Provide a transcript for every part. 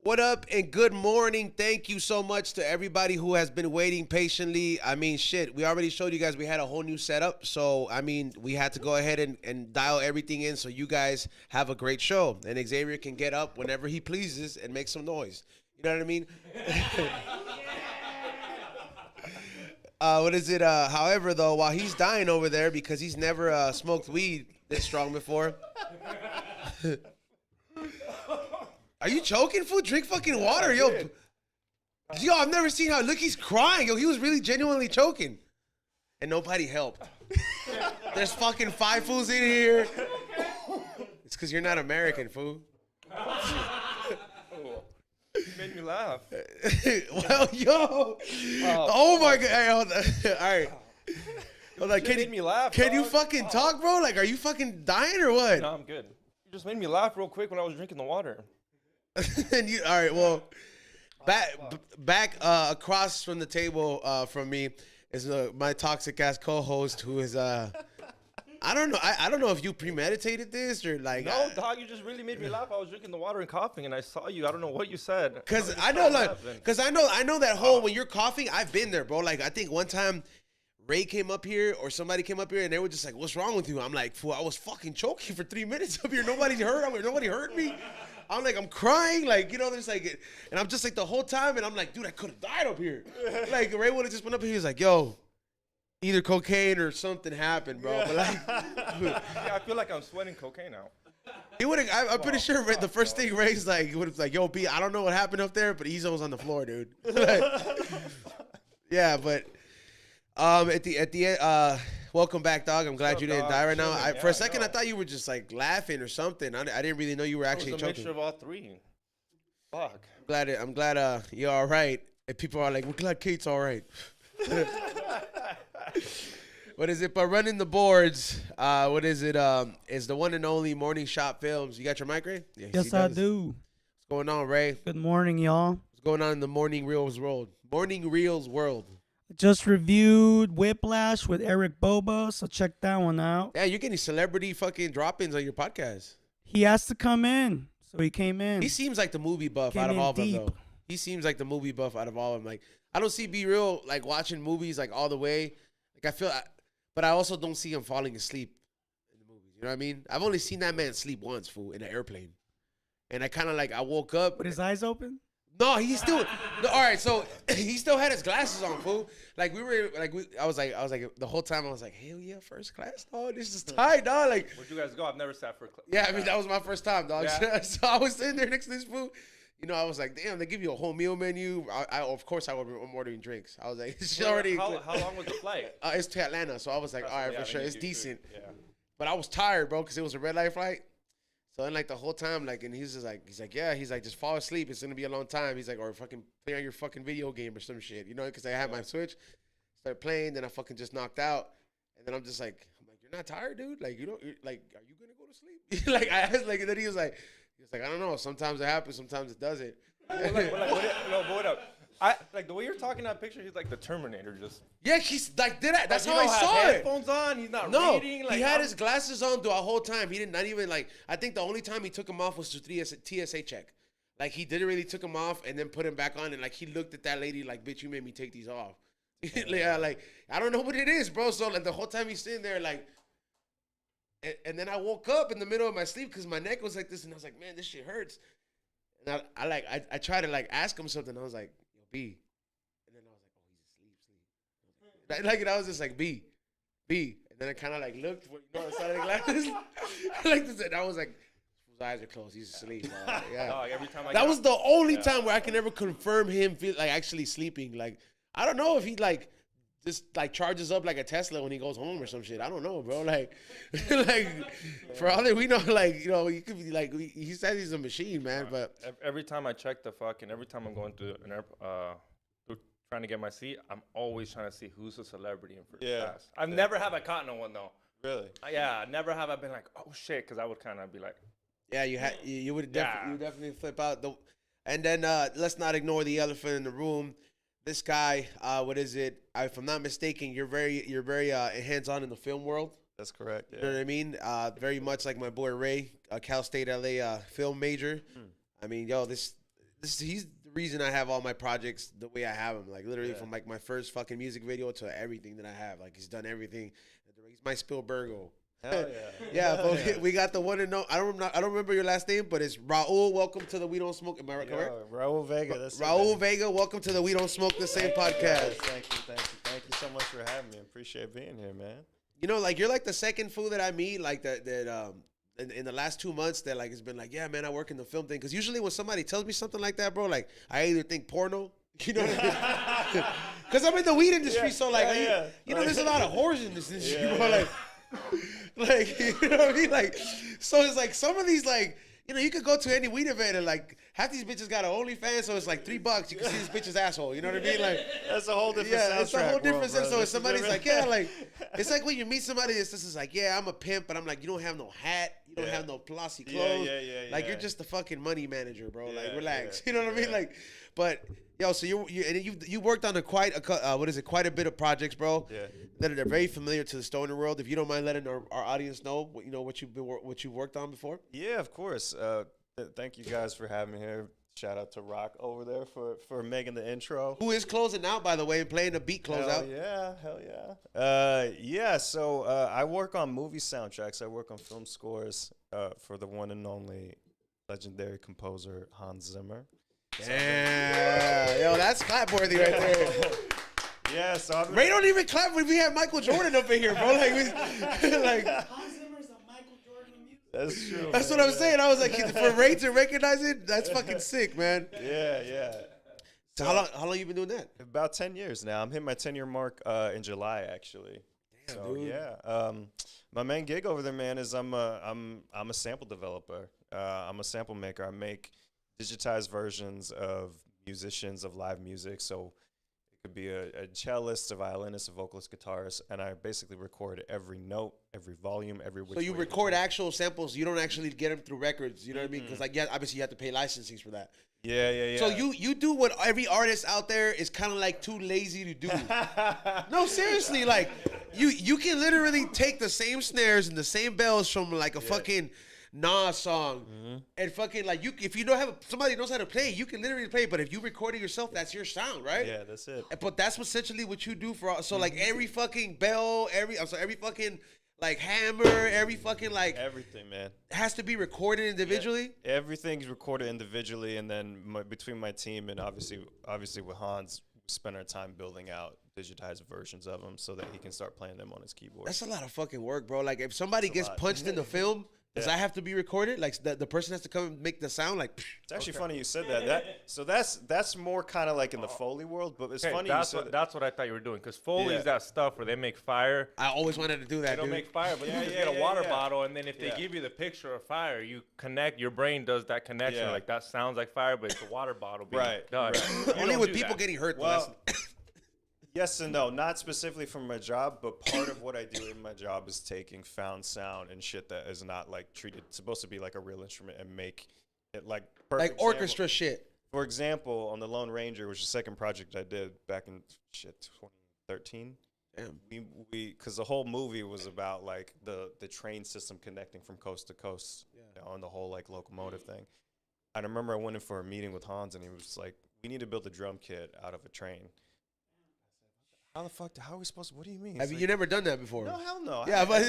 What up and good morning. Thank you so much to everybody who has been waiting patiently. I mean, shit, we already showed you guys we had a whole new setup. So, I mean, we had to go ahead and dial everything in so you guys have a great show. And Xavier can get up whenever he pleases and make some noise. You know what I mean? What is it? However, though, while he's dying over there because he's never smoked weed this strong before. Are you choking, fool? Drink fucking water, yo. Yo, I've never seen how, look, he's crying. Yo, he was really genuinely choking. And nobody helped. There's fucking 5 fools in here. It's because you're not American, fool. You made me laugh. Well, yo. Oh my God. Hey, hold on. All right. Hold on. You made me laugh, Can dog. you fucking talk, bro? Like, are you fucking dying or what? No, I'm good. You just made me laugh real quick when I was drinking the water. And you, all right, well, back across from the table from me is my toxic ass co-host who is I don't know I don't know if you premeditated this or like No, dog, you just really made me laugh. I was drinking the water and coughing, and I saw you. I don't know what you said. Cause I know that whole when you're coughing, I've been there, bro. Like I think one time Ray came up here or somebody came up here and they were just like, "What's wrong with you?" I'm like, "Fool, I was fucking choking for 3 minutes up here. Nobody heard me." I'm like, I'm crying, like, you know, there's like, and I'm just like the whole time, and I'm like, dude, I could have died up here. Like, Ray would have just went up here, he was like, yo, either cocaine or something happened, bro. But like, Yeah, I feel like I'm sweating cocaine out. he would have, I'm pretty sure the first thing Ray's like, he would have like, yo, B, I don't know what happened up there, but Ezo's on the floor, dude. Yeah, but at the end, welcome back, dog. I'm glad you didn't die right now. For a second, I thought you were just like laughing or something. I didn't really know you were actually choking. It was a mixture of all three. Fuck. I'm glad you're all right. And people are like, we're glad Kate's all right. What is it? But running the boards, what is it? Is the one and only Morning Shop Films. You got your mic, Ray? Yeah, Yes, I do. What's going on, Ray? Good morning, y'all. What's going on in the Morning Reels world? Morning Reels world. Just reviewed Whiplash with Eric Boba, so check that one out. Yeah, you're getting celebrity fucking drop-ins on your podcast. He has to come in, so he came in. He seems like the movie buff Came out of in all of them, deep. though. He seems like the movie buff out of all of them. Like, I don't see Be Real, like, watching movies, like, all the way. Like, but I also don't see him falling asleep in the movies. You know what I mean? I've only seen that man sleep once, fool, in an airplane. And I kind of, like, I woke up. With his eyes open? No, he's still. No, all right, so he still had his glasses on, fool. Like I was like the whole time I was like, hell yeah, first class, dog. This is tight, dog. Like, Where'd you guys go? I've never sat for a class. yeah, I mean that was my first time, dog. Yeah. So I was sitting there next to this fool. You know, I was like, damn, they give you a whole meal menu. Of course I'm ordering drinks. I was like, it's already. How long was the flight? It's to Atlanta, so I was like, all right, Yeah, for sure, they it's give you decent. food. Yeah. But I was tired, bro, because it was a red light flight. So then, like, the whole time, like, and he's like, yeah, he's like, just fall asleep. It's going to be a long time. He's like, or fucking play on your fucking video game or some shit, you know, because I had my Switch. Started playing, then I fucking just knocked out. And then I'm like, you're not tired, dude? Like, you're like, are you going to go to sleep? Like, I asked, like, and then he was like, I don't know. Sometimes it happens, sometimes it doesn't. What up? Like the way you're talking that picture, he's like the Terminator, just. Yeah, he's like, that's Like, how I saw it. Headphones on. He's not No, reading. Like, he had his glasses on the whole time. He did not even like. I think the only time he took them off was to TSA check. Like he didn't really took them off and then put them back on. And like he looked at that lady like, "Bitch, you made me take these off." Yeah, like I don't know what it is, bro. So like the whole time he's sitting there like, and then I woke up in the middle of my sleep because my neck was like this, and I was like, "Man, this shit hurts." And I tried to like ask him something. I was like, "Yo, B," and then I was like, "Oh, he's asleep." Like and I was just like, B. And then I kind of like looked, you know, on the side of the glasses. Like this, and I was like, his eyes are closed. He's asleep. Yeah. Dog, every time That was the only time where I can ever confirm him feel like actually sleeping. Like I don't know if he like just like charges up like a Tesla when he goes home or some shit. I don't know, bro. Like, like for all that we know, like you know, he could be like he says he's a machine, man. But every time I check the fucking, every time I'm going through an trying to get my seat, I'm always trying to see who's a celebrity in first class. I've never have I caught no one though. Really? Yeah, never have I been like, oh shit, because I would kind of be like, yeah, you would definitely flip out. And then let's not ignore the elephant in the room. This guy, what is it? If I'm not mistaken, you're very hands-on in the film world. That's correct. Yeah. You know what I mean? Very much like my boy Ray, Cal State LA film major. I mean, yo, this he's the reason I have all my projects the way I have them. Like literally from like my first fucking music video to everything that I have. Like he's done everything. He's my Spielbergo. Hell Yeah, but we got the one and no. I don't remember your last name, but it's Raul. Welcome to the We Don't Smoke. Am I correct? Raul Vega. That's Raul Vega. Welcome to the We Don't Smoke the Same podcast. Thank you so much for having me. Appreciate being here, man. You know, like you're like the second fool that I meet, like that in the last 2 months that like it's been like, yeah, man, I work in the film thing. Because usually when somebody tells me something like that, bro, like I either think porno, you know what I mean? Because I'm in the weed industry, so like, you know, there's a lot of whores in this industry, bro. Like, you know what I mean? Like, so it's like some of these, like, you know, you could go to any weed event and like half these bitches got an OnlyFans, so it's like $3. You can see this bitch's asshole. You know what I mean? Like, that's a whole different soundtrack. It's a whole different world, So if somebody's like, yeah, like, it's like when you meet somebody that's just is like, yeah, I'm a pimp, but I'm like, you don't have no hat, you don't have no glossy clothes. Like, you're just the fucking money manager, bro. Like, relax. You know what I mean? Like, but yo, so you worked on quite a bit of projects, bro. Yeah. That are very familiar to the stoner world. If you don't mind letting our audience know, what you've worked on before. Yeah, of course. Thank you guys for having me here. Shout out to Rock over there for making the intro. Who is closing out, by the way, and playing the beat close out. Hell yeah. So I work on movie soundtracks. I work on film scores for the one and only legendary composer Hans Zimmer. Yeah, yo, that's clapworthy right there. Yeah, so Ray don't even clap when we have Michael Jordan up in here, bro. Like, like Hans Zimmer's the Michael Jordan of music. That's true. That's what I was saying. I was like, for Ray to recognize it, that's fucking sick, man. Yeah. So how long you been doing that? About 10 years now. I'm hitting my 10-year mark in July, actually. Damn, so dude. yeah, my main gig over there, man, is I'm a sample developer. I'm a sample maker. I make digitized versions of musicians of live music. So it could be a cellist, a violinist, a vocalist, guitarist, and I basically record every note, every volume, every which So you way record actual samples. You don't actually get them through records. You know what I mean? Because like, yeah, obviously you have to pay licensing for that. Yeah. So you do what every artist out there is kind of like too lazy to do. No, seriously, like you can literally take the same snares and the same bells from like a fucking Nas song and fucking like if you don't have somebody knows how to play, you can literally play. But if you record it yourself, that's your sound, right? Yeah, that's it. But that's essentially what you do for. So like every fucking bell, every fucking like hammer, every fucking like everything, man, has to be recorded individually. Yeah, everything's recorded individually, and then between my team and obviously with Hans, we spend our time building out digitized versions of them so that he can start playing them on his keyboard. That's a lot of fucking work, bro. Like if somebody gets punched in the film, does that have to be recorded? Like the person has to come and make the sound. Like it's actually funny you said that. So that's more kind of like in the Foley world, but it's funny. That's what I thought you were doing, because Foley is that stuff where they make fire. I always wanted to do that. They don't make fire, but you just get a water bottle, and then if they give you the picture of fire, you connect. Your brain does that connection. Like that sounds like fire, but it's a water bottle being done. Right. Only with people getting hurt. Well, yes and no, not specifically from my job, but part of what I do in my job is taking found sound and shit that is not like treated, supposed to be like a real instrument, and make it like perfect. Like orchestra shit. For example, on the Lone Ranger, which is the second project I did back in 2013. Damn. We because the whole movie was about like the train system connecting from coast to coast, on the whole like locomotive thing. I remember I went in for a meeting with Hans, and he was like, "We need to build a drum kit out of a train." How the fuck? How are we supposed to? What do you mean? Have you never done that before? No, hell no. Yeah, but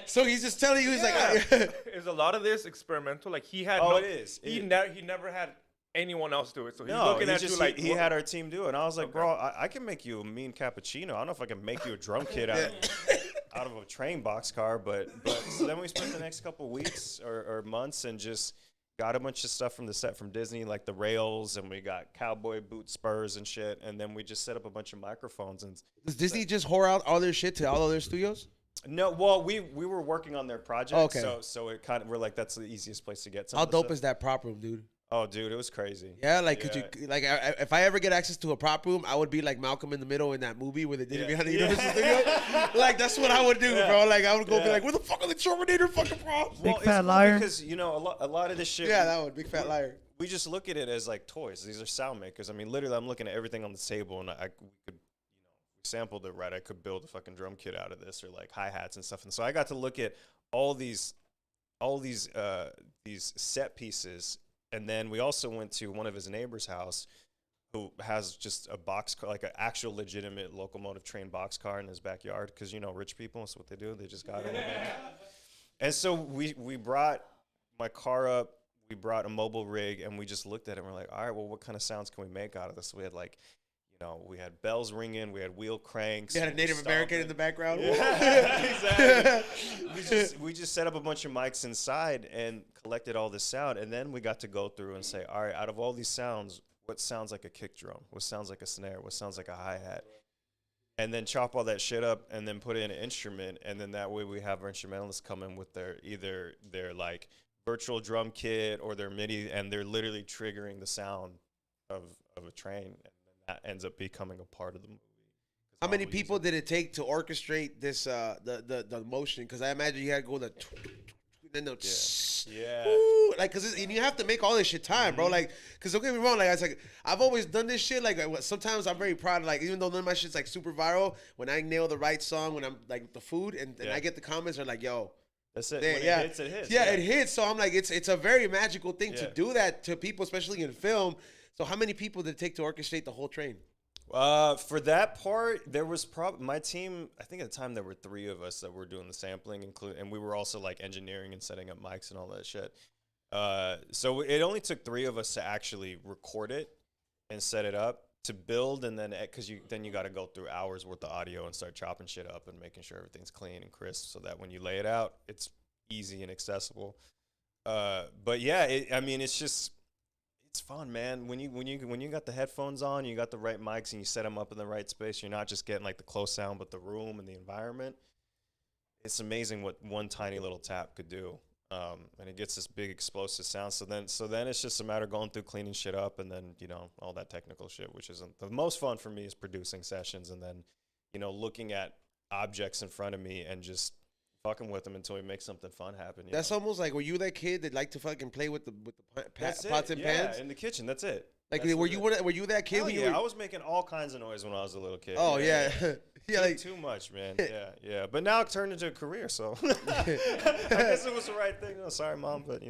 so he's just telling you, he's like, is a lot of this experimental? Like he had. It is. He never had anyone else do it. So he's looking at you like he had our team do it, and I was like, bro, I can make you a mean cappuccino. I don't know if I can make you a drum kit out of a train boxcar, but so then we spent the next couple weeks or months and just got a bunch of stuff from the set from Disney, like the rails, and we got cowboy boot spurs and shit, and then we just set up a bunch of microphones. And does Disney just whore out all their shit to all of their studios? No, well, we were working on their project, so it kind of, we're like, that's the easiest place to get some. How dope is that prop room, dude? Oh, dude, it was crazy. Yeah, like, could you, like, if I ever get access to a prop room, I would be like Malcolm in the Middle in that movie where they did it behind the Universal Studio. Like, that's what I would do, bro. Like, I would go be like, where the fuck are the Terminator fucking props? Big fat liar. Because, you know, a lot of this shit. Yeah, that one, big fat liar. We just look at it as like toys. These are sound makers. I mean, literally, I'm looking at everything on the table, and we could, we sampled it right. I could build a fucking drum kit out of this, or like hi-hats and stuff. And so I got to look at all these set pieces And then we also went to one of his neighbor's house who has just a box car, like an actual legitimate locomotive train boxcar in his backyard. Because, you know, rich people, that's what they do. They just got it. And so we brought my car up. We brought a mobile rig, and we just looked at it, and we're like, all right, well, what kind of sounds can we make out of this? So we had, like, you know, we had bells ringing. We had wheel cranks. You had a Native American in the background. Yeah, exactly. We just set up a bunch of mics inside and collected all this sound. And then we got to go through and say, all right, out of all these sounds, what sounds like a kick drum? What sounds like a snare? What sounds like a hi-hat? And then chop all that shit up and then put it in an instrument. And then that way we have our instrumentalists come in with either their like virtual drum kit or their MIDI, and they're literally triggering the sound of a train. And then that ends up becoming a part of the movie. How many people did it take to orchestrate this the motion? Because I imagine you had to go then like, and you have to make all this shit time, bro. Like, because don't get me wrong, like, I was like, I've always done this shit. Like, sometimes I'm very proud of, like, even though none of my shit's like super viral, when I nail the right song, when I'm like the food, and I get the comments are like, yo, that's it. When it hits, it hits. Yeah, it hits. So I'm like, it's a very magical thing to do that to people, especially in film. So how many people did it take to orchestrate the whole train? For that part, there was my team. I think at the time there were 3 of us that were doing the sampling, and we were also like engineering and setting up mics and all that shit. So it only took 3 of us to actually record it and set it up to build, and then because you got to go through hours worth of audio and start chopping shit up and making sure everything's clean and crisp, so that when you lay it out, it's easy and accessible. But yeah, I mean, it's just. It's fun, man. When you got the headphones on, you got the right mics, and you set them up in the right space. You're not just getting like the close sound, but the room and the environment. It's amazing what one tiny little tap could do, and it gets this big explosive sound. So then it's just a matter of going through cleaning shit up, and then all that technical shit, which isn't the most fun for me, is producing sessions, and then looking at objects in front of me and just fucking with them until we make something fun happen. That's almost like, were you that kid that liked to fucking play with the pots and pans? Yeah, in the kitchen. That's it. Like, were you that kid? I was making all kinds of noise when I was a little kid. Oh yeah, yeah, like too much, man. Yeah. But now it turned into a career, so I guess it was the right thing. Oh, sorry, Mom, but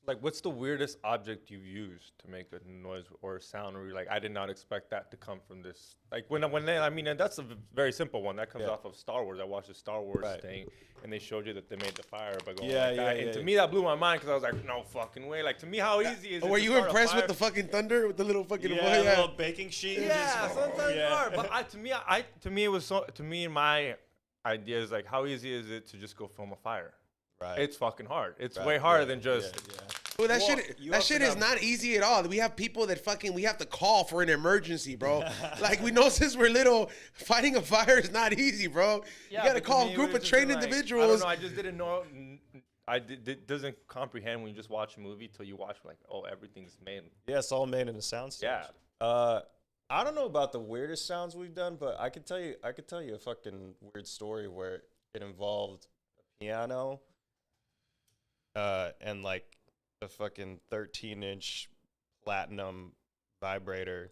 Like, what's the weirdest object you've used to make a noise or a sound where you're like, I did not expect that to come from this? Like, and that's a very simple one. That comes off of Star Wars. I watched the Star Wars thing, and they showed you that they made the fire by going like that. And to me, that blew my mind, because I was like, no fucking way. Like, to me, how easy is it? Were you impressed with the fucking thunder, with the little fucking little baking sheet? Yeah, sometimes you are. But to me, it was so. To me, my idea is like, how easy is it to just go film a fire? Right. It's fucking hard. It's way harder than just. Well, that shit is not easy at all. We have people that we have to call for an emergency, bro. Like, we know since we're little, fighting a fire is not easy, bro. You got to call a group of trained individuals. I don't know. I just didn't know. It doesn't comprehend when you just watch a movie till you watch, like, oh, everything's made. Yeah, it's all made in a soundstage. Yeah. I don't know about the weirdest sounds we've done, but I could tell you a fucking weird story where it involved a piano, and like a fucking 13-inch platinum vibrator.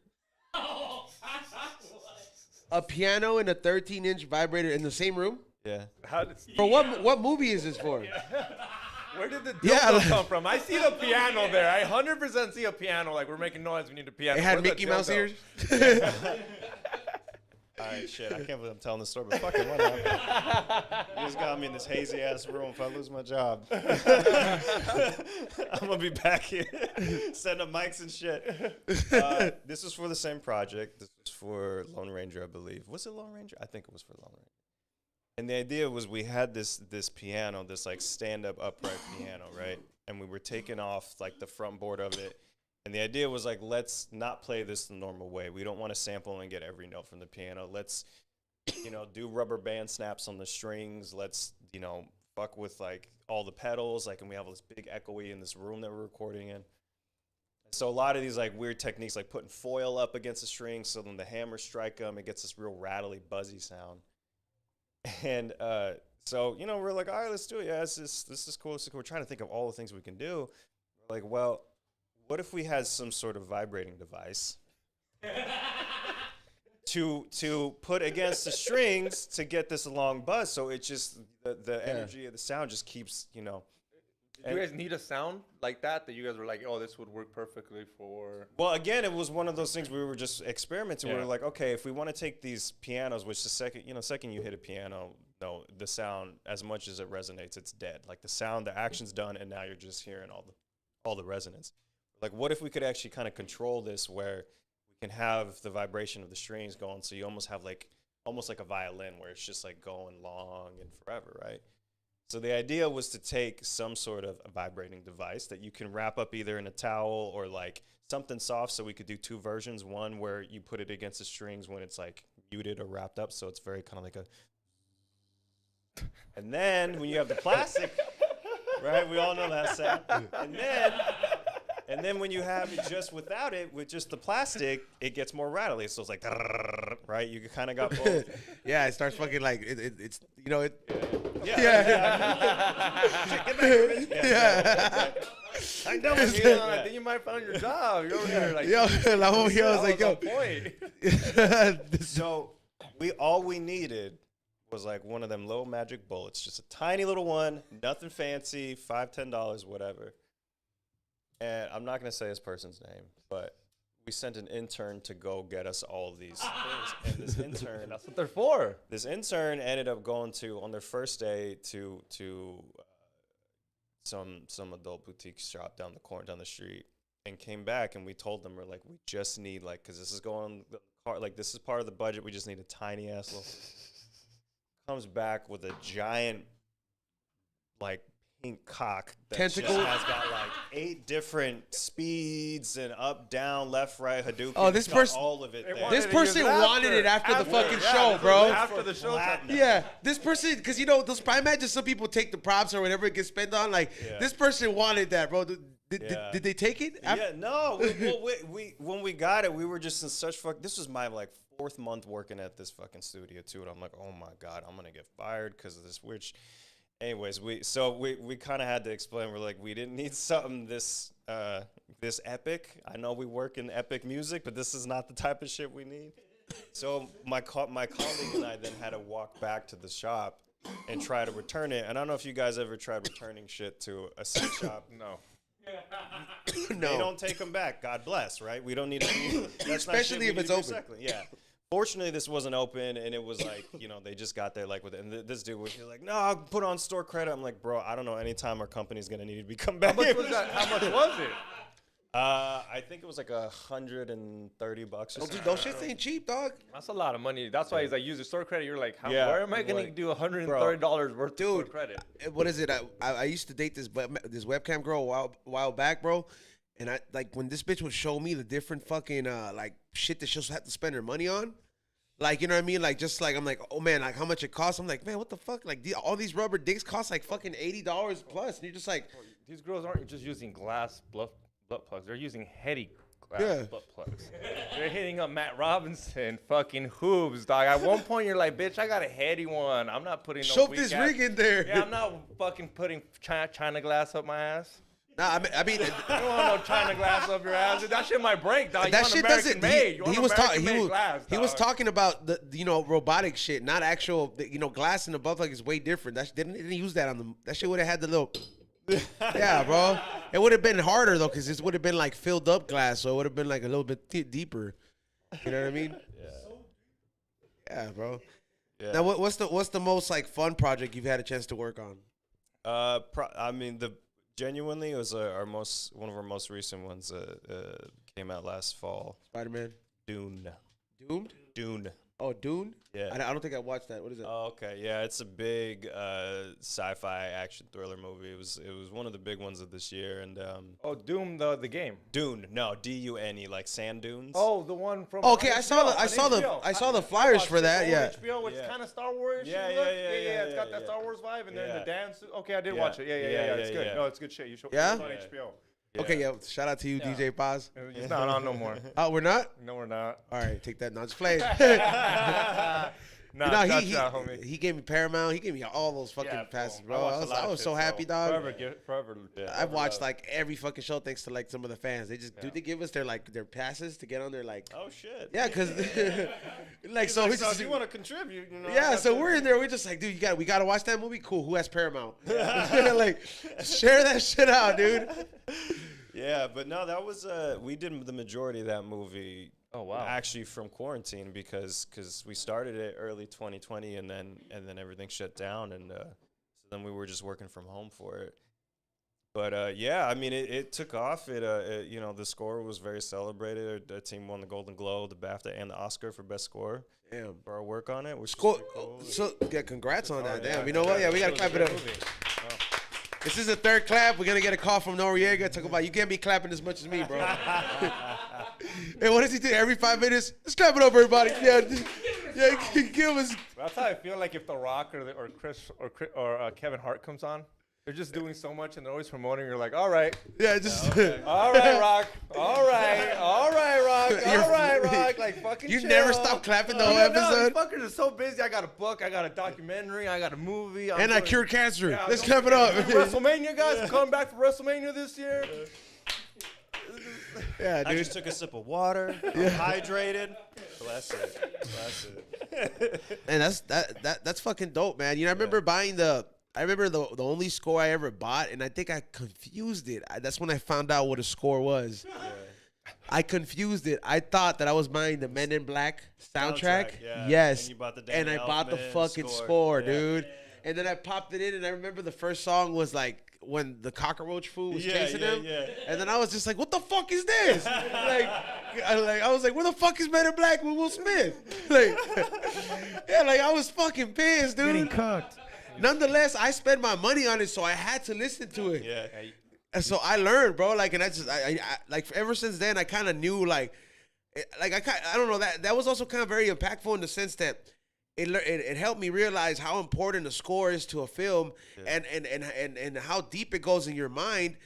A piano and a 13-inch vibrator in the same room? Yeah. What movie is this for? Where did the dildo come from? I see the piano there. I 100% see a piano. Like, we're making noise. We need a piano. It had Mickey Mouse ears? All right, shit. I can't believe I'm telling this story, but fucking whatever. You just got me in this hazy ass room if I lose my job. I'm gonna be back here setting up mics and shit. This was for the same project. This was for Lone Ranger, I believe. Was it Lone Ranger? I think it was for Lone Ranger. And the idea was, we had this piano, this like stand-up upright piano, right? And we were taking off like the front board of it. And the idea was like, let's not play this the normal way. We don't want to sample and get every note from the piano. Let's, do rubber band snaps on the strings. Let's, fuck with like all the pedals. Like, and we have this big echoey in this room that we're recording in. So a lot of these like weird techniques, like putting foil up against the strings, so then the hammers strike them, it gets this real rattly, buzzy sound. And so, we're like, all right, let's do it. Yeah, this is cool. So we're trying to think of all the things we can do. We're like, well, what if we had some sort of vibrating device to put against the strings to get this long buzz? So it just, the energy of the sound just keeps, Did you guys need a sound like that you guys were like, oh, this would work perfectly for? Well, again, it was one of those things we were just experimenting. Yeah. We were like, okay, if we want to take these pianos, which the second you hit a piano, no, the sound, as much as it resonates, it's dead. Like the sound, the action's done, and now you're just hearing all the resonance. Like, what if we could actually kind of control this, where we can have the vibration of the strings going, so you almost have almost like a violin, where it's just like going long and forever, right? So the idea was to take some sort of a vibrating device that you can wrap up either in a towel or like something soft, so we could do two versions. One where you put it against the strings when it's like muted or wrapped up, so it's very kind of like a. And then when you have the plastic, right? We all know that sound. And then when you have it just without it, with just the plastic, it gets more rattly. So it's like, right? You kind of got both. Yeah, it starts fucking like it's you know it. Yeah. Get back here, bitch. Yeah. I know. I think you might find your job. You're over there like, yo, la whole here, I was like, yo. Point. So all we needed was like one of them little magic bullets, just a tiny little one, nothing fancy, $5-10, whatever. And I'm not gonna say this person's name, but we sent an intern to go get us all of these things. And this intern, That's what they're for. this intern ended up going on their first day to some adult boutique shop down the street, and came back, and we told them, we're like, we just need because this is going the car, like this is part of the budget. We just need a tiny ass little. Comes back with a giant like pink cock that Tentacle? just has got like 8 different speeds and up, down, left, right, Hadouken. Oh, this It's got person- all of it there. This to person use it wanted it after the fucking show, this bro. was After the show. Platinum. Yeah, this person, because those. I imagine some people take the props or whatever it gets spent on. Like this person wanted that, bro. Did they take it? Yeah, no. We when we got it, we were just in such This was my like 4th month working at this fucking studio too, and I'm like, oh my god, I'm gonna get fired because of this weird. Anyways, we kind of had to explain. We're like, we didn't need something this epic. I know we work in epic music, but this is not the type of shit we need. So my colleague and I then had to walk back to the shop and try to return it. And I don't know if you guys ever tried returning shit to a sex shop. No. No. They don't take them back. God bless, right? We don't need to. Especially if it's open. Yeah. Fortunately, this wasn't open, and it was like, they just got there like with it. And this dude was like, no, I'll put on store credit. I'm like, bro, I don't know any time our company's going to need to be come back. How much was that? How much was it? I think it was like $130 or something. Those shits ain't cheap, dog. That's a lot of money. That's why he's like, use your store credit. You're like, Yeah, where am I going to like, do $130 worth of store Dude, credit? what is it? I used to date this webcam girl a while back, bro. And I like when this bitch would show me the different fucking like shit that she'll have to spend her money on. Like, you know what I mean? Like, just like, I'm like, oh man, like how much it costs? I'm like, man, what the fuck? Like, all these rubber dicks cost like fucking $80 plus. And you're just like, These girls aren't just using glass butt plugs. They're using heady glass butt plugs. They're hitting up Matt Robinson fucking hooves, dog. At one point, you're like, bitch, I got a heady one. I'm not putting no shove weak this ass- rig in there. Yeah, I'm not fucking putting China glass up my ass. Nah, I mean, You don't want no China glass up your ass. That shit might break, dog. that You want shit American doesn't. made. You want He was talking. American-made glass, He was dog. talking about the robotic shit, not actual. Glass in the butt plug is way different. That didn't use that on the. That shit would have had the little. Yeah, bro. It would have been harder though, because this would have been like filled up glass, so it would have been like a little bit deeper. You know what I mean? Yeah, bro. Yeah. Now, what's the most like fun project you've had a chance to work on? I mean, genuinely, it was one of our most recent ones. Came out last fall. Spider-Man. Dune. Doomed? Oh, Dune? Yeah. I don't think I watched that. What is it? Oh, okay. Yeah, it's a big sci-fi action thriller movie. It was one of the big ones of this year. And Oh, Doom, the game. Dune, no, Dune, like sand dunes. Oh, the one from. Okay, I HBO, saw the flyers for that. Yeah. HBO, which Yeah. kind of Star Wars. Yeah. It's got that yeah. Star Wars vibe, and then Yeah. the dance. Okay, I did Yeah. watch it. Yeah. It's good. yeah. No, it's good shit. You should. Yeah? It's on HBO. Okay, yeah. Shout out to you, DJ Paz. It's not on no more. Oh, we're not. No, we're not. All right, take that. No, just play. Nah, you know, homie. he gave me Paramount. He gave me all those fucking passes, bro. I was so happy, dog. Forever. I've watched like every fucking show thanks to like some of the fans. They just they give us their passes to get on their like. Oh shit. Yeah, cause like so if you want to contribute, you know. Yeah, so we're in there. We're just like, dude, we gotta watch that movie. Cool. Who has Paramount? Like, share that shit out, dude. Yeah, but no, that was we did the majority of that movie. Oh wow! Actually, from quarantine because we started it early 2020 and then everything shut down and so then we were just working from home for it. But yeah, I mean it took off. It you know, the score was very celebrated. The team won the Golden Globe, the BAFTA, and the Oscar for best score. Damn. For our work on it, which Score. is cool. So yeah, congrats on that. Damn. Yeah. You know what? Yeah, we gotta clap it up. This is the third clap. We're gonna get a call from Noriega. Talk about you can't be clapping as much as me, bro. Hey, what does he do every 5 minutes? Let's clap it up, everybody. Yeah, give us. That's how I feel like if The Rock or Chris or Kevin Hart comes on. They're just doing so much and they're always promoting. You're like, all right. Yeah, just. Okay. All right, Rock. All right, Rock. All right, Rock. Like, fucking You chill. never stop clapping the whole episode? No, fuckers are so busy. I got a book. I got a documentary. I got a movie. And I cured cancer. Yeah, Let's clap it up. WrestleMania, guys. Coming back for WrestleMania this year. Yeah, I dude. just took a sip of water. I'm hydrated. Bless it. And that's fucking dope, man. You know, I remember buying the only score I ever bought, and I think I confused it. That's when I found out what a score was. Yeah. I confused it. I thought that I was buying the Men in Black soundtrack. Yeah. Yes. And you bought the and I bought the fucking score, dude. And then I popped it in, and I remember the first song was like when the cockroach fool was chasing him. Yeah. And then I was just like, what the fuck is this? I was like, where the fuck is Men in Black with Will Smith? I was fucking pissed, dude. Getting cooked. Nonetheless, I spent my money on it, so I had to listen to it. Yeah. And so I learned, bro. Like, and I like ever since then, I kind of knew, I don't know, that was also kind of very impactful in the sense that it helped me realize how important the score is to a film, and how deep it goes in your mind.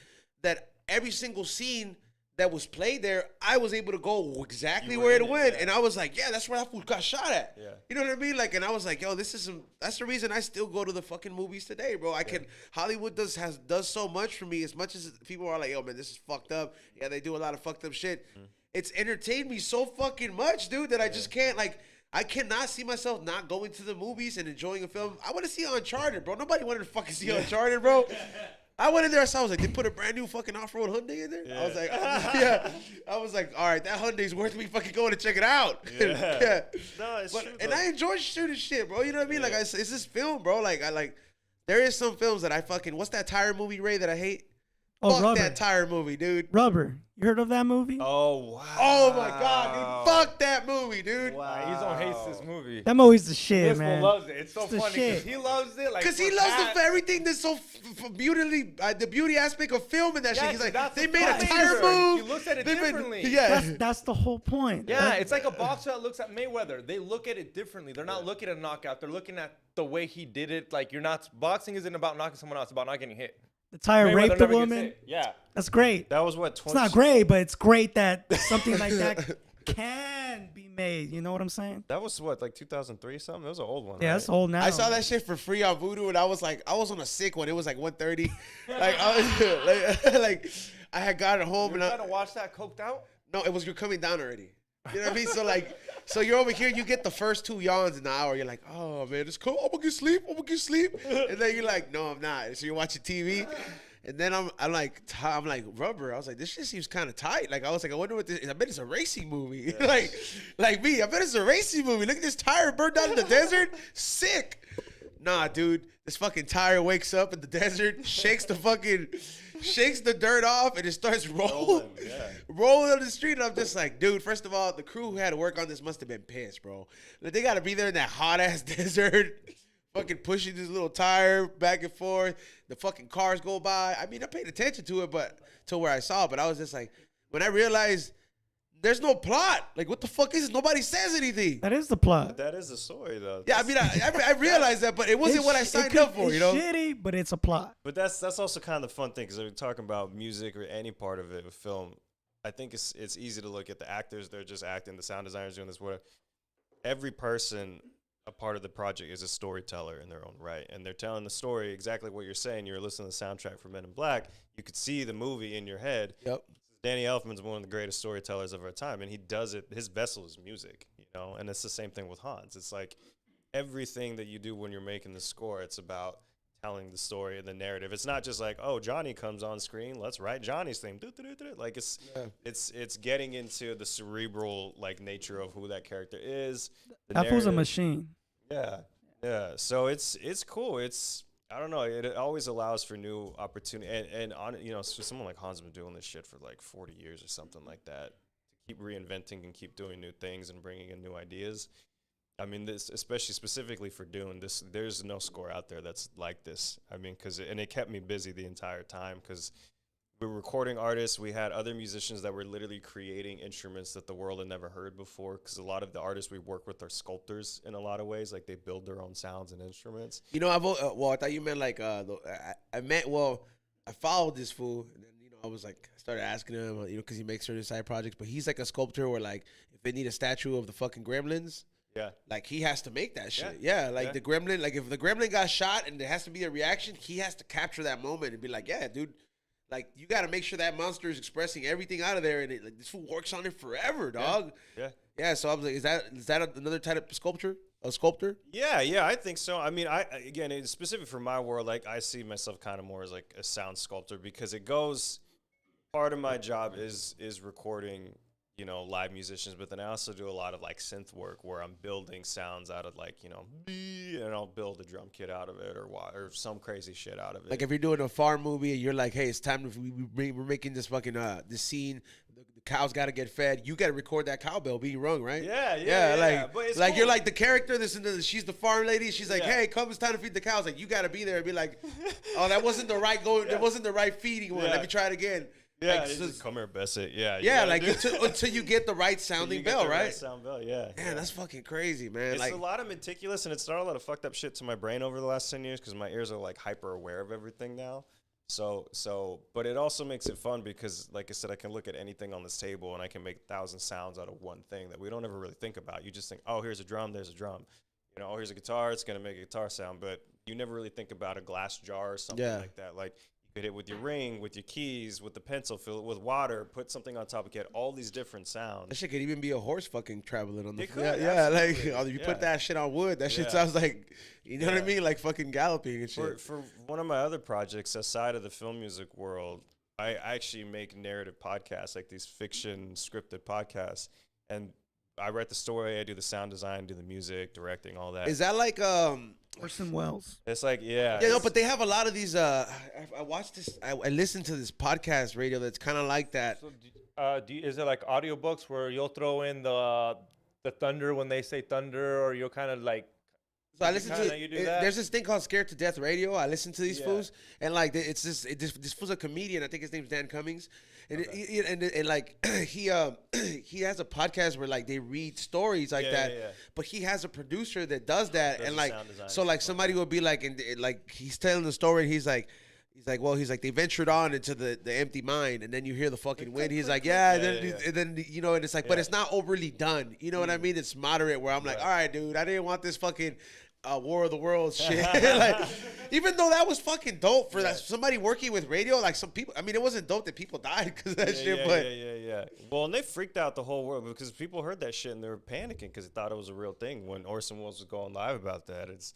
That every single scene that was played there, I was able to go exactly where it went, and I was like, yeah, that's where that fool got shot at. Yeah. You know what I mean? Like, and I was like, yo, that's the reason I still go to the fucking movies today, bro. Hollywood does so much for me. As much as people are like, yo, man, this is fucked up. Yeah, they do a lot of fucked up shit. It's entertained me so fucking much, dude, that I just can't, I cannot see myself not going to the movies and enjoying a film. I want to see Uncharted, bro. Nobody wanted to fucking see Uncharted, bro. I went in there, I was like, they put a brand new fucking off-road Hyundai in there? Yeah. I was like, I was like, all right, that Hyundai's worth me fucking going to check it out. Yeah. No, it's true. And I enjoy shooting shit, bro. You know what I mean? Like, it's this film, bro. There is some films that I fucking, what's that tire movie, Ray, that I hate? Oh, Fuck Rubber. that tire movie, dude. Rubber. You heard of that movie? Oh, wow. Oh, my God, dude. Fuck that movie, dude. Wow. He's on hates this movie. That movie's the shit, This man. one loves it. It's so It's the funny because shit. he loves it. Because he loves everything that's so beautifully, the beauty aspect of film and that shit. He's like, that's they the made a thing. tire move. He looks at it They made- differently. Yeah. That's the whole point. Yeah, it's like a boxer that looks at Mayweather. They look at it differently. They're not looking at a knockout. They're looking at the way he did it. Like, boxing isn't about knocking someone out. It's about not getting hit. The tire Mayweather raped the never gets woman. hit. Yeah. That's great. That was what, It's not great, but it's great that something like that can be made. You know what I'm saying? That was what, like 2003 something? That was an old one. Yeah, right? that's old now. I saw that shit for free on Vudu, and I was on a sick one. It was like 1:30. I had gotten home You're and trying to watch that coked out? no, you're coming down already. You know what I mean? So you're over here, you get the first 2 yawns in the hour. You're like, oh man, it's cool. I'm gonna get sleep. And then you're like, no, I'm not. So you're watching TV. And then I'm like Rubber. I was like, this shit seems kind of tight. Like, I was like, I wonder what this is. I bet it's a racing movie. Yes. like me. I bet it's a racing movie. Look at this tire burned down in the desert. Sick. Nah, dude. This fucking tire wakes up in the desert, shakes the dirt off, and it starts rolling on the street. And I'm just like, dude, first of all, the crew who had to work on this must have been pissed, bro. Like, they got to be there in that hot-ass desert, fucking pushing this little tire back and forth. The fucking cars go by. I mean, I paid attention to it, but to where I saw it. But I was just like, when I realized there's no plot. Like, what the fuck is this? Nobody says anything. That is the plot. That is the story, though. Yeah, I mean, I realized that, but it wasn't what I signed up for, you know? It's shitty, but it's a plot. But that's also kind of the fun thing, because we're talking about music or any part of it with film. I think it's easy to look at the actors. They're just acting. The sound designers doing this, whatever. Every person a part of the project is a storyteller in their own right, and they're telling the story exactly what you're saying. You're listening to the soundtrack for Men in Black. You could see the movie in your head. Yep. Danny Elfman's one of the greatest storytellers of our time, and he does it. His vessel is music, you know, and it's the same thing with Hans. It's like everything that you do when you're making the score, it's about telling the story and the narrative. It's not just like, oh, Johnny comes on screen, let's write Johnny's theme. Like it's getting into the cerebral like nature of who that character is. That fool's a machine. Yeah. So it's cool. I don't know. It always allows for new opportunity. And on, you know, so someone like Hans has been doing this shit for like 40 years or something like that. To keep reinventing and keep doing new things and bringing in new ideas. I mean, this, especially specifically for Dune, there's no score out there that's like this. I mean, and it kept me busy the entire time because we were recording artists. We had other musicians that were literally creating instruments that the world had never heard before. Because a lot of the artists we work with are sculptors in a lot of ways. Like they build their own sounds and instruments. You know, I thought you meant like I followed this fool, and then I was like, I started asking him, because he makes certain side projects, but he's like a sculptor where like if they need a statue of the fucking gremlins. Yeah. Like, he has to make that shit. Yeah, like the gremlin, like if the gremlin got shot and there has to be a reaction, he has to capture that moment and be like, yeah, dude, like, you got to make sure that monster is expressing everything out of there. And like, this fool works on it forever, dog. Yeah. So I was like, is that another type of sculpture? A sculptor? Yeah, I think so. I mean, again, it's specific for my world. Like, I see myself kind of more as like a sound sculptor because it goes, part of my job is recording, live musicians, but then I also do a lot of like synth work where I'm building sounds out of like, and I'll build a drum kit out of it or some crazy shit out of it. Like if you're doing a farm movie and you're like, hey, it's time we're making this fucking this scene. The cow's got to get fed. You got to record that cowbell being rung, right? Yeah. But it's like cool. You're like the character. She's the farm lady. She's like, hey, come, it's time to feed the cows. Like you got to be there and be like, oh, that wasn't the right That wasn't the right feeding one. Let me try it again. Yeah, like, come here, Bessie. Yeah, like until you get the right sounding bell, right? Right sound bell, yeah. Man, that's fucking crazy, man. It's like a lot of meticulous, and it started a lot of fucked up shit to my brain over the last 10 years because my ears are like hyper aware of everything now. So, but it also makes it fun because, like I said, I can look at anything on this table and I can make 1,000 sounds out of one thing that we don't ever really think about. You just think, oh, here's a drum, there's a drum. Oh, here's a guitar, it's gonna make a guitar sound, but you never really think about a glass jar or something like that. Like, could hit with your ring, with your keys, with the pencil, fill it with water, put something on top, get all these different sounds. That shit could even be a horse fucking traveling on the floor. You put that shit on wood, that shit sounds like, what I mean? Like fucking galloping and shit. For one of my other projects, aside of the film music world, I actually make narrative podcasts, like these fiction scripted podcasts. And I write the story, I do the sound design, do the music, directing, all that. Is that like Orson Welles? It's like but they have a lot of these. I watched this. I listened to this podcast radio that's kind of like that. So, is it like audiobooks where you'll throw in the thunder when they say thunder, or you'll kind of like? So I listen to. There's this thing called Scared to Death Radio. I listen to these fools, and like it's this fool's a comedian. I think his name's Dan Cummings, and he has a podcast where like they read stories like that. Yeah. But he has a producer that does that, and like so like somebody will be like, and like he's telling the story, and he's like they ventured on into the empty mine, and then you hear the fucking wind. He's like, and then and it's like, but it's not overly done. You know what I mean? It's moderate. Where I'm like, all right, dude, I didn't want this fucking War of the Worlds shit. Like, even though that was fucking dope for that somebody working with radio, like some people. I mean, it wasn't dope that people died because of that shit. But well, and they freaked out the whole world because people heard that shit and they were panicking because they thought it was a real thing when Orson Welles was going live about that. It's.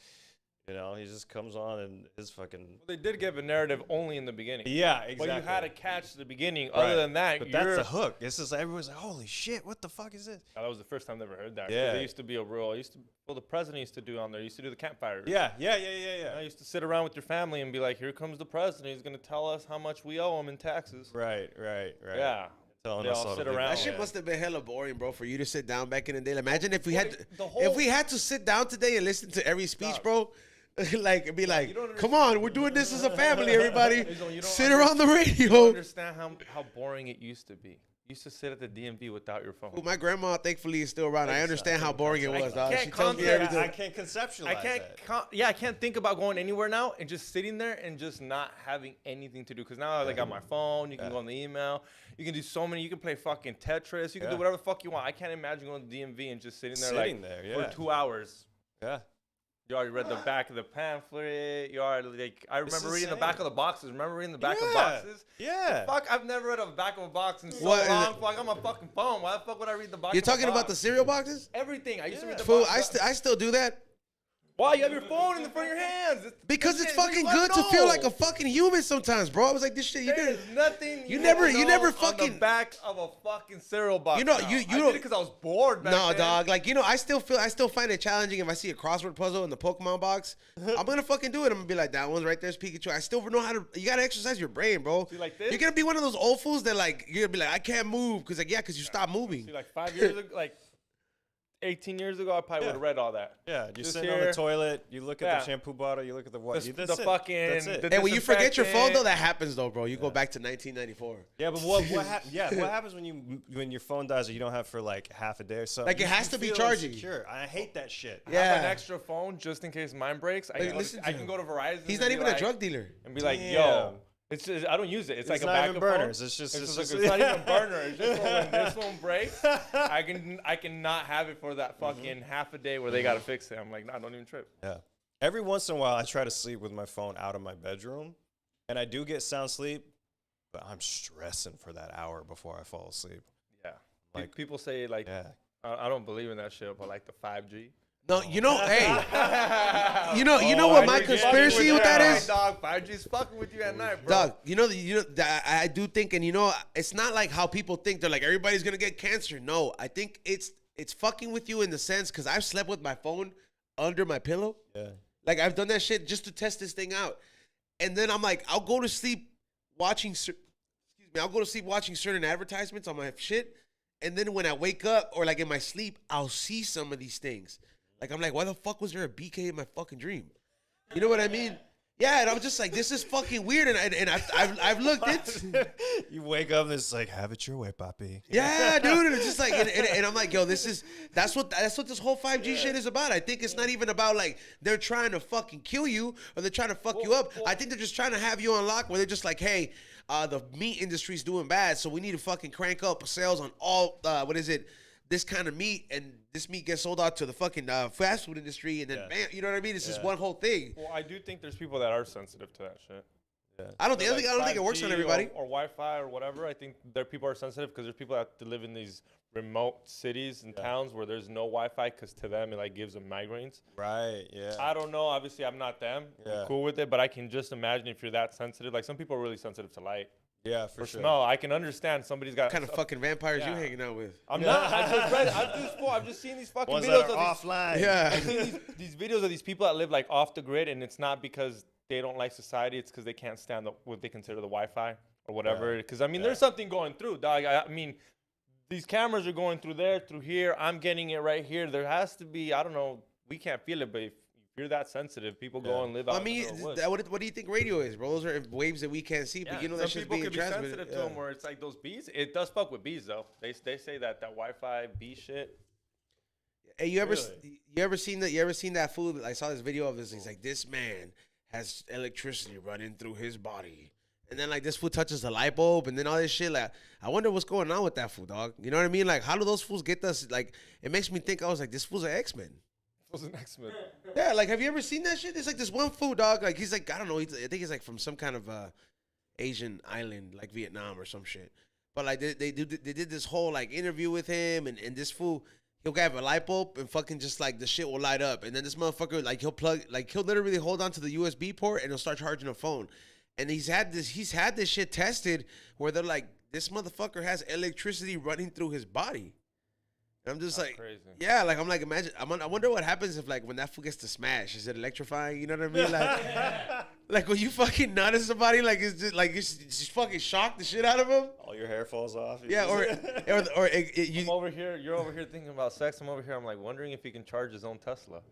He just comes on and is fucking. Well, they did give a narrative only in the beginning. Yeah, exactly. But you had to catch the beginning. Right. Other than that, but that's the hook. It's just everyone's like, "Holy shit, what the fuck is this?" That was the first time I ever heard that. Yeah, they used to be the president used to do on there. He used to do the campfires. Yeah. I used to sit around with your family and be like, "Here comes the president. He's gonna tell us how much we owe him in taxes." Right. Yeah. They all sit around. That shit must have been hella boring, bro, for you to sit down back in the day. Like, imagine if we had to sit down today and listen to every speech, bro. Like, be like, come on, we're doing this as a family, everybody. Sit around the radio. You don't understand how boring it used to be. You used to sit at the DMV without your phone. Well, my grandma, thankfully, is still around. I understand how boring it was, dog. She tells me everything. I can't conceptualize I can't think about going anywhere now and just sitting there and just not having anything to do. Because now I got my phone. You can go on the email. You can do so many. You can play fucking Tetris. You can do whatever the fuck you want. I can't imagine going to the DMV and just sitting there for 2 hours. Yeah. You already read the back of the pamphlet. You already like. I remember reading the back of the boxes. Remember reading the back of boxes? Yeah. Fuck, I've never read the back of a box in so What, long. Fuck, I'm a fucking phone. Why the fuck would I read the box? You're of a talking about box? the cereal boxes? Everything. I used to read the Fool, box. I still do that. Why you have your phone in the front of your hands? Because it's Shit, what do fucking you good wanna to feel know? like a fucking human sometimes, bro. I was like, this shit, you There's did. nothing. You never know fucking- on the back of a fucking cereal box. You know, now. you I don't- did it because I was bored. Back No, then. dog. Like, I still find it challenging if I see a crossword puzzle in the Pokemon box. I'm gonna fucking do it. I'm gonna be like, that one's right there's Pikachu. I still know how to. You gotta exercise your brain, bro. See, like this? You're gonna be one of those old fools that like you're gonna be like, I can't move because you stop moving. See, like 5 years ago, like 18 years ago, I probably would have read all that. Yeah, you're Just sitting on here. the toilet, you look at Yeah. the shampoo bottle, you look at the what? The That's fucking. That's it. And when you forget your phone though, disinfectant. that happens though, bro. You go back to 1994. Yeah, but what happens when your phone dies or you don't have for like half a day or something? Like, it has to be charging. Sure, I hate that shit. I have an Yeah. extra phone just in case mine breaks. I Like, can, listen to I can him. go to Verizon. He's and not be even like, a drug dealer. And be like, Damn. yo, it's just, I don't use it. It's like a not backup even phone. burners. It's just it's not even a burner. It's just for when this one breaks, I cannot have it for that fucking half a day where they gotta fix it. I'm like, nah, don't even trip. Yeah. Every once in a while, I try to sleep with my phone out of my bedroom, and I do get sound sleep, but I'm stressing for that hour before I fall asleep. Yeah. Like- People say like, Yeah. I don't believe in that shit, but like the 5G. No, hey, you know Oh, what I my do get conspiracy you with that at is? night, dog. 5G's fucking with you at night, bro. Dog, I do think, and it's not like how people think. They're like, everybody's gonna get cancer. No, I think it's fucking with you in the sense because I've slept with my phone under my pillow. Yeah. Like, I've done that shit just to test this thing out, and then I'm like, I'll go to sleep watching. I'll go to sleep watching certain advertisements on my shit, and then when I wake up or like in my sleep, I'll see some of these things. Like, I'm like, why the fuck was there a BK in my fucking dream? You know what I mean? Yeah, and I'm just like, this is fucking weird, and I've looked into. You wake up and it's like, have it your way, papi. Yeah, dude, and it's just like, and I'm like, yo, that's what this whole 5G shit is about. I think it's not even about like they're trying to fucking kill you or they're trying to fuck you up. I think they're just trying to have you on lock where they're just like, hey, the meat industry's doing bad, so we need to fucking crank up sales on all this kind of meat, and this meat gets sold out to the fucking fast food industry, and then bam, you know what I mean? It's just one whole thing. Well, I do think there's people that are sensitive to that shit. I don't think it works on 5G everybody. or Wi-Fi or whatever. I think there people are sensitive because there's people that live in these remote cities and towns where there's no Wi-Fi because to them it like gives them migraines. Right, yeah. I don't know. Obviously, I'm not them. Yeah. I'm cool with it, but I can just imagine if you're that sensitive. Like some people are really sensitive to light Yeah, for or sure. smell. I can understand somebody's got What kind of fucking vampires you Yeah. hanging out with? I'm not. I've just seen these fucking Ones videos that are of these, offline. Yeah. I've seen these videos of these people that live like off the grid, and it's not because they don't like society. It's because they can't stand what they consider the Wi-Fi or whatever. Because I mean, there's something going through, dog. I mean, these cameras are going through there, through here. I'm getting it right here. There has to be. I don't know. We can't feel it, but if you're that sensitive, people go and live out. I mean, in the woods. what do you think radio is, bro? Those are waves that we can't see, but you know that some shit's people being can be transmitted. sensitive to them, where it's like those bees. It does fuck with bees, though. They say that Wi-Fi bee shit. Hey, you ever seen that food? I saw this video of this. He's like, this man has electricity running through his body, and then like this food touches the light bulb, and then all this shit. Like, I wonder what's going on with that food, dog. You know what I mean? Like, how do those fools get this? Like, it makes me think. I was like, this fool's an X-Men. Was an X-Men. Yeah, like, have you ever seen that shit? There's like this one food, dog. Like, he's like, I don't know. I think he's like from some kind of Asian island, like Vietnam or some shit. But like they did this whole like interview with him, and this fool, he'll grab a light bulb and fucking just like the shit will light up, and then this motherfucker like he'll literally hold on to the USB port and he'll start charging a phone. And he's had this shit tested where they're like, this motherfucker has electricity running through his body. And I'm just like, crazy. yeah, like I'm like, imagine. I wonder what happens if like when that fool gets to smash, is it electrifying? You know what I mean? Like, like when you fucking nut at somebody, like it's just fucking shock the shit out of him. All your hair falls off. Yeah, or you. I'm over here. You're over here thinking about sex. I'm over here. I'm like wondering if he can charge his own Tesla.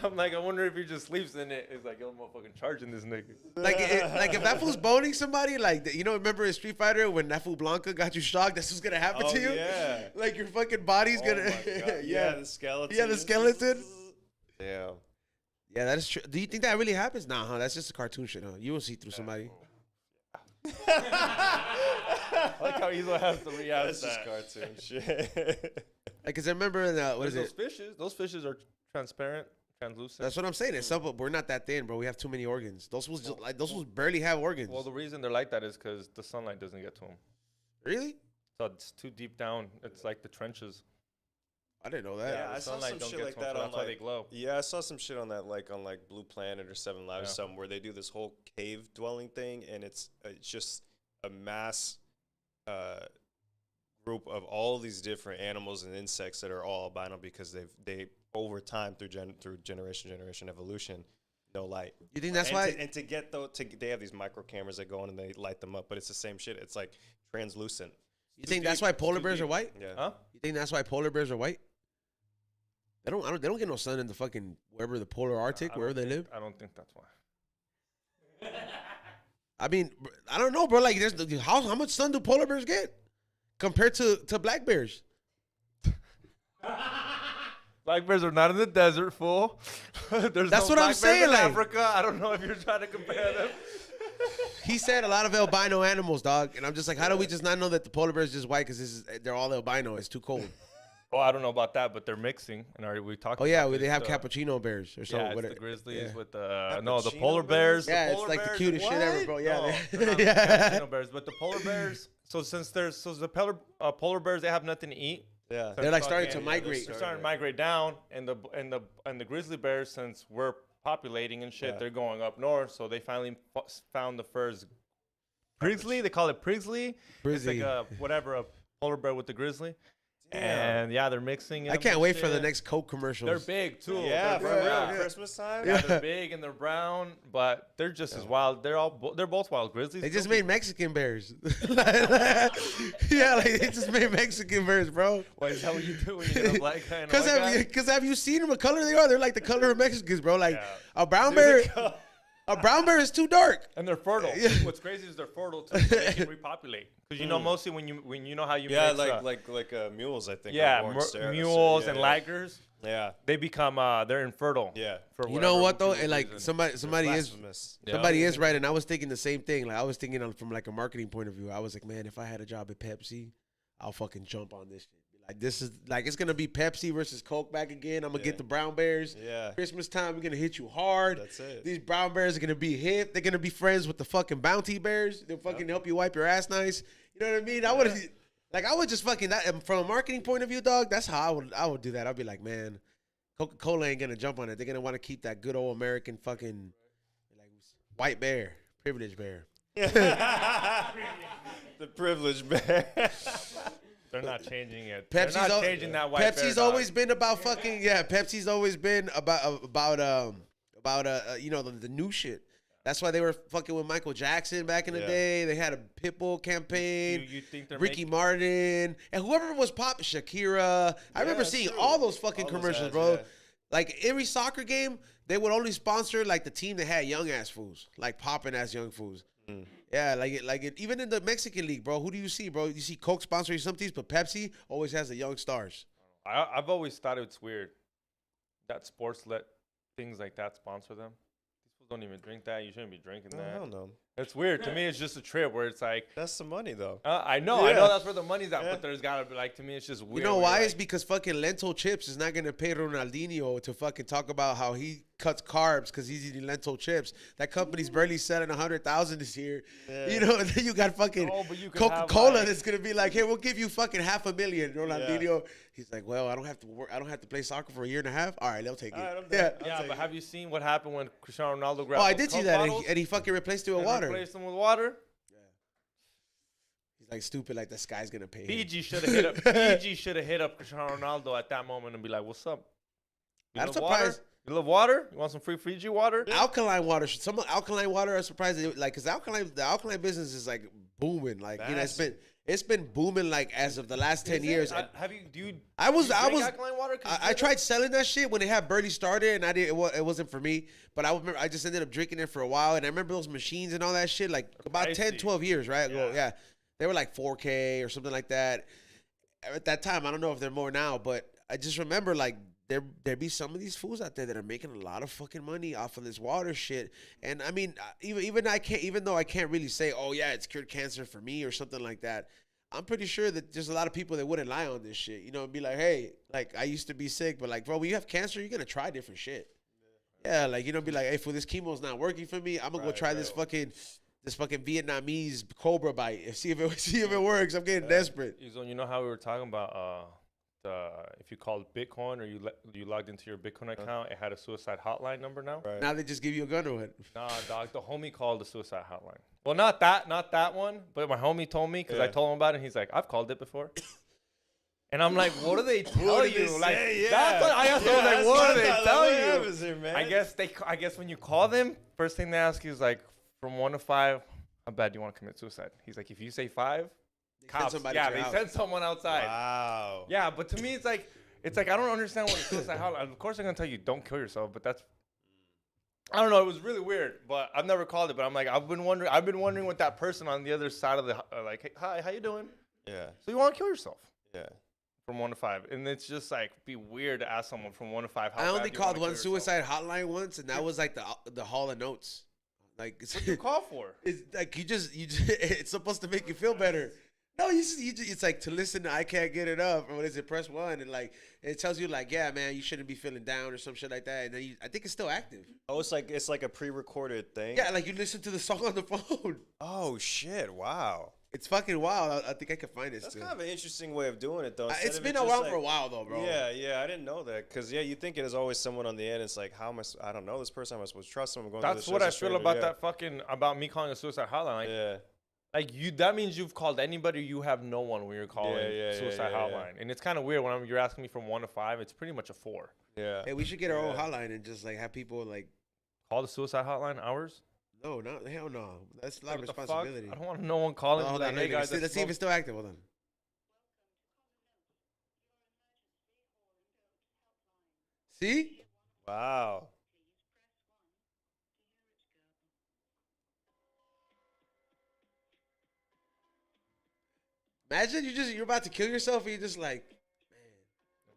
I'm like, I wonder if he just sleeps in it. It's like, yo, motherfucking charging this nigga. Like if that fool's boning somebody, like remember in Street Fighter when that fool Blanca got you shocked? That's what's gonna happen to you. Yeah. Like your fucking body's Oh gonna. my God. Yeah, the skeleton. Yeah, the skeleton. Damn. Yeah, that is true. Do you think that really happens? Nah, huh? That's just a cartoon shit, huh? You will see through somebody. I like how Ezo has to react That's to just that. cartoon shit. Like, cause I remember what is Those it? fishes? Those fishes are transparent, translucent. That's what I'm saying. It's some, we're not that thin, bro. We have too many organs. Those fools just like those fools barely have organs. Well, the reason they're like that is because the sunlight doesn't get to them. Really? So it's too deep down. It's like the trenches. I didn't know that. Yeah, The I saw sunlight some don't shit get like to 'em, that so on that's why they like glow. yeah, I saw some shit on that like on like Blue Planet or Seven Live or Yeah. something where they do this whole cave dwelling thing, and it's just a mass group of all these different animals and insects that are all albino because they over time through generation evolution, no light. You think that's and why? to get they have these micro cameras that go on and they light them up, but it's the same shit. It's like translucent. You think that's why polar bears are white? Yeah. Huh? You think that's why polar bears are white? They don't get no sun in the fucking wherever the polar Arctic, I wherever don't they live. think- I don't think that's why. I mean, I don't know, bro. Like, how much sun do polar bears get compared to black bears? Black bears are not in the desert, fool. There's That's no what I'm black bears saying, in like- Africa. I don't know if you're trying to compare them. He said a lot of albino animals, dog, and I'm just like, how do we just not know that the polar bear is just white because they're all albino? It's too cold. Well, I don't know about that, but they're mixing. And already we talked. Oh yeah, about well, they this, have cappuccino bears or Yeah, something. it's the grizzlies yeah. with the no, the Cappuccino polar bears. bears? Yeah, it's polar like the bears? cutest shit ever, What? bro. Yeah, No, they- they're not yeah. cappuccino bears, but the polar bears. So since the polar bears, they have nothing to eat. Yeah. They're like starting to Fucking- migrate. They're starting to migrate down, and the grizzly bears, since we're populating and shit, Yeah. they're going up north. So they finally found the first grizzly. They call it Prigsly. It's like Grizzly. a polar bear with the grizzly. Damn. And yeah, they're mixing. I them can't and wait for the shit. next Coke commercials. They're big too. Yeah, they're, for real. yeah. Christmas time. Yeah, they're big and they're brown, but they're just as wild. They're both wild grizzlies. They just too. made Mexican bears. Yeah, like they just made Mexican bears, bro. What is that what you do when you get a black guy and a white guy? Because have you seen them? What color they are? They're like the color of Mexicans, bro. Like Yeah. a brown bear. A brown bear is too dark. And they're fertile. Yeah. What's crazy is they're fertile too. So they can repopulate. Because you know, mostly when you know how you Yeah, mix, like mules, I think. yeah, are born sterile, mules so, and yeah, lagers, Yeah. they become they're infertile. Yeah. For You know whatever what though? people And like reason. somebody is Blasphemous. Yeah. somebody is right, and I was thinking the same thing. Like I was thinking from like a marketing point of view. I was like, man, if I had a job at Pepsi, I'll fucking jump on this shit. Like this is like it's gonna be Pepsi versus Coke back again. I'm gonna get the brown bears. Yeah. Christmas time, we're gonna hit you hard. That's it. These brown bears are gonna be hip. They're gonna be friends with the fucking bounty bears. They'll fucking help you wipe your ass nice. You know what I mean? I would just fucking that from a marketing point of view, dog. That's how I would do that. I'd be like, man, Coca-Cola ain't gonna jump on it. They're gonna want to keep that good old American fucking like white bear, privileged bear. The privileged bear. They're not changing it. Pepsi's they're not changing that white Pepsi's bear, always dog. been about fucking Pepsi's always been about you know the new shit. That's why they were fucking with Michael Jackson back in the Yeah. day. They had a Pitbull campaign. You think they're Ricky Martin and whoever was popping Shakira. I remember Yeah, seeing true. all those fucking All those commercials, ads, bro. yeah. Like every soccer game, they would only sponsor like the team that had young ass fools, like popping ass young fools. Yeah, even in the Mexican league, bro. Who do you see, bro? You see Coke sponsoring some teams, but Pepsi always has the young stars. I've always thought it's weird that sports let things like that sponsor them. These people don't even drink that. You shouldn't be drinking No, that. hell no. It's weird. To me, it's just a trip where it's like, That's the money, though. I know Yeah. that's where the money's at, Yeah. but there's gotta be like, to me, it's just weird. You know where why? you're It's like, because fucking Lentil Chips is not gonna pay Ronaldinho to fucking talk about how he cuts carbs because he's eating lentil chips. That company's barely selling 100,000 this year. Yeah. You know, and then you got fucking No, but you can have, Coca-Cola like- that's gonna be like, hey, we'll give you fucking $500,000, Ronaldinho. He's like, well, I don't have to work. I don't have to play soccer for a year and a half. All right, they'll take it. All right, I'm yeah. done. I'll yeah, take but it. have you seen what happened when Cristiano Ronaldo Oh, grabbed I those did see Coke that, and bottles he fucking replaced it with and water. replaced them with water? He's like stupid, like this guy's gonna pay him. PG should have hit up. PG should have hit up Cristiano Ronaldo at that moment and be like, "What's up? You I'm love surprised. Water? You love water? You want some free Fiji water?" Alkaline water. Some alkaline water. I'm surprised, like, cause the alkaline business is like booming. Like, you know, it's been booming like as of the last 10 years. And Have you? Do you? I was alkaline water? I tried selling that shit when it had barely started, and I didn't. It wasn't for me. But I remember I just ended up drinking it for a while, and I remember those machines and all that shit. Like about 10, pricey. 12 years, right? Ago. Yeah. Yeah, they were like 4K or something like that. At that time, I don't know if they're more now, but I just remember like there be some of these fools out there that are making a lot of fucking money off of this water shit. And I mean, even though I can't really say, oh yeah, it's cured cancer for me or something like that. I'm pretty sure that there's a lot of people that wouldn't lie on this shit, you know, and be like, hey, like I used to be sick, but like, bro, when you have cancer, you're gonna try different shit. Yeah, like, you know, be like, hey, for this chemo's not working for me, I'm gonna go try this fucking Vietnamese Cobra bite, see if it works. I'm getting desperate. You know how we were talking about if you called Bitcoin or you logged into your Bitcoin account, it had a suicide hotline number now. Right. Now they just give you a gun or what? Nah, dog. The homie called the suicide hotline. Well, not that one, but my homie told me because I told him about it. And he's like, I've called it before. And I'm like, what do they tell you? Like, that's what I asked. Like, what do they tell you? Here, I guess when you call them, first thing they ask you is like, from 1 to 5, how bad do you want to commit suicide? He's like, if you say 5, cops. They send someone outside. Wow. Yeah, but to me, it's like I don't understand what a suicide hotline. Of course, I'm gonna tell you don't kill yourself, but that's. I don't know. It was really weird, but I've never called it. But I'm like, I've been wondering what that person on the other side of the like, hey, hi, how you doing? Yeah. So you want to kill yourself? Yeah. From 1 to 5, and it's just like be weird to ask someone from 1 to 5. I only called one suicide hotline once, and that was like the Hall of Notes. Like, what do you call for? It's like you just it's supposed to make you feel better. No, it's like to listen to I Can't Get It Up, or what is it? Press 1, and like it tells you like, yeah, man, you shouldn't be feeling down or some shit like that. And then I think it's still active. Oh, it's like a pre-recorded thing. Yeah, like you listen to the song on the phone. Oh shit! Wow. It's fucking wild. I think I can find it. That's still. kind of an interesting way of doing it, though. It's been around for a while, though, bro. Yeah, I didn't know that. Because, you think it is always someone on the end. It's like, I don't know this person. Am I supposed to trust them? I'm going That's what I feel about about me calling a suicide hotline. Like, that means you've called anybody. You have no one when you're calling suicide hotline. And it's kind of weird when you're asking me from 1 to 5. It's pretty much a 4. Yeah. Hey, we should get our own hotline and just, like, have people, like... Call the suicide hotline ours? No, hell no. That's a lot of responsibility. I don't want no one calling. Hold on, let's see if it's still active. Hold on. See? Wow. Imagine you're about to kill yourself and you're just like,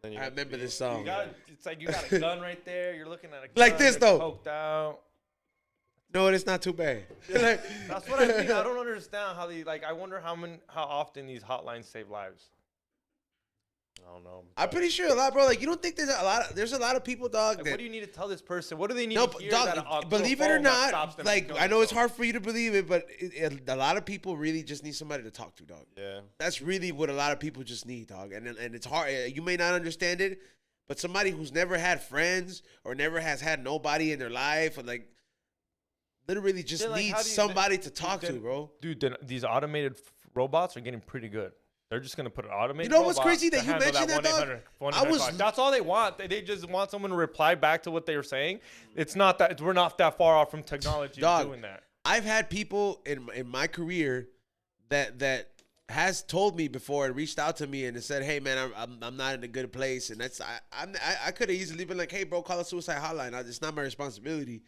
man, I remember this song. It's like you got a gun right there. You're looking at a gun like this though. Poked out. No, it's not too bad. That's what I think. I don't understand how I wonder how often these hotlines save lives. I don't know. I'm pretty sure a lot, bro. Like, you don't think there's a lot of people, dog. Like, what do you need to tell this person? What do they need no, to hear? Dog, believe it or not, like, I know it's hard for you to believe it, but a lot of people really just need somebody to talk to, dog. Yeah. That's really what a lot of people just need, dog. And it's hard. You may not understand it, but somebody who's never had friends or never has had nobody in their life, or like, literally just needs somebody to talk to, bro. Dude, these automated robots are getting pretty good. They're just gonna put an automated. You know what's crazy that you mentioned that, dog? That's all they want. They just want someone to reply back to what they were saying. It's not that we're not that far off from technology doing that. I've had people in my career that has told me before and reached out to me and said, "Hey man, I'm not in a good place," and that's I could have easily been like, "Hey bro, call a suicide hotline. It's not my responsibility,"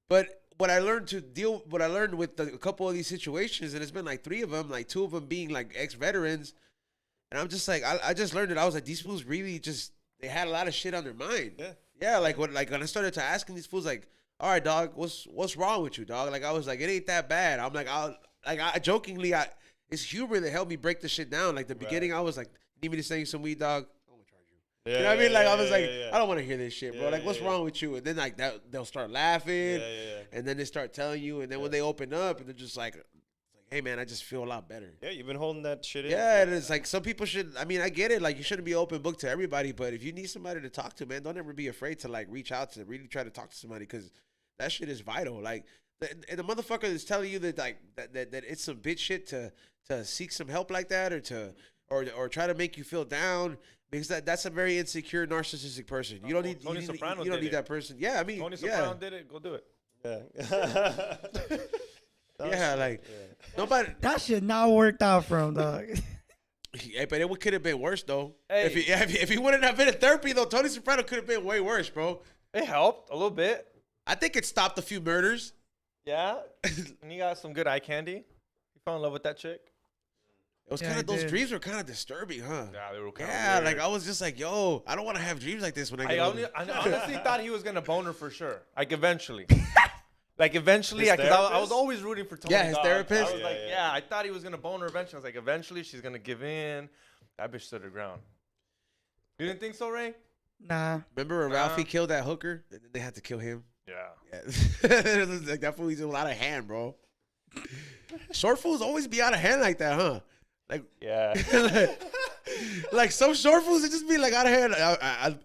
but. What I learned with a couple of these situations, and it's been like 3 of them, like 2 of them being like ex-veterans, and I'm just like, I just learned it. I was like, these fools really they had a lot of shit on their mind. Yeah. Like when I started to asking these fools, like, all right, dog, what's wrong with you, dog? Like I was like, it ain't that bad. I'm like, I jokingly, it's humor that helped me break the shit down. Like the beginning, I was like, need me to send you some weed, dog? You know what I mean? Like, I was like, I don't want to hear this shit, bro. Like, what's wrong with you? And then, like, they'll start laughing. And then they start telling you. And then when they open up, and they're just like, hey, man, I just feel a lot better. Yeah, you've been holding that shit in. Yeah, and it's like some people should, I mean, I get it. Like, you shouldn't be open book to everybody. But if you need somebody to talk to, man, don't ever be afraid to, like, reach out to really try to talk to somebody because that shit is vital. Like, the motherfucker that's telling you that, like, that it's some bitch shit to seek some help like that or try to make you feel down. Because that's a very insecure, narcissistic person. You don't need Tony Soprano you don't need that person. Yeah, I mean, Tony Soprano did it. Go do it. Yeah. Nobody. That shit not worked out for him, dog. Yeah, but it could have been worse though. Hey. If he wouldn't have been in therapy though, Tony Soprano could have been way worse, bro. It helped a little bit. I think it stopped a few murders. Yeah, and you got some good eye candy. You fell in love with that chick. It was Yeah, kind I of those did. dreams were kind of disturbing, huh? Yeah, they were kind Yeah, of like I was just like, yo, I don't want to have dreams like this when I get I older. honestly thought he was gonna bone her for sure. Like eventually. Because His I was therapist? always rooting for Tony. Yeah, his dog. therapist? I was like, yeah, I thought he was gonna bone her eventually. I was like, eventually she's gonna give in. That bitch stood her ground. You didn't think so, Ray? Nah. Remember when Ralphie killed that hooker and then they had to kill him? Yeah. Yeah. It was like that fool was out of hand, bro. Short fools always be out of hand like that, huh? Like, Yeah. like some short fools it just be like out of hand.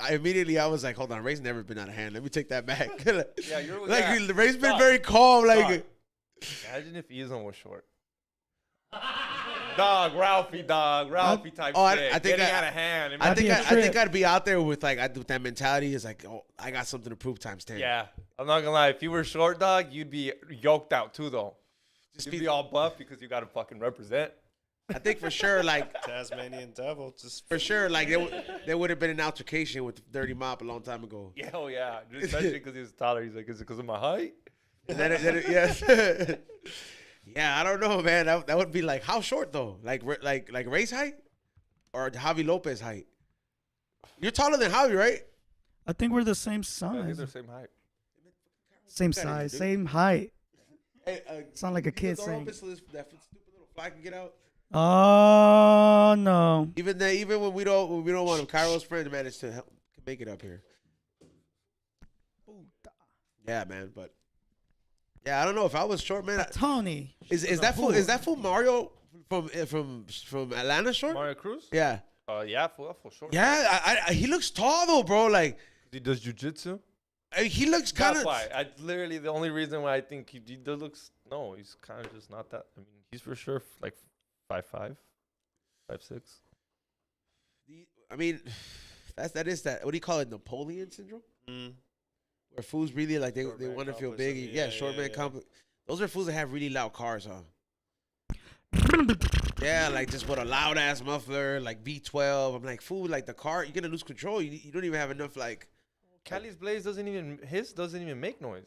I immediately I was like, hold on, Ray's never been out of hand. Let me take that back. Yeah, you're like yeah. Ray's been Dog. very calm. Like, Dog. Imagine if Izon was short. Dog, Ralphie type Oh, I shit. think Getting I- out of hand. I think be a I think trip. I'd be out there with like with that mentality. Is like, oh, I got something to prove times 10. Yeah, I'm not gonna lie. If you were short, dog, you'd be yoked out too, though. Just You'd be, be all buff because you gotta fucking represent. I think for sure, like Tasmanian devil. Just for sure, like there would have been an altercation with Dirty Mop a long time ago. Yeah, oh yeah. Especially because he was taller. He's like, is it because of my height? And then yes. Yeah, I don't know, man. That would be like how short though? Like Ray's height or Javi Lopez height? You're taller than Javi, right? I think we're the same I think size. they're the same height. Same Look at it, size, dude. same height. Hey, Sound like a you kid the door saying. open so that stupid little fly can get out. Oh no. Even when we don't want him, Cairo's friend managed to help make it up here. Yeah, man, but yeah, I don't know if I was short, man. Tony. Is that full Mario from Atlanta short? Mario Cruz? Yeah, Yeah, full short. yeah. He looks tall though, bro. Like He does jujitsu. he looks kind That's of. why. I literally the only reason why I think he does looks. No, he's kind of just not that. I mean, he's for sure like 5'5", 5'6". I mean, that is that. What do you call it? Napoleon Syndrome? mm, Where fools really like they Short man want to feel complex, big. yeah, Short man yeah. complex. Those are fools that have really loud cars, huh? Yeah, like just with a loud ass muffler, like V12. I'm like, fool, like the car, you're gonna lose control. You don't even have enough like. Cali's Blaze doesn't even make noise.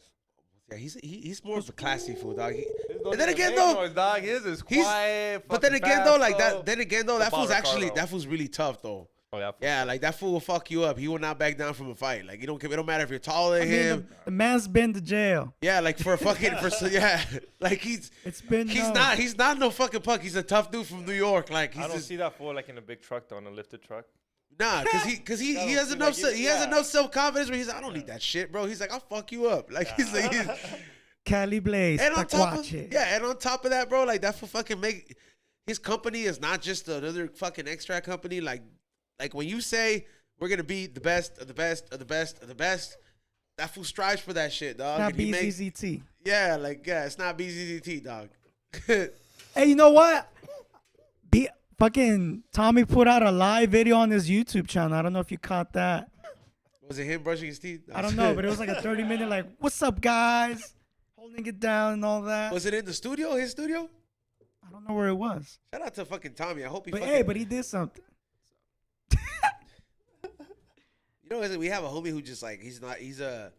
Yeah, he's more of a classy fool, dog. His And don't then even again, make though, noise, dog. His is he's- quiet. But then fucking again, fast, though, like though. that fool's Bottle car, actually though. that fool's really tough though. Oh yeah. Yeah, like that fool will fuck you up. He will not back down from a fight. Like it don't matter if you're taller I than mean, him. the man's been to jail. Yeah, like for yeah, like It's been he's not no fucking punk. He's a tough dude from New York. Like he's I don't just, see that fool like in a big truck though, in a lifted truck. nah, cause he That has don't enough seem like he it, has yeah. enough self confidence where he's like, I don't need that shit, bro. He's like, I'll fuck you up. Like he's like, Cali Blaze. and on top of Taquache. yeah, and on top of that, bro, like that for fucking make his company is not just another fucking extract company. Like when you say we're gonna be the best of the best of the best of the best, that fool strives for that shit, dog. Not And he makes- BZZT. yeah, it's not BZZT, dog. Hey, you know what? Fucking Tommy put out a live video on his YouTube channel. I don't know if you caught that. Was it him brushing his teeth? I don't know, but it was like a 30-minute like, what's up, guys? Holding it down and all that. Was it in the studio? His studio? I don't know where it was. Shout out to fucking Tommy. I hope he. But fucking, hey, but he did something. you know, we have a homie who just like he's a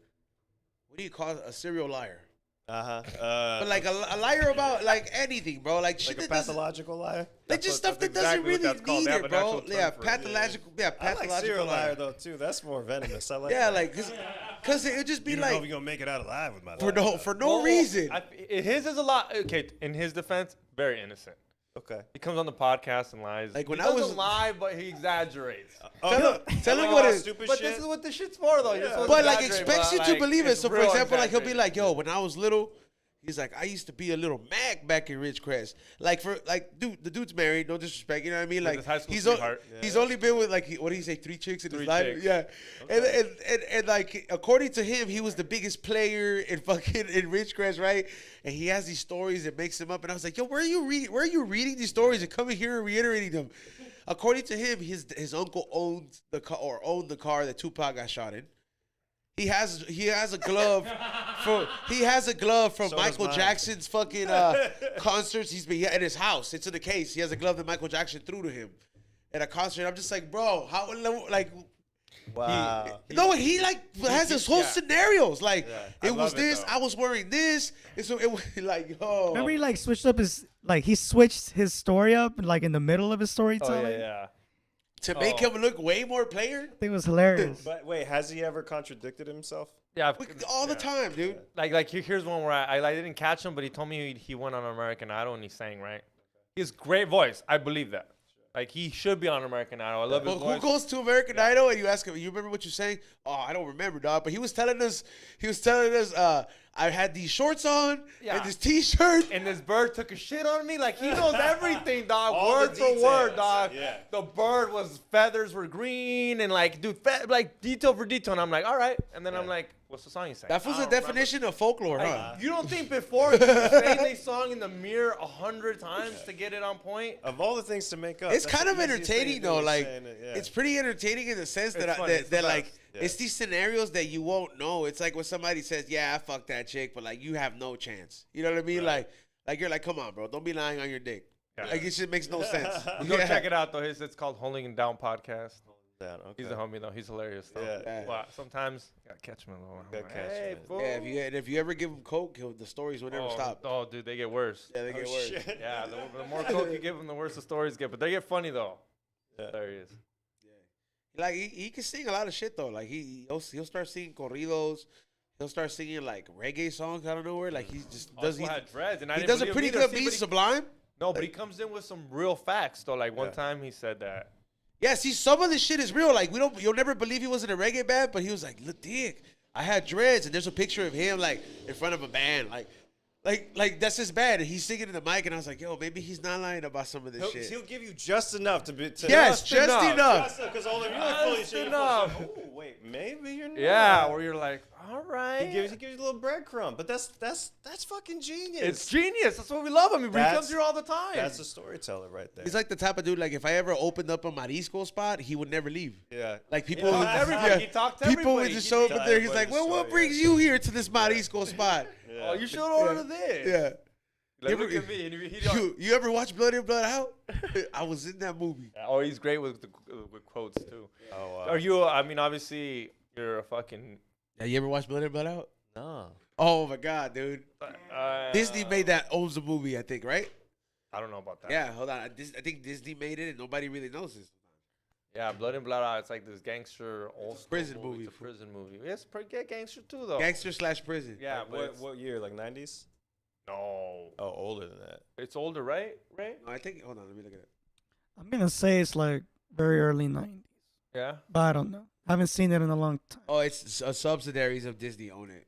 what do you call it? A serial liar? But like a liar about like anything, bro. Like shit like a that doesn't. pathological liar. Like just stuff that's that doesn't exactly what really that's called. need They have it, an bro. actual term Yeah, for it. pathological. Yeah, I pathological like serial liar liar. though too. That's more venomous. I like. Yeah, that. like cause it would just be you don't know if like you're gonna make it out alive with my for no reason. His is a lot. Okay, in his defense, very innocent. Okay. He comes on the podcast and lies. Like, when he I doesn't was- lie, but he exaggerates. Tell him what it. Stupid But shit. this is what this shit's for, though. You're supposed But to like exaggerate, expects you but, to like, believe it. it's So for real example, like he'll be exaggeration. like, "Yo, when I was little." He's like, I used to be a little mag back in Ridgecrest. Like dude, the dude's married. No disrespect, you know what I mean? With Like his high school he's sweetheart. he's only been with like what did he say? 3 chicks in his 3 life. chicks. Yeah, and like according to him, he was the biggest player in fucking in Ridgecrest, right? And he has these stories that makes him up. And I was like, yo, where are you reading these stories and coming here and reiterating them? According to him, his uncle owned the car that Tupac got shot in. He has a glove from So does Michael mine. Jackson's fucking concerts. He's been in his house. It's in the case. He has a glove that Michael Jackson threw to him at a concert. I'm just like, bro, how like Wow. No, he like has his whole scenarios. Like I it was love it, this. though. I was wearing this. And so it was like, yo. Remember he like switched up his he switched his story up like in the middle of his Oh storytelling. yeah. To make him look way more player. I think it was hilarious. But wait, has he ever contradicted himself? Yeah. All the time, dude. Like here's one where I didn't catch him, but he told me he went on American Idol and he sang, right? He has great voice. I believe that. Like he should be on American Idol. I love his But voice. who goes to American Idol and you ask him, you remember what you're saying? Oh, I don't remember, dog. But he was telling us, I had these shorts on and this t-shirt. And this bird took a shit on me. Like he knows everything, dog. All Word the for word, details. dog. Yeah. The bird was feathers were green and like, dude, like detail for detail. And I'm like, all right. And then I'm like, what's the song you sang? That was the definition of folklore, huh? You don't think before you sang the song in the mirror 100 times to get it on point? Of all the things to make up, It's that's kind the of easiest thing to entertaining do though. is Like saying it, yeah. it's pretty entertaining in the sense It's that funny. It's the that like best. Yeah. it's these scenarios that you won't know. It's like when somebody says, "Yeah, I fucked that chick," but like you have no chance. You know what I mean? Like you're like, "Come on, bro, don't be lying on your dick." Yeah. Like it just makes no sense. Go check it out though. It's called Holding It Down Podcast. Down, okay. He's a homie though. He's hilarious though. Yeah. Wow. Sometimes gotta catch him a little. Gotta catch Hey, him. fool. Yeah, if you ever give him coke, the stories will never stop. Oh, dude, they get worse. Yeah, they get worse. Shit. Yeah, the more coke you give them, the worse the stories get. But they get funny though. Yeah. Hilarious. Like he can sing a lot of shit though. Like he'll start singing corridos. He'll start singing like reggae songs out of nowhere. Like he just does. Also had dreads, and I He didn't does a believe pretty him either. good See, beat, but he- Sublime. No, but he comes in with some real facts though. Like one Yeah. time he said that. Yeah, see, some of this shit is real. Like you'll never believe he was in a reggae band, but he was like, "Look, dick, I had dreads," and there's a picture of him like in front of a band, like that's his band, and he's singing in the mic, and I was like, "Yo, maybe he's not lying about some of this shit." He'll give you just enough to be. To Yes, just enough. Because all of you are fully Just shit. enough. Oh wait, maybe you're not. Yeah, where you're like, all right. He gives you a little breadcrumb, but that's fucking genius. It's genius. That's why we love him. He That's- comes here all the time. That's a storyteller right there. He's like the type of dude. Like if I ever opened up a marisco spot, he would never leave. yeah. Like people, talked would, to everybody. He talked to people would everybody. just He show up did there. He's everybody like, "Well, what story, brings yeah. you here to this marisco spot?" Yeah. Oh, you should order this. Yeah. Like, You look ever- at me. And he don't- You ever watch Blood In Blood Out? I was in that movie. Oh, he's great with quotes too. Oh, wow. Are you? I mean, obviously, you're a fucking. Yeah, you ever watch Blood In Blood Out? No. Oh my god, dude! Disney made that owns the movie, I think, right? I don't know about that. Yeah, hold on. I think Disney made it, and nobody really knows this. Yeah, Blood and Blood Out. It's like this gangster old school prison movie. It's a prison movie. It's pretty good gangster too, though. Gangster / prison. Yeah, Like, but what it's- what year? Like 90s? No, Oh, older than that. it's older, right? Right? No, I think. Hold on, let me look at it. I'm gonna say it's like very early '90s, Yeah. but I don't know. Haven't seen it in a long time. Oh, it's subsidiaries of Disney own it.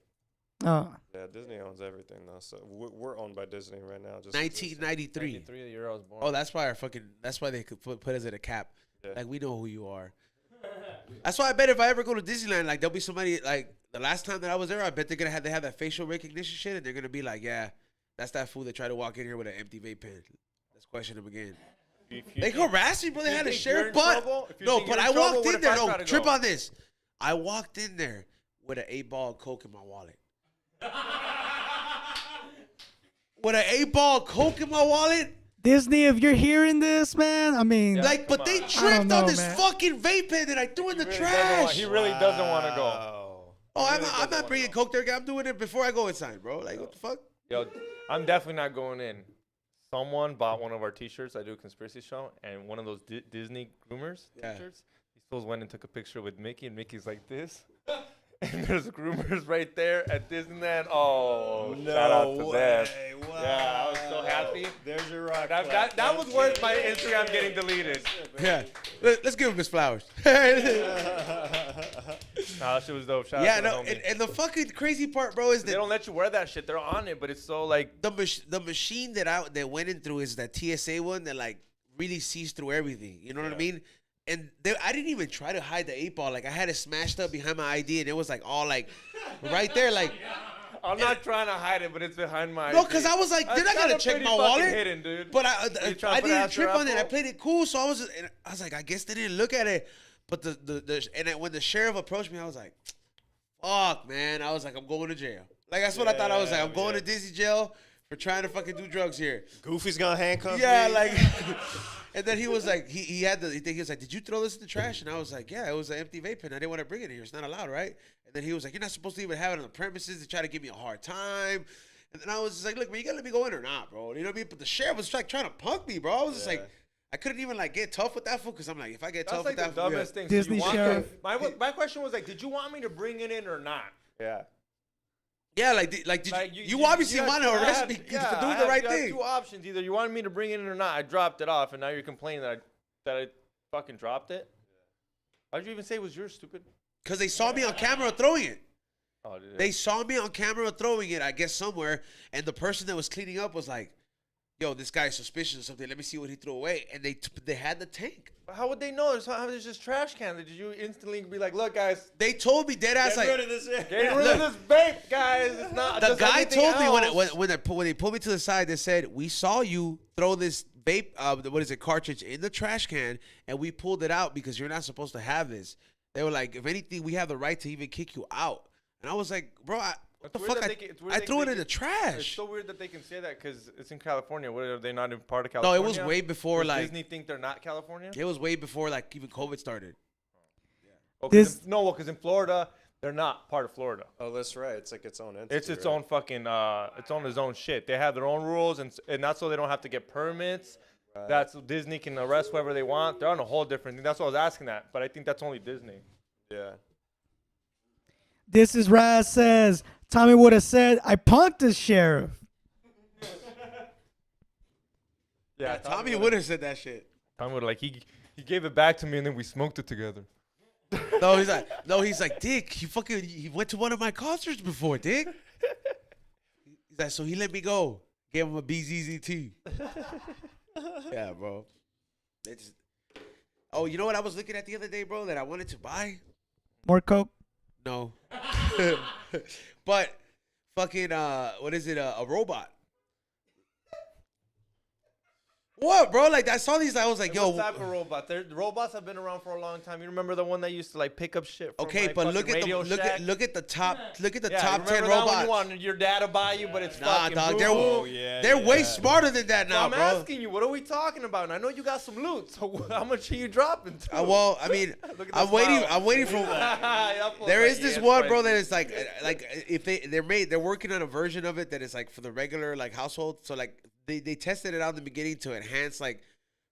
Oh, Yeah, Disney owns everything now. So we're owned by Disney right now. Just 1993. 93 the year I was born. Oh, that's why our fucking. That's why they could put us at a cap. Yeah. Like we know who you are. That's why I bet if I ever go to Disneyland, like there'll be somebody like the last time that I was there, I bet they have that facial recognition shit, and they're gonna be like, yeah, that's that fool that tried to walk in here with an empty vape pen. Let's question him again. If you They think- harassed me, bro. They you had a think you're sheriff, in but trouble? If you no, think but you're I in trouble, walked what in if I there. try No, to trip go? on this. I walked in there with an 8-ball Coke in my wallet. With an 8-ball Coke in my wallet. Disney, if you're hearing this, man, I mean, Yeah. Like, but they on. tripped know, on this man. fucking vape pen that I threw in the He really doesn't want- trash. He really doesn't want to go. Wow. Oh, really I'm doesn't not wanna bringing go. Coke there. I'm doing it before I go inside, bro. Like, what the fuck? Yo, I'm definitely not going in. Someone bought one of our T-shirts. I do a conspiracy show, and one of those Disney groomers Yeah. T-shirts. He still went and took a picture with Mickey, and Mickey's like this. And there's groomers right there at Disneyland. Oh, shout out to them. Wow. Yeah, I was so happy. There's your rock. That was worth my Instagram getting deleted. Yeah. Let's give him his flowers. Nah, that shit was dope. Shout Yeah, out to no, the homie. and the fucking crazy part, bro, is They that don't let you wear that shit. They're on it, but it's so like. the machine that went in through is that TSA one that like really sees through everything. You know what I mean? And I didn't even try to hide the 8-ball. Like I had it smashed up behind my ID, and it was like all like right there, like. I'm not trying to hide it, but it's behind my. No, ID. because I was like, That's they're not gonna kinda check pretty my fucking wallet. hidden, dude. But You trying to I put it didn't out trip your on it. I apple? played it cool, so I was like, I guess they didn't look at it. But when the sheriff approached me, I was like, fuck, man. I was like, I'm going to jail. Like that's what I thought I was like. I'm going to Disney jail for trying to fucking do drugs here. Goofy's gonna handcuff Yeah, me. like, and then he was like, he was like, did you throw this in the trash? And I was like, yeah, it was an empty vape pen. I didn't want to bring it here. It's not allowed, right? And then he was like, you're not supposed to even have it on the premises. They try to give me a hard time. And then I was just like, look, man, you gotta let me go in or not, bro? You know what I mean? But the sheriff was like trying to punk me, bro. I was just like, I couldn't even like get tough with that fool because I'm like, if I get tough with that the fool, dumbest thing. Disney sheriff. My question was like, did you want me to bring it in or not? Yeah. yeah, did you obviously want to arrest me for doing the right You had thing. two options. Either you wanted me to bring it in or not. I dropped it off, and now you're complaining that I fucking dropped it. Why'd you even say it was yours, stupid? Because they saw me on camera throwing it. Oh, did They saw me on camera throwing it, I guess, somewhere. And the person that was cleaning up was like, yo, this guy's suspicious or something. Let me see what he threw away. And they had the tank. How would they know? There's just trash can. Did you instantly be like, look, guys, They told me dead ass Get rid like of this. get rid of this vape, guys. It's not the just guy anything told me else. when they pulled me to the side, they said, we saw you throw this vape cartridge in the trash can and we pulled it out because you're not supposed to have this. They were like, if anything, we have the right to even kick you out. And I was like, bro, what the It's weird fuck? that it's weird I that threw it they in the It's trash. so weird that they can say that because it's in California. What, are they not in part of No, California? it was way before Does like Disney think they're not California? it was way before like even COVID started. Because in Florida, they're not part of Florida. Oh, that's right. It's like its own entity. It's its right? own fucking, it's on its own shit. They have their own rules, and that's so they don't have to get permits. Right. That's so Disney can arrest whoever they want. They're on a whole different thing. That's what I was asking that, but I think that's only Disney. Yeah. This is Raz says, Tommy would have said, I punked the sheriff. Yeah, Tommy would have said that shit. Tommy would like he gave it back to me, and then we smoked it together. He's like, Dick, he went to one of my concerts before, Dick. He's like, so he let me go. Gave him a BZZT. Yeah, bro. Oh, you know what I was looking at the other day, bro, that I wanted to buy? More coke. No. But fucking what is it? A robot. What, bro? Like I saw these, I was like, yo. What type of robot? The robots have been around for a long time. You remember the one that used to like pick up shit from Okay, like, but fucking look at Radio Shack? look at the top Yeah, top 10 remember that one robots. you wanted your dad to buy you, but it's Nah, fucking dog, Google? they're way smarter than that So now, I'm bro. asking you, what are we talking about? And I know you got some loot. So how much are you dropping? To? Well, I mean, Look at the I'm smile. waiting for. Yeah, There is this it's one, bro, pricey. that is like if they're working on a version of it that is like for the regular like household. So like they tested it out in the beginning to enhance like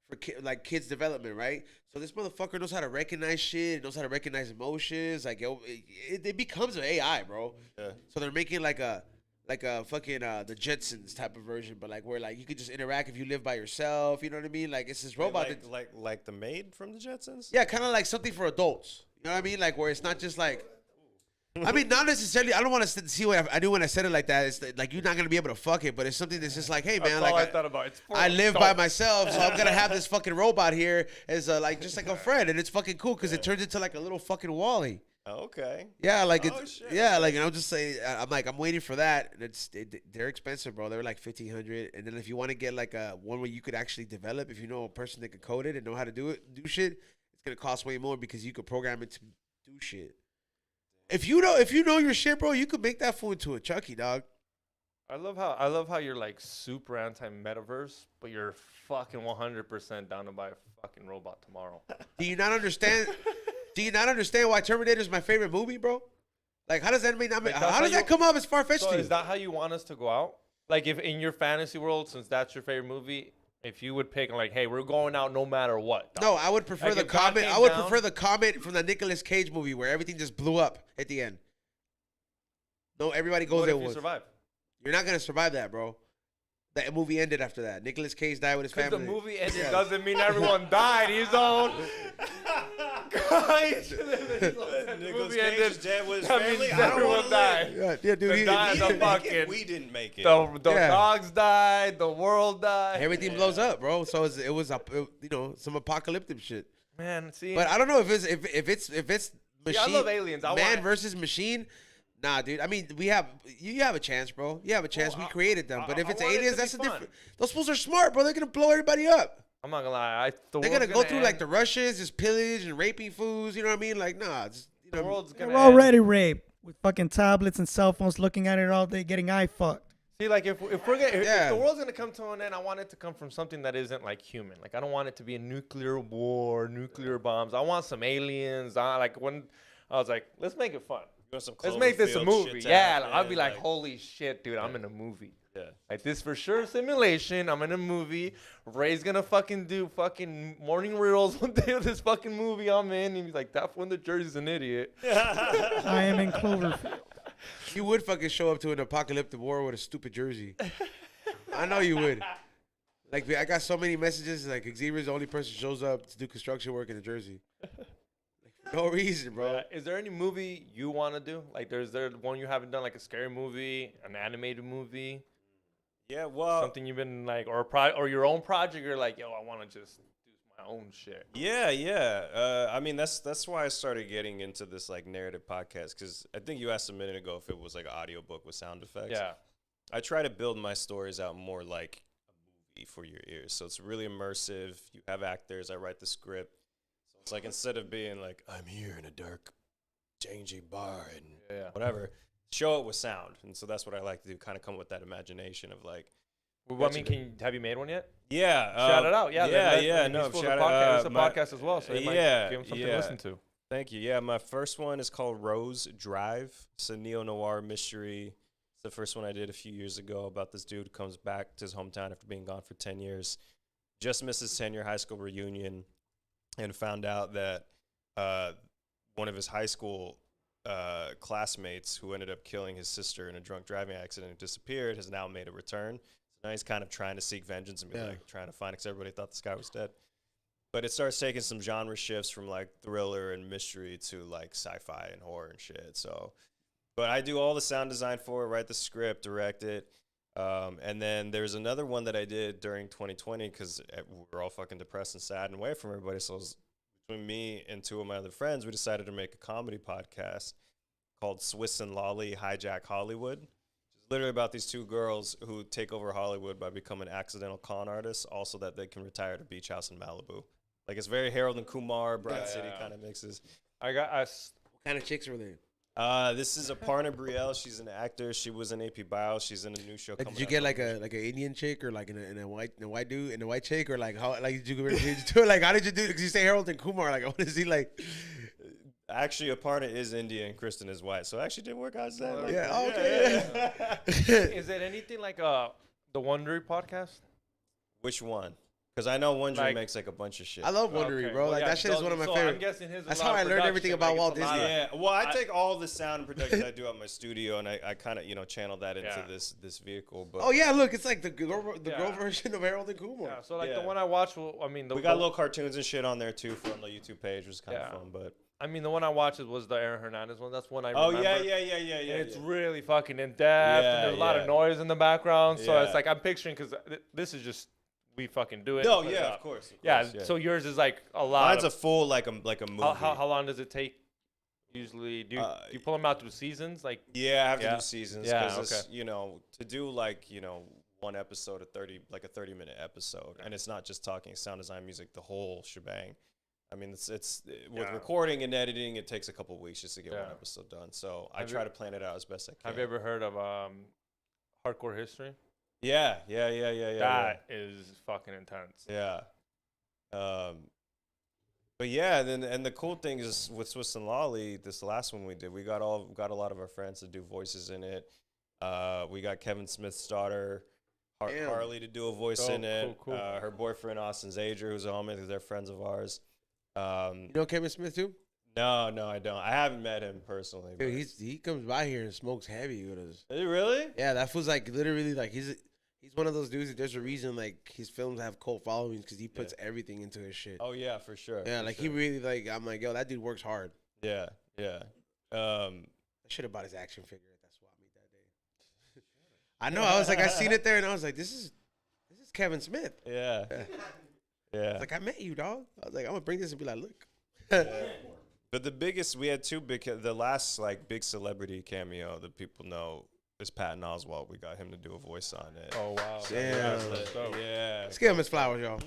for kids development, right? So this motherfucker knows how to recognize shit, knows how to recognize emotions. Like it becomes an AI, bro. Yeah. So they're making like a fucking the Jetsons type of version, but like where like you could just interact if you live by yourself. You know what I mean? Like it's this robot. Like the maid from the Jetsons? Yeah, kind of like something for adults. You know what I mean? Like where it's not just like. I mean, not necessarily. I don't want to see what I do when I said it like that. It's like you're not gonna be able to fuck it, but it's something that's just like, hey man, That's like all I thought about. It's for I live by adults. myself, so I'm gonna have this fucking robot here as like just like a friend, and it's fucking cool because it turns into like a little fucking Wally. Okay. Yeah, like Oh, it's shit, yeah, like and I'm just saying, I'm waiting for that. And they're expensive, bro. They're like $1,500, and then if you want to get like a one where you could actually develop, if you know a person that could code it and know how to do shit, it's gonna cost way more because you could program it to do shit. If you know your shit, bro, you could make that fool into a Chucky, dog. I love how you're like super anti-metaverse, but you're fucking 100% down to buy a fucking robot tomorrow. Do you not understand? Do you not understand why Terminator is my favorite movie, bro? Like, how does that mean? Like, How does that come off as far-fetched So to you? is that how you want us to go out? Like if in your fantasy world, since that's your favorite movie, if you would pick like, hey, we're going out no matter what. Dog. No, I would prefer Like, the if God comment. came I would down- prefer the comment from the Nicolas Cage movie where everything just blew up at the end. No, everybody goes What there. if you survive? You're not gonna survive that, bro. That movie ended after that. Nicolas Cage died with his Because family. the movie ended Yeah. doesn't mean everyone died. He's on. Guys, the Nicolas movie Cage ended. is dead with his That family. means I don't everyone wanna died. live. Yeah, dude. The guy- He the didn't make it. fucking- We didn't make it. The Yeah. dogs died. The world died. Everything blows up, bro. So it was some apocalyptic shit. Man, see. But I don't know if it's machine. I love aliens. I man want- versus machine. Nah, dude. I mean, you have a chance, bro. You have a chance. We created them. But if I it's want it aliens, to that's be a fun. different. Those fools are smart, bro. They're gonna blow everybody up. I'm not gonna lie. They're gonna go through like the Russians, just pillage and raping fools. You know what I mean? Like, nah. Just, you the know, world's gonna They're end. already raped with fucking tablets and cell phones, looking at it all day, getting eye fucked. See, like if we're gonna, Yeah. if the world's gonna come to an end, I want it to come from something that isn't like human. Like I don't want it to be a nuclear war, nuclear bombs. I want some aliens. Like when I was like, let's make it fun. Let's make this a movie. Yeah, I'll be like, holy shit, dude, I'm in a movie. Yeah. Like this for sure simulation. I'm in a movie. Ray's gonna fucking do fucking morning reels one day of this fucking movie I'm in. And he's like, that one the Jersey's an idiot. I am in Cloverfield. You would fucking show up to an apocalyptic war with a stupid jersey. I know you would. Like, I got so many messages. Like, Xavier's the only person who shows up to do construction work in a jersey. Like, no reason, bro. Is there any movie you want to do? Like, is there one you haven't done, like a scary movie, an animated movie? Yeah, well, Something you've been like, or your own project, you're like, yo, I want to just do my own shit. yeah. I mean, that's why I started getting into this like narrative podcast, because I think you asked a minute ago if it was like an audiobook with sound effects. Yeah. I try to build my stories out more like a movie for your ears, so it's really immersive. You have actors. I write the script, so it's like instead of being like I'm here in a dark, dingy bar and whatever, show it with sound. And so that's what I like to do, kind of come with that imagination of like. Well, I mean, have you made one yet? Yeah. Shout it out. Yeah. No, shout out. It's a podcast as well, so they might yeah, give them something yeah. to listen to. Thank you. Yeah, my first one is called Rose Drive. It's a neo-noir mystery. It's the first one I did a few years ago about this dude who comes back to his hometown after being gone for 10 years. Just missed his 10-year high school reunion and found out that one of his high school classmates who ended up killing his sister in a drunk driving accident and disappeared has now made a return. So now he's kind of trying to seek vengeance and be like trying to find it because everybody thought this guy was dead. But it starts taking some genre shifts from like thriller and mystery to like sci-fi and horror and shit. So, but I do all the sound design for it, write the script, direct it. And then there's another one that I did during 2020 because we're all fucking depressed and sad and away from everybody. So it was between me and two of my other friends, we decided to make a comedy podcast called Swiss and Lolly Hijack Hollywood. It's literally about these two girls who take over Hollywood by becoming accidental con artists, also that they can retire at a beach house in Malibu. Like it's very Harold and Kumar, Broad City kind of mixes. I got us. What kind of chicks were they? This is Aparna Brielle. She's an actor. She was in AP Bio. She's in a new show. Like, did you get like an Indian chick or like in a white dude in a white chick or like how like did you do it? Like how did you do it? Because you say Harold and Kumar. Like I want to see like. Actually, Aparna is Indian. Kristen is white. So it actually did work out. Like, yeah. Okay. Is it anything like the Wondery podcast? Which one? Because I know Wondery makes like a bunch of shit. I love Wondery, bro. Well, like that shit is one of my favorite. I'm guessing his. That's how I learned everything about Walt Disney. Yeah. Well, I take all the sound and production I do at my studio, and I kind of channel that into this vehicle. But oh yeah, look, it's like the girl version of Harold and Kumar. Yeah. So like the one I watched, I mean, we got little cartoons and shit on there too from the YouTube page, which is kind of fun. But I mean, the one I watched was the Aaron Hernandez one. That's one I remember. Oh yeah. And it's really fucking in depth. And there's a lot of noise in the background, so it's like I'm picturing because this is just. We fucking do it. No, yeah, of course. Yeah, so yours is like a lot. Mine's a full like a movie. How long does it take? Usually, do you pull them out through seasons? Like yeah, I have to do seasons because okay. to do like one episode of 30-minute episode, and it's not just talking sound design, music, the whole shebang. I mean, it's with recording and editing, it takes a couple of weeks just to get one episode done. So I try to plan it out as best I can. Have you ever heard of Hardcore History? Yeah. That is fucking intense. Yeah. But yeah, and the cool thing is with Swiss and Lolly, this last one we did, we got a lot of our friends to do voices in it. We got Kevin Smith's daughter, Harley, to do a voice in it. Cool. Her boyfriend Austin Zager, who's a homie, because they're friends of ours. You know Kevin Smith too? No, I don't. I haven't met him personally. Dude, he comes by here and smokes heavy with us. Is he really? Yeah, that fool's like literally like he's one of those dudes that there's a reason like his films have cult followings because he puts everything into his shit. Oh yeah, for sure. Yeah, like he really like I'm like yo, that dude works hard. Yeah. I should have bought his action figure at that swap meet that day. I know. I was like, I seen it there and I was like, this is Kevin Smith. Yeah. It's like I met you, dog. I was like, I'm gonna bring this and be like, look. But the biggest, we had two big, the last like big celebrity cameo that people know is Patton Oswalt. We got him to do a voice on it. Oh wow! Damn. Yeah. Let's give him his flowers, y'all.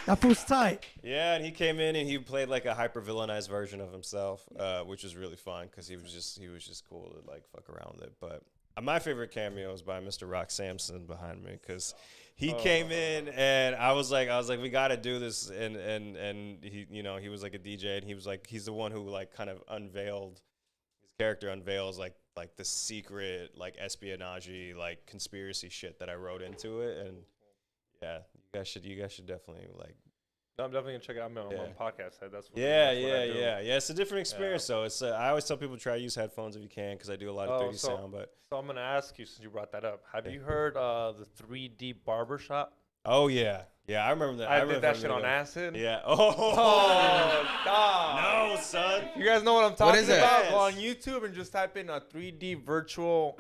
That fool's tight. Yeah, and he came in and he played like a hyper villainized version of himself, which was really fun because he was just cool to like fuck around with it. But My favorite cameo is by Mr. Rock Samson behind me because he came in and I was like, we got to do this. And he, he was like a DJ and he was like, he's the one who like kind of unveiled his character unveils like the secret, like espionage, like conspiracy shit that I wrote into it. And yeah, you guys should definitely like. No, I'm definitely gonna check it out on my podcast. That's what, yeah. that's what I do. It's a different experience though. It's I always tell people try to use headphones if you can because I do a lot of 3D sound. But so I'm gonna ask you since you brought that up. Have you heard the 3D barbershop? Oh yeah, I remember that. I did that shit on acid. Yeah. Stop. No, son. You guys know what I'm talking is it? about? Go on YouTube and just type in a 3D virtual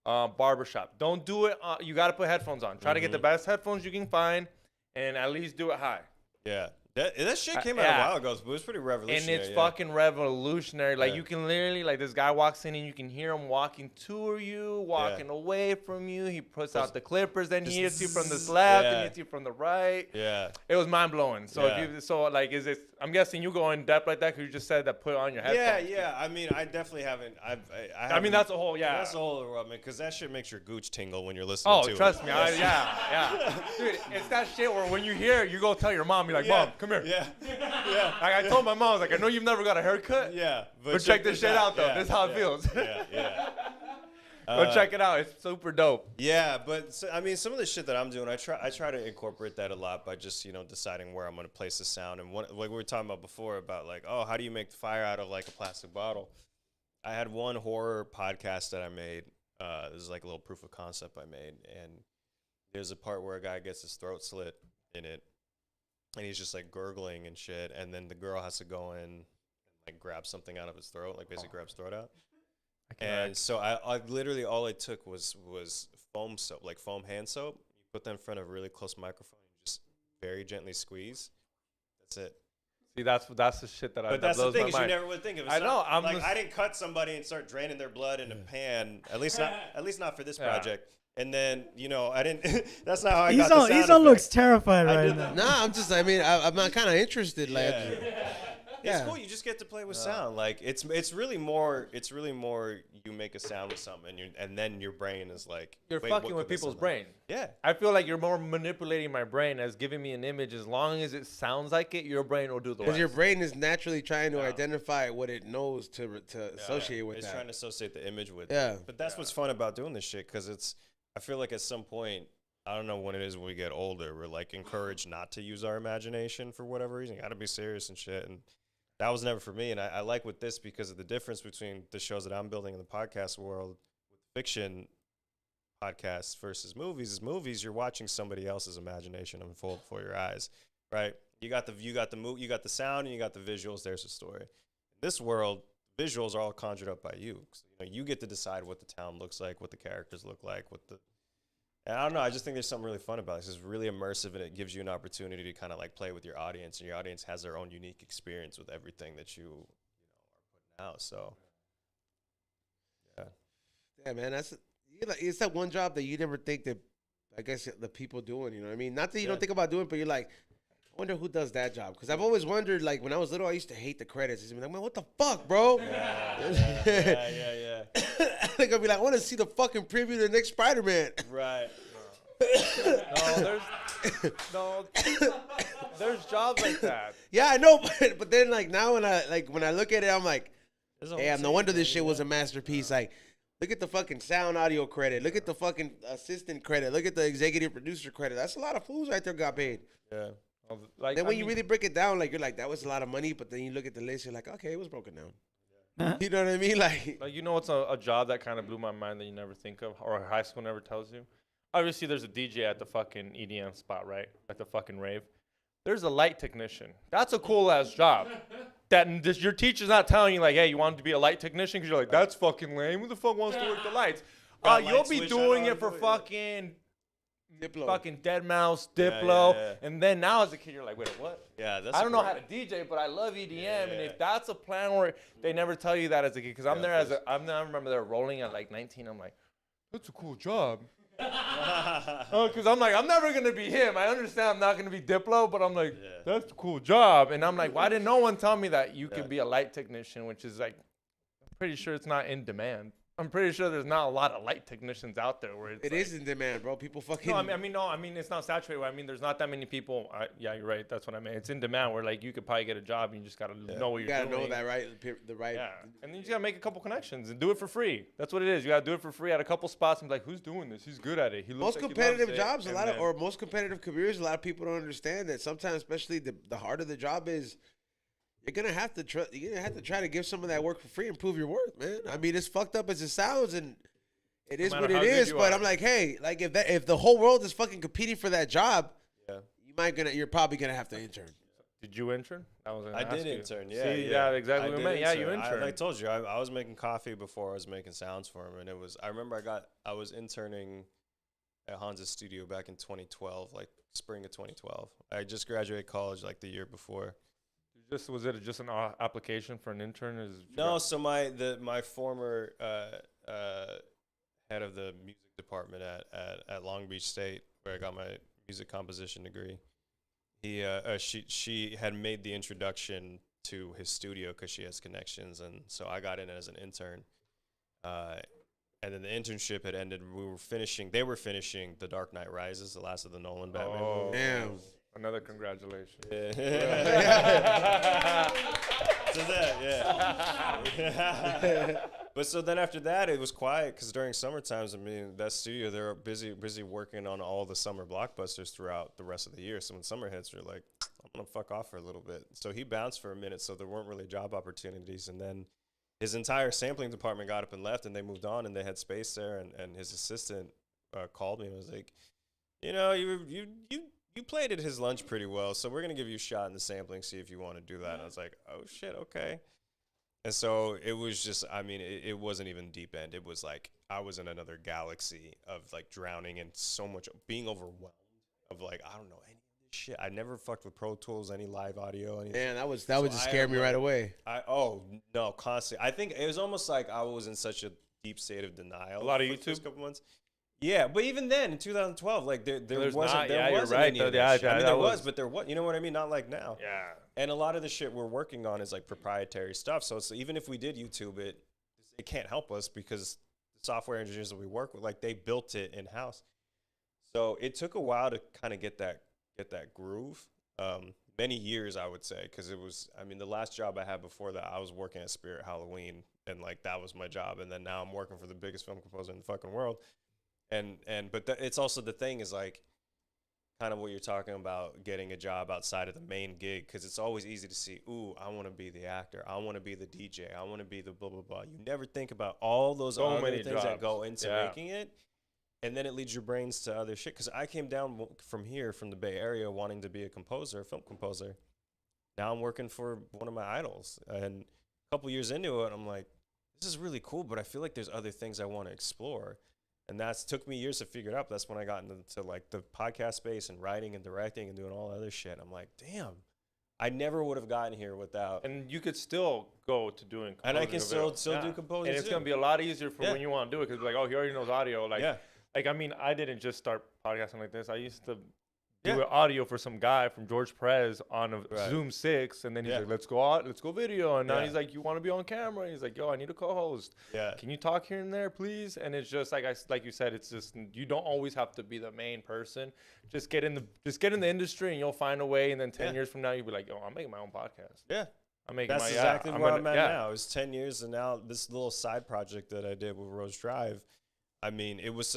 barbershop. Don't do it. You got to put headphones on. Try to get the best headphones you can find, and at least do it high. Yeah. That shit came out a while ago, but it was pretty revolutionary. And it's fucking revolutionary. Like, you can literally, like, this guy walks in and you can hear him walking to you, walking away from you. He puts out the clippers, then he hits you from the left and hits you from the right. Yeah. It was mind-blowing. So, like, is it, I'm guessing you go in depth like that because you just said that put on your headphones. Yeah. I mean, I definitely haven't. I mean, that's a whole, That's a whole other world, man, because that shit makes your gooch tingle when you're listening to it. Oh, trust me. Yeah. Dude, it's that shit where when you hear it, you go tell your mom, you're like, Mom, come here. Yeah. Like I told my mom, I was like, I know you've never got a haircut. Yeah. But check this shit out, though. This is how it feels. Yeah. Go check it out. It's super dope. Yeah, but I mean, some of the shit that I'm doing, I try to incorporate that a lot by just deciding where I'm gonna place the sound. And like we were talking about before about like, oh, how do you make the fire out of like a plastic bottle? I had one horror podcast that I made. This is like a little proof of concept I made, and there's a part where a guy gets his throat slit in it, and he's just like gurgling and shit, and then the girl has to go in and like grab something out of his throat, like basically grab his throat out. And so I literally all it took was foam soap, like foam hand soap. You put that in front of a really close microphone and just very gently squeeze. That's it. See, that's the shit that But that's the thing is you never would think of it. I know. I didn't cut somebody and start draining their blood in a pan. At least not for this project. And then I didn't. That's not how I got the sound Iso looks terrified right now. Nah, I'm not kind of interested. Like, It's cool. You just get to play with sound. Like it's really more you make a sound with something and then your brain is like you're fucking with people's brain. Yeah. I feel like you're more manipulating my brain as giving me an image. As long as it sounds like it, your brain will do the rest. Because your brain is naturally trying to identify what it knows to associate with it's that. trying to associate the image with Yeah. it. But that's what's fun about doing this shit because I feel like at some point, I don't know when it is when we get older, we're like encouraged not to use our imagination for whatever reason. You got to be serious and shit. And that was never for me. And I like with this because of the difference between the shows that I'm building in the podcast world with fiction podcasts versus movies. Is movies, you're watching somebody else's imagination unfold before your eyes, right? You got the sound and you got the visuals. There's a story. In this world, visuals are all conjured up by you. So, you get to decide what the town looks like, what the characters look like, and I don't know. I just think there's something really fun about it. It's really immersive, and it gives you an opportunity to kind of like play with your audience, and your audience has their own unique experience with everything that you are putting out. So, Yeah, man. It's that one job that you never think that, I guess, the people doing. You know what I mean? Not that you don't think about doing it, but you're like, I wonder who does that job. Because I've always wondered, like, when I was little, I used to hate the credits. I'd be like, man, what the fuck, bro? Yeah. Like, I'd be like, I want to see the fucking preview of the next Spider-Man. Right. There's jobs like that. Yeah, I know, but then, like, now when I look at it, I'm like, damn, no wonder this shit was a masterpiece. Like, look at the fucking sound audio credit. Look at the fucking assistant credit. Look at the executive producer credit. That's a lot of fools right there got paid. Yeah. Like, Then when you really break it down, like, you're like, that was a lot of money, but then you look at the list, you're like, okay, it was broken down. You know what I mean? Like what's a job that kind of blew my mind that you never think of, or high school never tells you? Obviously, there's a DJ at the fucking EDM spot, right? At the fucking rave. There's a light technician. That's a cool-ass job. Your teacher's not telling you, like, hey, you want to be a light technician? Because you're like, that's fucking lame. Who the fuck wants to work the lights? You'll be doing it for fucking Diplo. Fucking Dead Mouse, Diplo, and then now as a kid you're like, wait, what? Yeah, that's. I don't know how to DJ, but I love EDM, and if that's a plan where they never tell you that as a kid, because I remember they're rolling at like 19. I'm like, that's a cool job. Because I'm like, I'm never gonna be him. I understand I'm not gonna be Diplo, but I'm like, that's a cool job, and I'm like, why didn't no one tell me that you could be a light technician, which is like, I'm pretty sure it's not in demand. I'm pretty sure there's not a lot of light technicians out there where it's It is in demand, bro. People fucking. No, I mean, it's not saturated. I mean, there's not that many people. Yeah, you're right. That's what I mean. It's in demand where like you could probably get a job and you just gotta know what you you're gotta doing. know that right, the right. Yeah, and then you just gotta make a couple connections and do it for free. That's what it is. You gotta do it for free at a couple spots and be like, who's doing this? He's good at it. He looks Most like he competitive loves it. jobs, And then- most competitive careers, a lot of people don't understand that sometimes, especially the harder the job is, you're gonna have to try to give some of that work for free and prove your worth, man. I mean, it's fucked up as it sounds, and it is matter what how it good is. you But are. I'm like, hey, like if the whole world is fucking competing for that job, you're probably gonna have to intern. Did you intern? I did intern. Yeah, See, yeah, exactly I what I did meant. Yeah, you intern. interned. I told you, I was making coffee before I was making sounds for him, and it was. I remember I was interning at Hans's studio back in 2012, like spring of 2012. I just graduated college like the year before. Was it just an application for an intern? No, so my former head of the music department at Long Beach State, where I got my music composition degree, she had made the introduction to his studio because she has connections, and so I got in as an intern. And then the internship had ended. They were finishing The Dark Knight Rises, the last of the Nolan Batman movies. Damn. Another congratulations. Yeah. So that, yeah. But so then after that, it was quiet because during summer times, I mean, that studio, they're busy working on all the summer blockbusters throughout the rest of the year. So when summer hits, you're like, I'm going to fuck off for a little bit. So he bounced for a minute, so there weren't really job opportunities. And then his entire sampling department got up and left, and they moved on, and they had space there. And his assistant called me and was like, you know, you played at his lunch pretty well, so we're going to give you a shot in the sampling, see if you want to do that. And I was like, oh, shit, okay. And so it was just, I mean, it wasn't even deep end. It was like I was in another galaxy of like drowning in so much, being overwhelmed of like, I don't know any of this shit. I never fucked with Pro Tools, any live audio, anything. Man, that would just scare me right away. No, constantly. I think it was almost like I was in such a deep state of denial. A lot of for the YouTube? first couple months. Yeah, but even then, in 2012, like there wasn't. You're Wasn't right. any of Yeah, that shit. I mean, there was, was, but there was. You know what I mean? Not like now. Yeah. And a lot of the shit we're working on is like proprietary stuff. So even if we did YouTube it, it can't help us because the software engineers that we work with, like they built it in house. So it took a while to kind of get that groove. Many years, I would say, because it was. I mean, the last job I had before that, I was working at Spirit Halloween, and like that was my job. And then now I'm working for the biggest film composer in the fucking world. But it's also the thing is like kind of what you're talking about, getting a job outside of the main gig, because it's always easy to see, ooh, I want to be the actor, I want to be the DJ, I want to be the blah blah blah. You never think about all those other things jobs that go into making it, and then it leads your brains to other shit. Because I came down from the Bay Area, wanting to be a composer, a film composer. Now I'm working for one of my idols, and a couple years into it, I'm like, this is really cool, but I feel like there's other things I want to explore. And that's took me years to figure it out. That's when I got into like the podcast space and writing and directing and doing all that other shit. I'm like, damn, I never would have gotten here without. And you could still go to doing composing. And I can still do composing. And it's going to be a lot easier for when you want to do it because like, oh, he already knows audio. Like, like, I mean, I didn't just start podcasting like this. I used to do audio for some guy from George Perez on a Zoom 6, and then he's like, let's go out, let's go video. And now he's like, you want to be on camera? And he's like, yo, I need a co-host. Can you talk here and there, please? And it's just like you said, it's just you don't always have to be the main person. Just get in the industry, and you'll find a way. And then 10 years from now, you'll be like, yo, I'm making my own podcast. Yeah. I'm making That's exactly where I'm at now. It was 10 years, and now this little side project that I did with Rose Drive. I mean, it was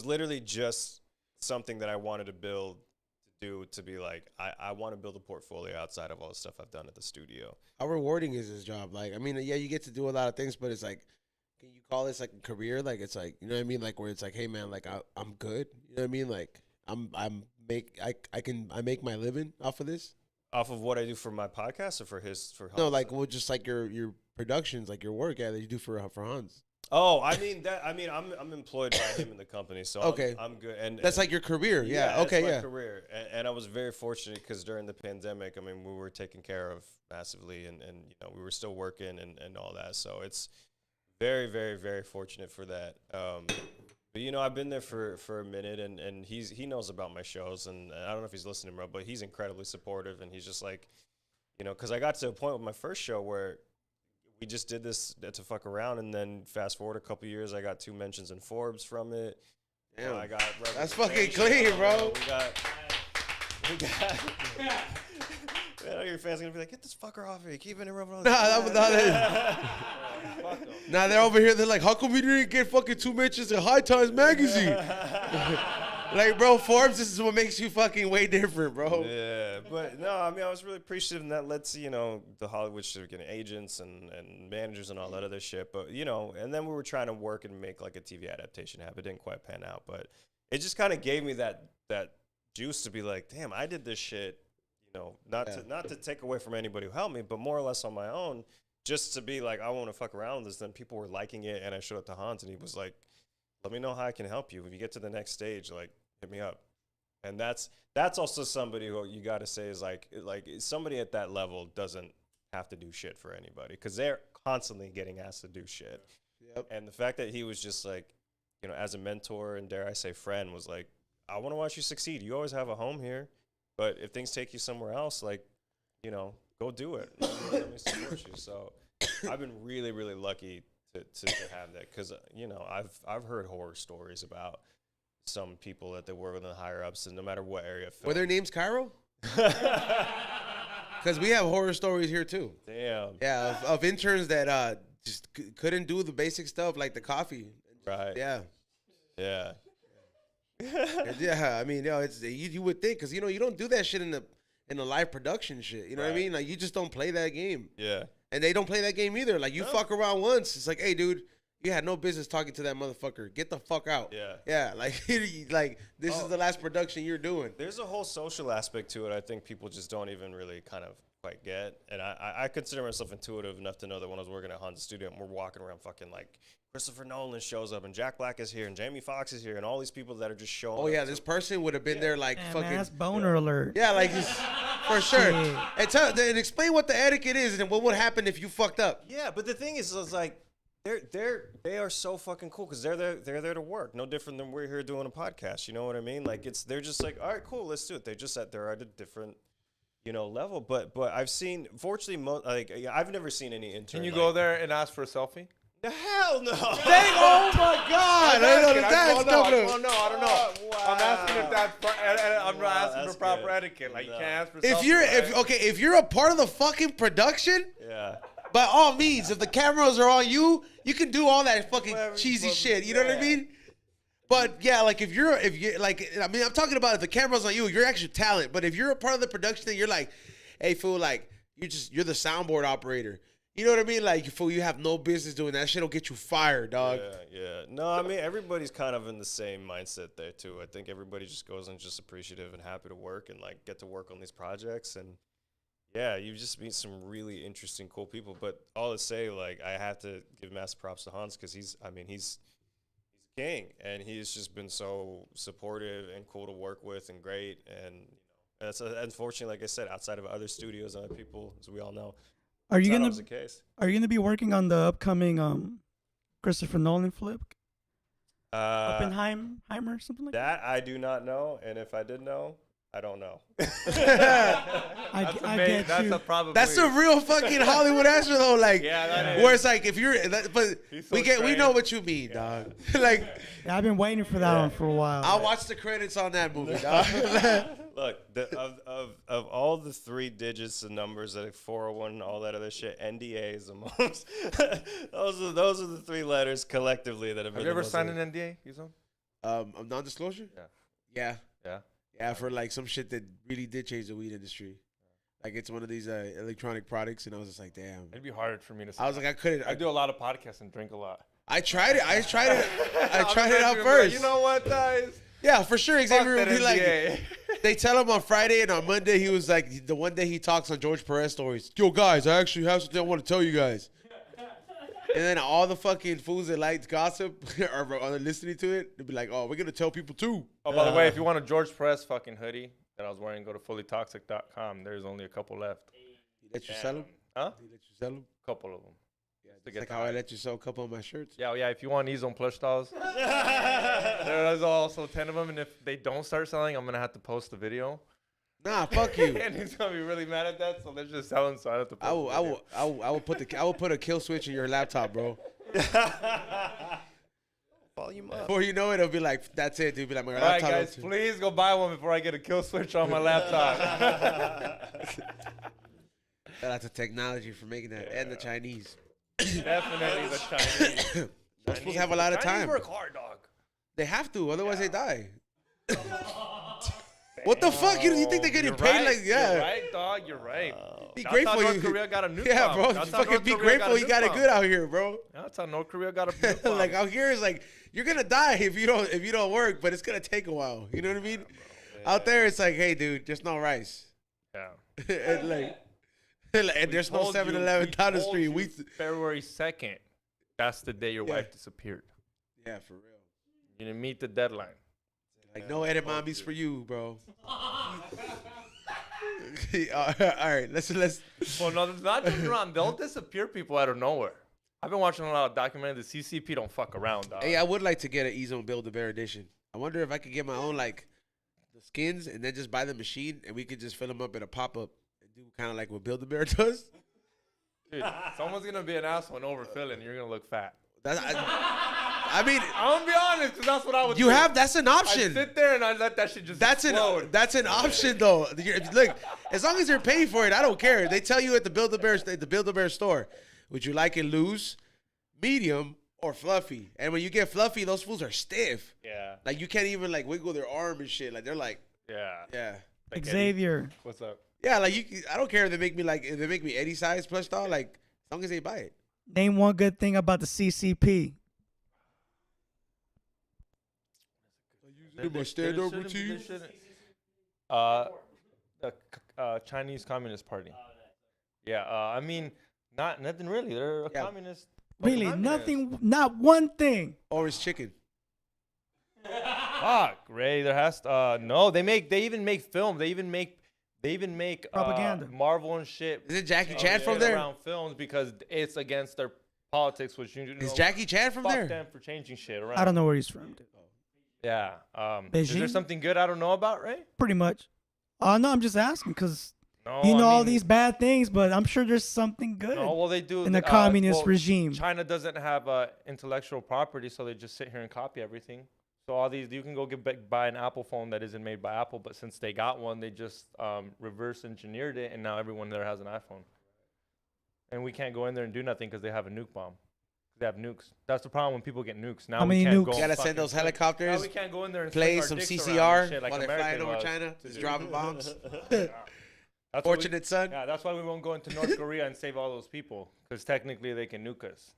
literally just something that I wanted to build. To be like, I want to build a portfolio outside of all the stuff I've done at the studio. How rewarding is this job? Like, I mean, yeah, you get to do a lot of things, but it's like, can you call this like a career? Like, it's like, you know what I mean? Like, where it's like, hey man, like I'm good. You know what I mean? Like, I make my living off of this. Off of what I do for my podcast or for no, like, well, just like your productions, like your work that you do for Hans. Oh, I'm employed by him in the company, so okay, I'm good. And that's like your career, yeah. Okay, that's my career, and I was very fortunate because during the pandemic, I mean, we were taken care of massively, and you know, we were still working and all that. So it's very, very, very fortunate for that. But you know, I've been there for a minute, and he knows about my shows, and I don't know if he's listening, bro, but he's incredibly supportive, and he's just like, you know, because I got to a point with my first show where we just did this to fuck around, and then fast forward a couple years, I got 2 mentions in Forbes from it. Damn. I got That's fucking representation. clean, bro. We got. Man, your fans gonna be like, get this fucker off here, keeping it rubbing on. Nah, they're over here. They're like, how come we didn't get fucking 2 mentions in High Times magazine? Like, bro, Forbes, this is what makes you fucking way different, bro. Yeah, but no, I mean, I was really appreciative, and that led to, the Hollywood shit, getting agents and managers and all that other shit. But, and then we were trying to work and make like a TV adaptation happen. It didn't quite pan out, but it just kind of gave me that juice to be like, damn, I did this shit, not to take away from anybody who helped me, but more or less on my own, just to be like, I want to fuck around with this. Then people were liking it, and I showed it to Hans, and he was like, let me know how I can help you. If you get to the next stage, like, hit me up. And that's also somebody who you got to say is like somebody at that level doesn't have to do shit for anybody, because they're constantly getting asked to do shit. Yep. And the fact that he was just like, as a mentor and dare I say friend, was like, I want to watch you succeed. You always have a home here, but if things take you somewhere else, like, go do it. Let me support you. So I've been really, really lucky to have that, because I've heard horror stories about some people that they work with in the higher ups, and no matter what area. Were their names Cairo? Because we have horror stories here too. Damn. Yeah, of interns that just couldn't do the basic stuff like the coffee. Right. Yeah. Yeah. Yeah, I mean, it's you would think, because you don't do that shit in the live production shit. You know what I Right. mean? Like, you just don't play that game. Yeah. And they don't play that game either. Like, you No. fuck around once, it's like, hey, dude, you had no business talking to that motherfucker. Get the fuck out. Yeah. Yeah, like this is the last production you're doing. There's a whole social aspect to it. I think people just don't even really kind of quite get. And I consider myself intuitive enough to know that when I was working at Honda Studio, and we're walking around fucking like Christopher Nolan shows up, and Jack Black is here, and Jamie Foxx is here, and all these people that are just showing Oh up. yeah, this person would have been there like Man, fucking. man, that's boner alert. Yeah, like for sure. Shit. And explain what the etiquette is and what would happen if you fucked up. Yeah, but the thing is like, they are so fucking cool, because they're there to work. No different than we're here doing a podcast. You know what I mean? Like, they're just like, all right, cool, let's do it. They're at a different, level. But I've seen, fortunately, I've never seen any intern. Can you go there and ask for a selfie? The hell no. Oh my God! I don't know. Wow. I'm asking if that's. I'm not asking that's for proper good. etiquette. Like, No. you can't ask for. If selfie, you're right? if you're a part of the fucking production, Yeah. by all means, if the cameras are on you, you can do all that fucking Whatever cheesy you shit. You know what I yeah. mean? But yeah, like if you're like, I mean, I'm talking about if the camera's on you, you're actually talent. But if you're a part of the production, then you're like, hey fool, like you're the soundboard operator. You know what I mean? Like, fool, you have no business doing that. Shit'll get you fired, dog. Yeah. No, I mean, everybody's kind of in the same mindset there too. I think everybody just goes and just appreciative and happy to work and like get to work on these projects. And yeah, you just meet some really interesting, cool people. But all to say, like, I have to give massive props to Hans, because he's king, and he's just been so supportive and cool to work with and great. And that's unfortunately, like I said, outside of other studios and other people, as we all know, Are you that's not gonna always the case. Are you gonna be working on the upcoming Christopher Nolan flip? Oppenheimer, something like that? That I do not know, and if I did know, I don't know. I get That's you. a probably. That's a real fucking Hollywood answer though. Like, Yeah, that is. where it's like if you're, but He's so we strange. know what you mean, dog. Like, Yeah, I've been waiting for that one for a while. I'll watch the credits on that movie, dog. Look, of all the 3 digits and numbers, like 401 and all that other shit, NDA is the most. those are the 3 letters collectively that have been. Have you ever signed an NDA? You son? Of non-disclosure? Yeah. Yeah. Yeah. For like some shit that really did change the weed industry. Like, it's one of these electronic products, and I was just like, damn. It'd be hard for me to. I was like, I couldn't. I do a lot of podcasts and drink a lot. I tried it. I tried it out Like, first. you know what, guys? Yeah, for sure. Xavier Fuck would that be like, NDA. they tell him on Friday, and on Monday he was like, the one day he talks on George Perez stories. Yo, guys, I actually have something I want to tell you guys. And then all the fucking fools that like gossip are listening to it. They'll be like, oh, we're gonna tell people too. Oh, by the way, if you want a George Press fucking hoodie that I was wearing, go to fullytoxic.com. There's only a couple left. He let you sell them? Huh? He let you sell them? Couple of them. It's like how I let you sell a couple of my shirts. Yeah, if you want these on plush dolls, there's also 10 of them. And if they don't start selling, I'm going to have to post the video. Nah, fuck you. And he's gonna be really mad at that. So let's just tell him so I don't have to. I will put a kill switch in your laptop, bro. Volume up. Before you know it, it'll be like, that's it, dude. Be like, my All right, laptop. guys, please go buy one before I get a kill switch on my laptop. Shout out to technology for making that, and the Chinese. Definitely the Chinese. They're supposed to have a lot of Chinese time. work hard, dog. They have to, otherwise they die. What the fuck? You think they're getting You're paid right, like, yeah? You're right, dog. You're right. Be That's grateful how North you. Korea got a nuke Yeah, bomb. bro. That's how Fucking North be Korea grateful you got it nuke good bomb. out here, bro. That's how North Korea got a nuke bomb. Like out here is like you're gonna die if you don't work, but it's gonna take a while. You know what I mean? Out there, it's like, hey, dude, just no rice. Yeah. And and there's no Told you- 7-Eleven down the told street. you February 2nd. That's the day your wife disappeared. Yeah, for real. You didn't meet the deadline. Like no edit mommies for you, bro. All right, let's. Well, no, it's not just around. They'll disappear people out of nowhere. I've been watching a lot of documentaries. The CCP don't fuck around, dog. Hey, I would like to get an E-Zone Build-A-Bear edition. I wonder if I could get my own like the skins and then just buy the machine and we could just fill them up in a pop-up and do kind of like what Build-A-Bear does. Dude, someone's gonna be an asshole and overfill it, and you're gonna look fat. I mean, I'm gonna be honest, because that's what I would do. that's an I option. sit there and I let that shit just explode. That's an option though. Look, as long as you're paying for it, I don't care. They tell you at the Build-A-Bear store, would you like it loose, medium, or fluffy? And when you get fluffy, those fools are stiff. Yeah. Like you can't even like wiggle their arm and shit. Like they're like, Yeah. Like Xavier. Eddie. What's up? yeah, like I don't care if they make me Eddie size plush doll. Like as long as they buy it. Name one good thing about the CCP. My stand-up routine. The Chinese Communist Party. Yeah, I mean, nothing really. They're a communist. Really, nothing, not one thing. Orange chicken. Fuck, Ray. There has to. No, they even make film. They even make Propaganda. Marvel and shit. Is it Jackie Chan from there? Around films because it's against their politics, which you know. Is Jackie Chan from fuck there? them for changing shit around. I don't know where he's from, dude. Yeah. Is there Beijing? something good I don't know about, Ray? Pretty much. No, I'm just asking because No. you know I all mean, these bad things, but I'm sure there's something good No, well, they do in the communist regime. China doesn't have intellectual property, so they just sit here and copy everything. So all these, you can go buy an Apple phone that isn't made by Apple, but since they got one, they just reverse engineered it, and now everyone there has an iPhone. And we can't go in there and do nothing because they have a nuke bomb. They have nukes. That's the problem when people get nukes. Now How we many can't nukes? go. You gotta and send those fucking- helicopters. Now we can't go in there and Play swing our some dicks CCR around and shit like while they're American flying over was China, to just do. dropping bombs. That's why Fortunate son. Yeah, that's why we won't go into North Korea and save all those people, because technically they can nuke us.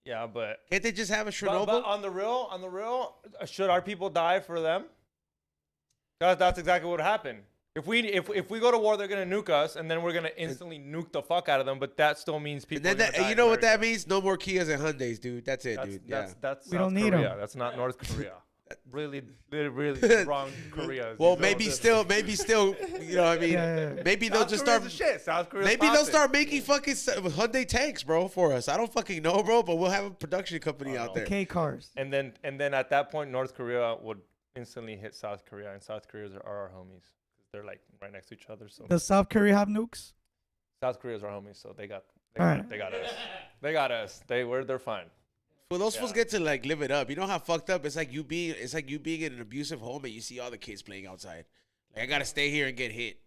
Yeah, but Can't they just have a but Chernobyl? on the real, should our people die for them? That's exactly what would happen. If we go to war, they're gonna nuke us, and then we're gonna instantly nuke the fuck out of them. But that still means people. And then are gonna die you know in what that America. means? No more Kias and Hyundais, dude. That's it, dude. That's We South don't need 'em. Korea. That's not North Korea. Really wrong Korea. Well, maybe still, you know what I mean? Yeah. Maybe they'll South just Korea's start. the shit. South Korea's Maybe they'll popping. start making fucking Hyundai tanks, bro, for us. I don't fucking know, bro, but we'll have a production company out there. K cars. And then at that point, North Korea would instantly hit South Korea, and South Koreans are our homies. They're like right next to each other. So Does South Korea have nukes? South Korea's our homies, so they got Alright. us. They're fine. Well, those fools get to like live it up. You know how fucked up it's like you being in an abusive home and you see all the kids playing outside. Like I gotta stay here and get hit.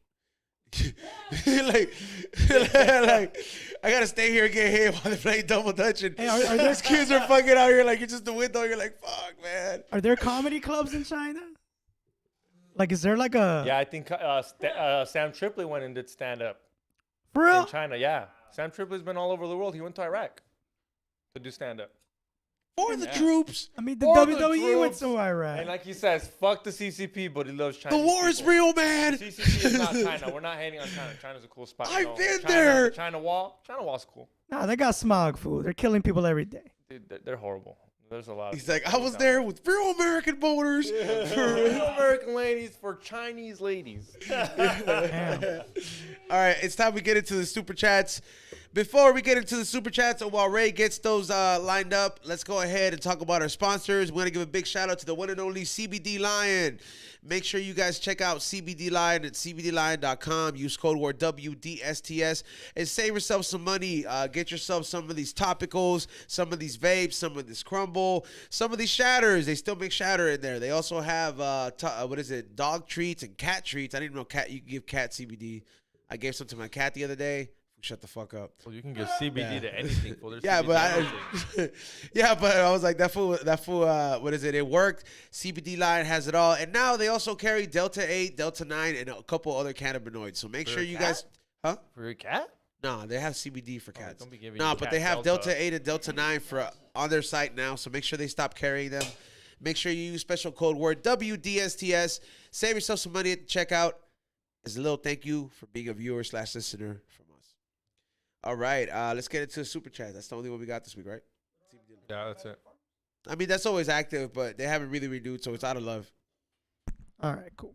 like I gotta stay here and get hit while they're playing double dutch. And Hey, are there these kids are fucking out here like you're just the window. You're like, fuck, man. Are there comedy clubs in China? Like, is there like a Yeah, I think Sam Tripoli went and did stand up for real? in China. Yeah, Sam Tripoli's been all over the world. He went to Iraq to do stand up. For the troops. I mean, the For the WWE went troops. to Iraq. And like he says, fuck the CCP, but he loves China. The war is real, man. CCP is not China. We're not hating on China. China's a cool spot. I've you know. been China, there. China wall's cool. Nah, they got smog food. They're killing people every day. Dude, they're horrible. There's a lot. He's like, I was there with real American voters. Real American ladies for Chinese ladies. Damn. All right, it's time we get into the super chats. Before we get into the super chats, and while Ray gets those lined up, let's go ahead and talk about our sponsors. We want to give a big shout out to the one and only CBD Lion. Make sure you guys check out CBD Lion at cbdlion.com. Use code word WDSTS and save yourself some money. Get yourself some of these topicals, some of these vapes, some of this crumble, some of these shatters. They still make shatter in there. They also have dog treats and cat treats. I didn't even know you can give cat CBD. I gave some to my cat the other day. Shut the fuck up. Well, you can give CBD to anything. Fool. There's Yeah, CBD but I was like, that fool, what is it? It worked. CBD Line has it all. And now they also carry Delta 8, Delta 9, and a couple other cannabinoids. So make For sure a you cat? guys, huh? For your cat? No, they have CBD for cats. Don't be giving No, your but cat they have Delta. Delta 8 and Delta 9 on their site now. So make sure they stop carrying them. Make sure you use special code word WDSTS. Save yourself some money at the checkout. As a little thank you for being a viewer/listener from us. All right, let's get into the super chat. That's the only one we got this week, right? Yeah, that's it. I mean, that's always active, but they haven't really renewed, so it's out of love. All right, cool.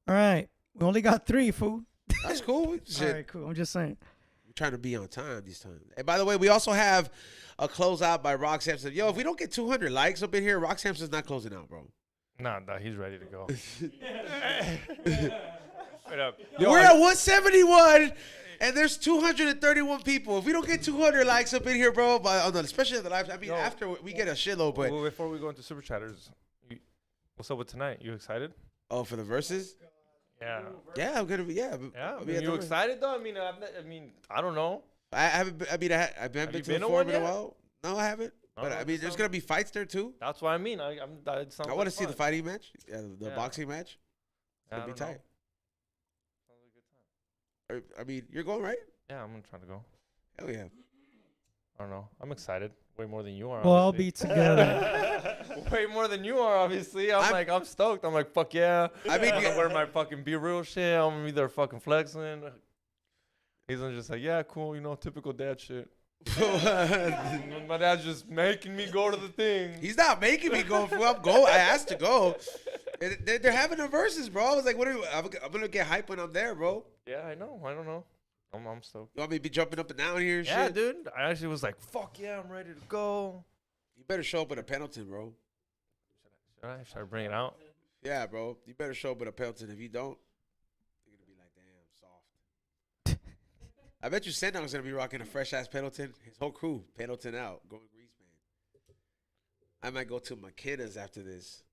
All right, we only got 3, fool. That's cool. All right, cool. I'm just saying. We're trying to be on time this time. And by the way, we also have a closeout by Rock Sampson. Yo, if we don't get 200 likes up in here, Rock Sampson's not closing out, bro. Nah, he's ready to go. Wait up. We're at 171. And there's 231 people. If we don't get 200 likes up in here, bro, especially on the live, I mean, after we get a shitload, but Well, before we go into super chatters, what's up with tonight? You excited? oh, for the verses, Yeah. yeah, I'm gonna be, yeah. Yeah. I'll be at You the- excited though? I mean, I don't know. I haven't. I mean, I've been you to been the to forum one in a yet? while. No, I haven't. Oh, But I mean, there's gonna be fights there too. That's what I mean. I I want to see the fighting match, the Yeah. boxing match. It's gonna be tight. Sounds like a good time. I mean, you're going, right? Yeah, I'm gonna try to go. Hell yeah. I don't know. I'm excited. Way more than you are. We'll all obviously. be together. Way more than you are, obviously. I'm stoked. I'm like, fuck yeah. I mean, I'm gonna wear my fucking Be Real shit. I'm gonna be there fucking flexing. He's gonna just like, yeah, cool, typical dad shit. My dad's just making me go to the thing. He's not making me go. I'm go. I asked to go. They're having the verses, bro. I was like, what? I'm gonna get hype when I'm there, bro. Yeah, I know. I don't know. I'm stoked. You want me to be jumping up and down here and Yeah, shit? dude. I actually was like, fuck yeah, I'm ready to go. You better show up with a Pendleton, bro. Should I bring it out? Yeah, bro. You better show up with a Pendleton. If you don't, you're gonna be like, damn, soft. I bet you Sendong's gonna be rocking a fresh ass Pendleton. His whole crew, Pendleton out, going grease man. I might go to McKenna's after this.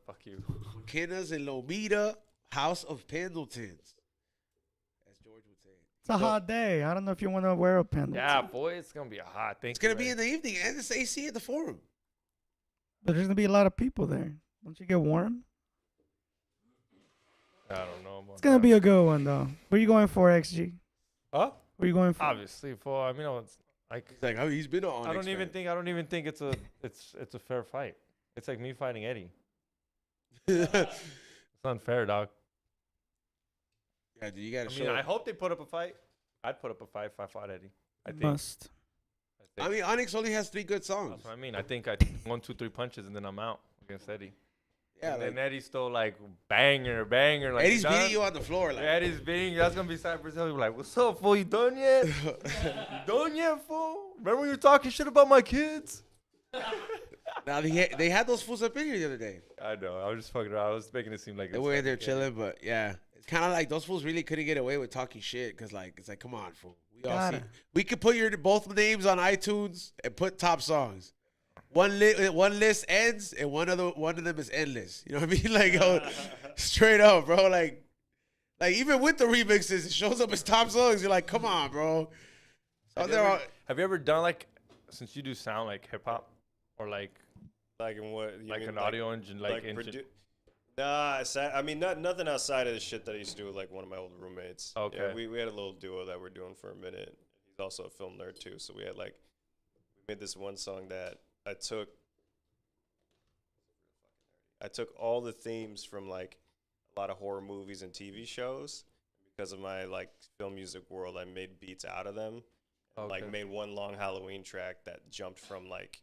Fuck you. McKenna's in Lomita, House of Pendletons, as George would say. It's a hot day. I don't know if you want to wear a pendant. Yeah, boy, it's gonna be a hot thing. It's gonna be in the evening, and it's AC at the forum. But there's going to be a lot of people there. Don't you get warm? I don't know. It's going to be a good one, though. What are you going for, XG? Huh? What are you going for? Obviously, for I mean, it's like It's like, oh, he's been on. I don't even think it's a fair fight. It's like me fighting Eddie. It's unfair, dog. Yeah, dude, you gotta I show. mean, I hope they put up a fight. I'd put up a fight if I fought Eddie. I think. Must. I mean, Onyx only has 3 good songs. That's what I mean. I think 1, 2, 3 punches and then I'm out against Eddie. Yeah, and like, then Eddie's still like banger. Like Eddie's you done? beating you on the floor. Like, Eddie's beating. That's gonna be Cypress Hill. Like, what's up, fool? You done yet? You done yet, fool? Remember you were talking shit about my kids? now they had those fools up in here the other day. I know. I was just fucking around. I was making it seem like They were in there chilling, but yeah, it's kind of like those fools really couldn't get away with talking shit because like it's like, come on, fool. We could put your both names on iTunes and put top songs. One list ends and one of them is endless. You know what I mean? Like, yo, straight up, bro. Like even with the remixes, it shows up as top songs. You're like, come on, bro. So have you ever done like, since you do sound like hip hop or like in what? You like mean, an audio engine, like engine? Nah, I mean, nothing outside of the shit that I used to do with like one of my old roommates. Okay. Yeah, we had a little duo that we're doing for a minute. He's also a film nerd too, so we made this one song that I took all the themes from like a lot of horror movies and TV shows. Because of my like film music world, I made beats out of them. And, like made one long Halloween track that jumped from like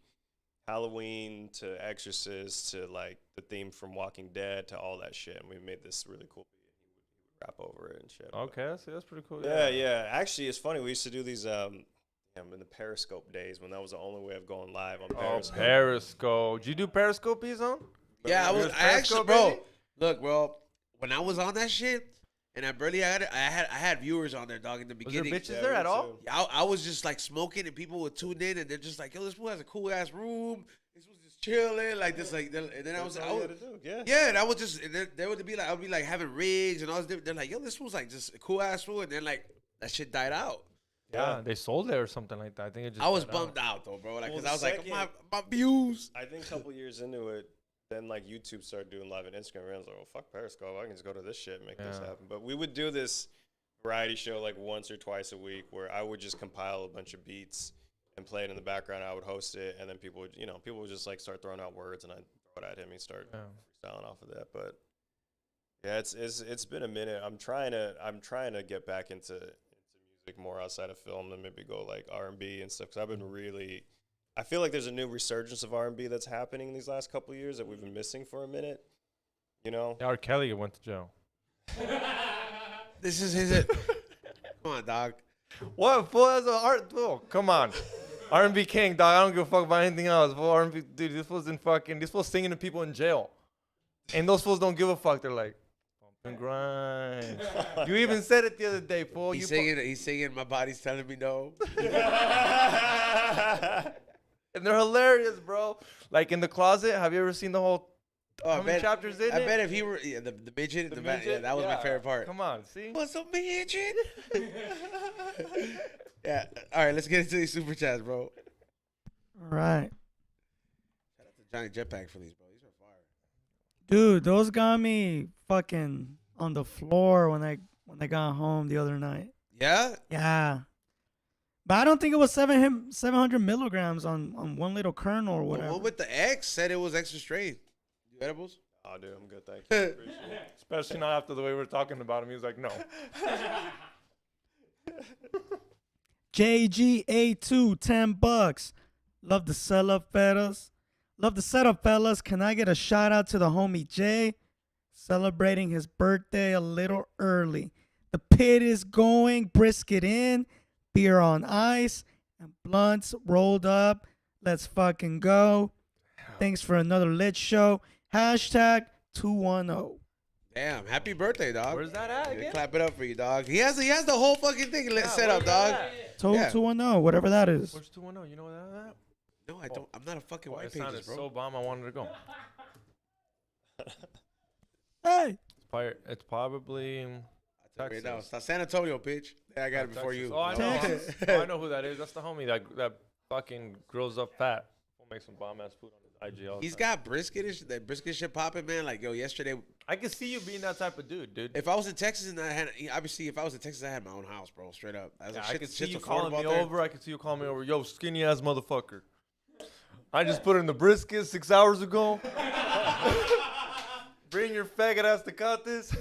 Halloween to Exorcist to like the theme from Walking Dead to all that shit, and we made this really cool beat. rap over it and shit. Okay, that's pretty cool. Yeah. Actually, it's funny. We used to do these in the Periscope days when that was the only way of going live on Oh, Periscope. Periscope. Did you do Periscope, Ezone? Yeah, You I was actually, Periscope, bro. baby? Look, bro. When I was on that shit, and I had viewers on there, dog. In the Was there beginning, bitches there at all? too. Yeah, I was just like smoking, and people would tune in, and they're just like, "Yo, this fool has a cool ass room. This was just chilling, like this, like." And then That's all you had to do. Yeah. yeah, and I would just, and they would be like, I would be like having rigs and all this. They're like, "Yo, this was like just a cool ass fool," and then like that shit died out. Yeah, they sold it or something like that. I think it just. I was died out. bummed out though, bro. Like, Well, cause I was the like, second- my views. I think a couple years into it, then like YouTube started doing live on Instagram. And I was like, "Oh fuck Periscope! I can just go to this shit and make this Yeah. happen." But we would do this variety show like once or twice a week, where I would just compile a bunch of beats and play it in the background. I would host it, and then people would just like start throwing out words, and I'd throw it at him. He'd start freestyling off of that. But yeah, it's been a minute. I'm trying to get back into music more outside of film, and maybe go like R&B and stuff. Cause I've been really. I feel like there's a new resurgence of R&B that's happening these last couple of years that we've been missing for a minute. You know? R. Kelly went to jail. This is his. Come on, dog. What? Fool, that's a art. Fool, come on. R&B king, dog. I don't give a fuck about anything else. Fool, R&B, dude, this fool's this fool's singing to people in jail. And those fools don't give a fuck. They're like, bump and grind. You even said it the other day, fool. He's singing, my body's telling me no. And they're hilarious, bro. Like in the closet, have you ever seen the whole how many chapters in I it? bet if he were the midget, The yeah, midget? that was my Yeah. favorite part. Come on, see? What's up, midget? Yeah. All right, let's get into these super chats, bro. All right. Shout out to Johnny Jetpack for these, bro. These are fire. Dude, those got me fucking on the floor when I got home the other night. Yeah. Yeah. But I don't think it was 700 milligrams on one little kernel or The whatever. one with the X said it was extra strength. You edibles? Oh, dude, I'm good. Thank you. Appreciate it. Especially not after the way we're talking about him. He was like, no. JGA2, $10. Love the setup, fellas. Love the setup, fellas. Can I get a shout out to the homie Jay? Celebrating his birthday a little early. The pit is going, brisket in, beer on ice, and blunts rolled up. Let's fucking go. Thanks for another lit show. Hashtag 210. Damn, happy birthday, dog. Where's that at Yeah, again? clap it up for you, dog. He has the whole fucking thing set up, dog. Yeah. 210, whatever that is. Where's 210? You know what that is? No, I don't. I'm not a fucking It white sounded pages, bro. so bomb, I wanted to go. Hey. It's probably Right now, Texas. it's San Antonio, bitch. Yeah, I got it before Texas. you. Oh, I know. Texas. Oh, I know who that is. That's the homie that fucking grows up fat. We'll make some bomb ass food on his IG. All the He's time. got that brisket shit popping, man. Like, yo, yesterday, I can see you being that type of dude. if I was in Texas and I had, obviously, if I was in Texas, I had my own house, bro. Straight up. I was Yeah, like, I shit, can see shit's you affordable calling me out there. over. I can see you calling me over. Yo, skinny ass motherfucker. I just put in the brisket 6 hours ago. Bring your faggot ass to cut this.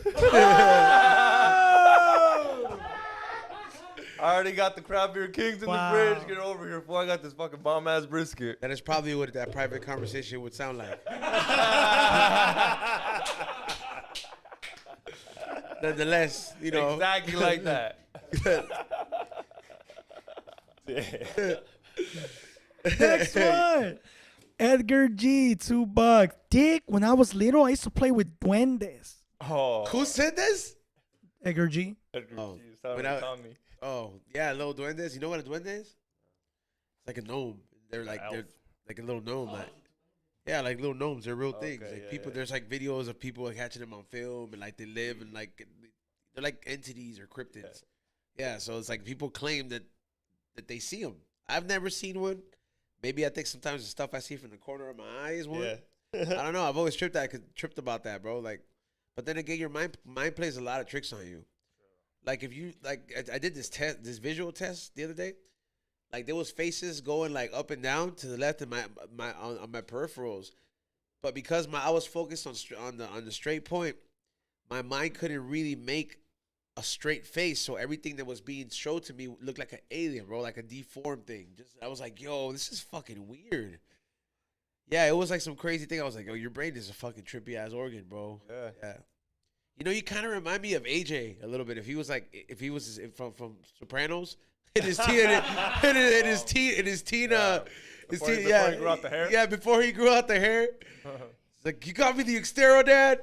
I already got the crab beer kings in Wow. the fridge. Get over here before I got this fucking bomb ass brisket. That is probably what that private conversation would sound like. Nonetheless, you know. Exactly like that. Next one. Edgar G, $2. Dick, when I was little, I used to play with duendes. Oh. Who said this? Edgar G. Oh, Oh, when Oh, yeah, little duendes. You know what a duende is? It's like a gnome. They're like elf. a little gnome. Like, yeah, like little gnomes. They're real things. Okay, Like yeah, people, yeah. there's like videos of people like catching them on film and like they live and like they're like entities or cryptids. Yeah, so it's like people claim that they see them. I've never seen one. Maybe I think sometimes the stuff I see from the corner of my eye is one. Yeah. I don't know. I've always tripped about that, bro. Like, but then again, your mind plays a lot of tricks on you. Like if you I did this visual test the other day. Like there was faces going like up and down to the left of on my peripherals, but because I was focused on the straight point, my mind couldn't really make a straight face. So everything that was being showed to me looked like an alien, bro, like a deformed thing. I was like, yo, this is fucking weird. Yeah, it was like some crazy thing. I was like, yo, your brain is a fucking trippy ass organ, bro. Yeah. Yeah. You know, you kind of remind me of AJ a little bit. If he was from Sopranos, in his teen, in his teen, Before he grew out the hair? Yeah, before he grew out the hair. It's like, you got me the Xtero, Dad.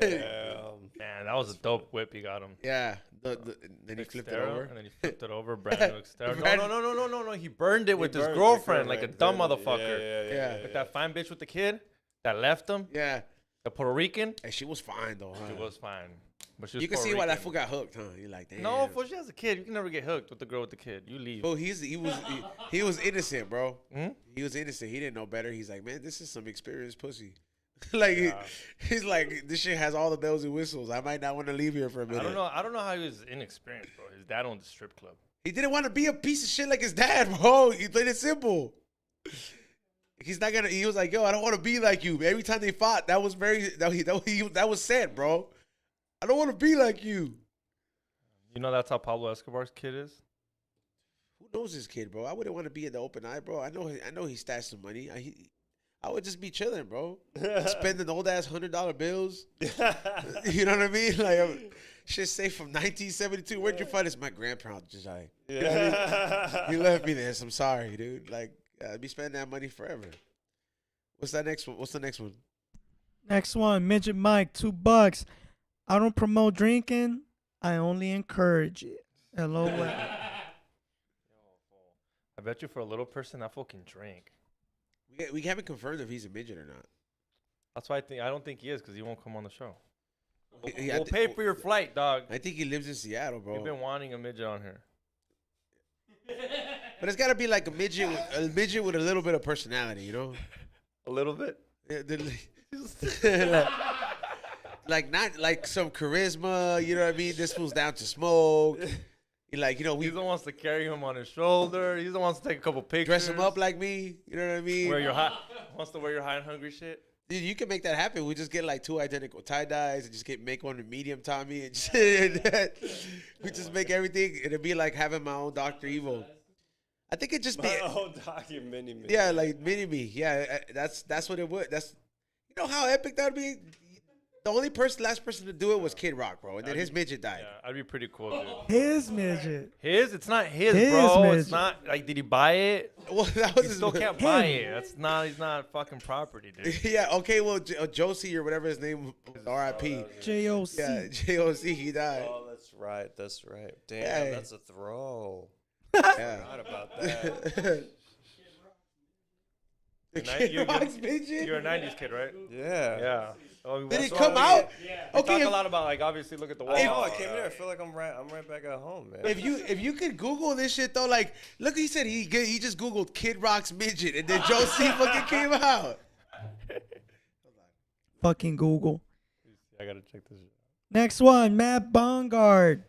Man, that was a dope whip. You got him. Yeah. Then he flipped it over. And then he flipped it over. Brand new Xtero. No. He burned it with his girlfriend like a dumb motherfucker. Yeah. With that fine bitch with the kid that left him. Yeah. The Puerto Rican. And she was fine, though, huh? She was fine. But she was You can Puerto see why that Rican. fool got hooked, huh? You're like, damn. No, fool, she has a kid. You can never get hooked with the girl with the kid. You leave. Bro, he was innocent, bro. Hmm? He was innocent. He didn't know better. He's like, man, this is some experienced pussy. Like he's like, this shit has all the bells and whistles. I might not want to leave here for a minute. I don't know how he was inexperienced, bro. His dad owned the strip club. He didn't want to be a piece of shit like his dad, bro. He played it simple. He's not gonna. He was like, yo, I don't want to be like you. Every time they fought, that was said, bro. I don't want to be like you. You know that's how Pablo Escobar's kid is? Who knows this kid, bro? I wouldn't want to be in the open eye, bro. I know he stashed some money. I would just be chilling, bro. Spending old ass $100 bills. You know what I mean? Like, shit safe from 1972. Where'd you find this? My grandparents just died. You know what I mean? He left me this. I'm sorry, dude. Like, I'd be spending that money forever. What's that next one? What's the next one? Next one, Midget Mike, $2. I don't promote drinking. I only encourage it. LOL. I bet you for a little person, that fool can drink. We haven't confirmed if he's a midget or not. That's why I don't think he is, because he won't come on the show. Yeah, We'll pay for your flight, dog. I think he lives in Seattle, bro. You've been wanting a midget on here. But it's got to be like a midget with a little bit of personality, you know? A little bit? Like not like some charisma, you know what I mean? This fool's down to smoke. Like, you know, He's the one wants to carry him on his shoulder. He's the one wants to take a couple pictures. dress him up like me, you know what I mean? Wants to wear your high and hungry shit. Dude, you can make that happen. We just get like 2 identical tie-dyes and just make one with medium Tommy and just, we just make everything. It'd be like having my own Dr. Evil. I think it just be Dr. Mini-Me. Yeah, like mini-me. Yeah, that's what it would. You know how epic that would be? The only last person to do it was Kid Rock, bro. And then his midget died. Yeah, that'd be pretty cool, dude. His midget. His? It's not his, His bro. midget. It's not, like, did he buy it? Well, that was He his still can't buy it. He's not fucking property, dude. Yeah, okay, well, Josie or whatever his name, R.I.P. J.O.C. Yeah, J.O.C., he died. Oh, that's right. Damn, Hey. that's a throw. Yeah. Forgot about that. The You're Kid Rock's midget? You're a 90s kid, right? Yeah. Yeah. Oh, Did that's it why come we out? We Okay, talk a lot about, like, obviously, look at the wall. I know. I came here. I feel like I'm right back at home, man. if you could Google this shit though, like, look, he said he just Googled Kid Rock's midget, and then Josie fucking came out. Fucking Google. I gotta check this. Next one, Matt Bongard.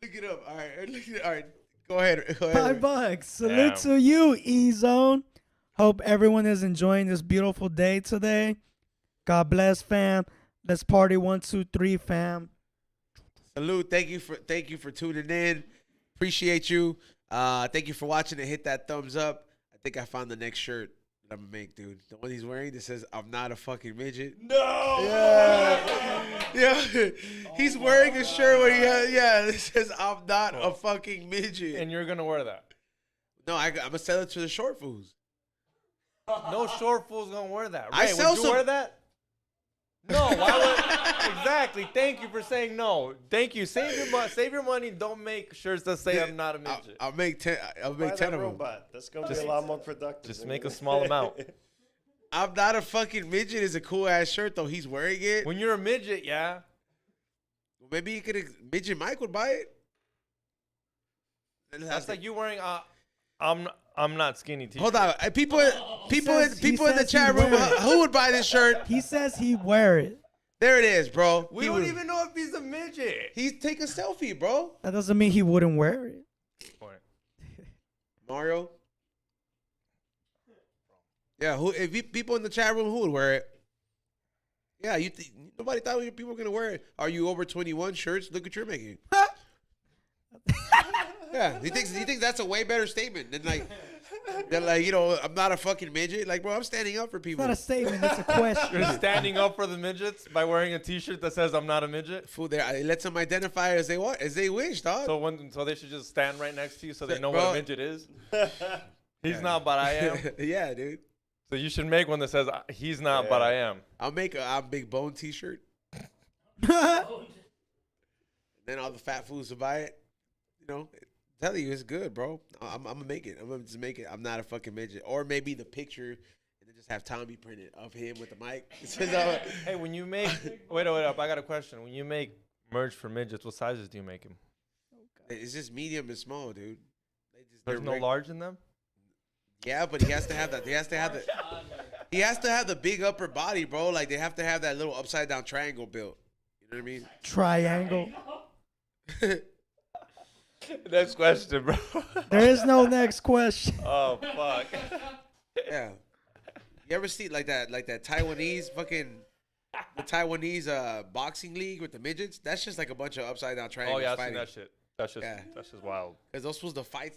Look it up. All right. Go ahead. $5. Salute Damn. to you, E-Zone. Hope everyone is enjoying this beautiful day today. God bless, fam. Let's party 1, 2, 3, fam. Salute. Thank you for tuning in. Appreciate you. Thank you for watching and hit that thumbs up. I think I found the next shirt that I'm gonna make, dude. The one he's wearing that says "I'm not a fucking midget." No. Yeah. He's wearing a shirt where it says "I'm not a fucking midget." And you're gonna wear that? No, I'm gonna sell it to the short fools. No short fool's gonna wear that. I Ray, sell would you some- wear that? No. Why would? Exactly. Thank you for saying no. Thank you. Save your money. Don't make shirts that say I'm not a midget. I'll make 10. I'll Buy make 10 that of them. robot. That's gonna be a lot more productive. Just make a small amount. I'm not a fucking midget is a cool ass shirt though. He's wearing it. When you're a midget, yeah. Maybe you could. Midget Mike would buy it. That's like you wearing I'm not skinny t-shirt. Hold on, people in the chat room. Who would buy this shirt? He says he'd wear it. There it is, bro. We don't even know if he's a midget. He's take a selfie, bro. That doesn't mean he wouldn't wear it. Mario. Yeah, people in the chat room, who would wear it? Yeah, nobody thought people were gonna wear it. Are you over 21 shirts? Look what you're making. Yeah, he thinks that's a way better statement than like They're like, you know, I'm not a fucking midget. Like, bro, I'm standing up for It's people. not a statement. It's a question. You're standing up for the midgets by wearing a T-shirt that says "I'm not a midget." Fool, there. I let them identify as they wish, dog. So they should just stand right next to you so they know Bro. what a midget is. He's not, but I am. Yeah, dude. So you should make one that says "He's not, but I am." I'll make a I'm Big Bone T-shirt. Then all the fat fools will buy it. You know, tell you it's good, bro. I'm gonna make it. I'm gonna just make it. I'm not a fucking midget. Or maybe the picture, and then just have Tommy printed of him with the mic. Hey, when you make wait up, I got a question. When you make merch for midgets, what sizes do you make them? It's just medium and small, dude. There's no large in them. Yeah, but he has to have that. He has to have the. He has to have the big upper body, bro. Like they have to have that little upside down triangle built. You know what I mean? Triangle. Next question, bro. There is no next question. Oh fuck. Yeah. You ever see like that Taiwanese fucking the Taiwanese boxing league with the midgets? That's just like a bunch of upside down triangles. Oh yeah, I've fighting. seen that shit. That's just wild. Cause those supposed to fight.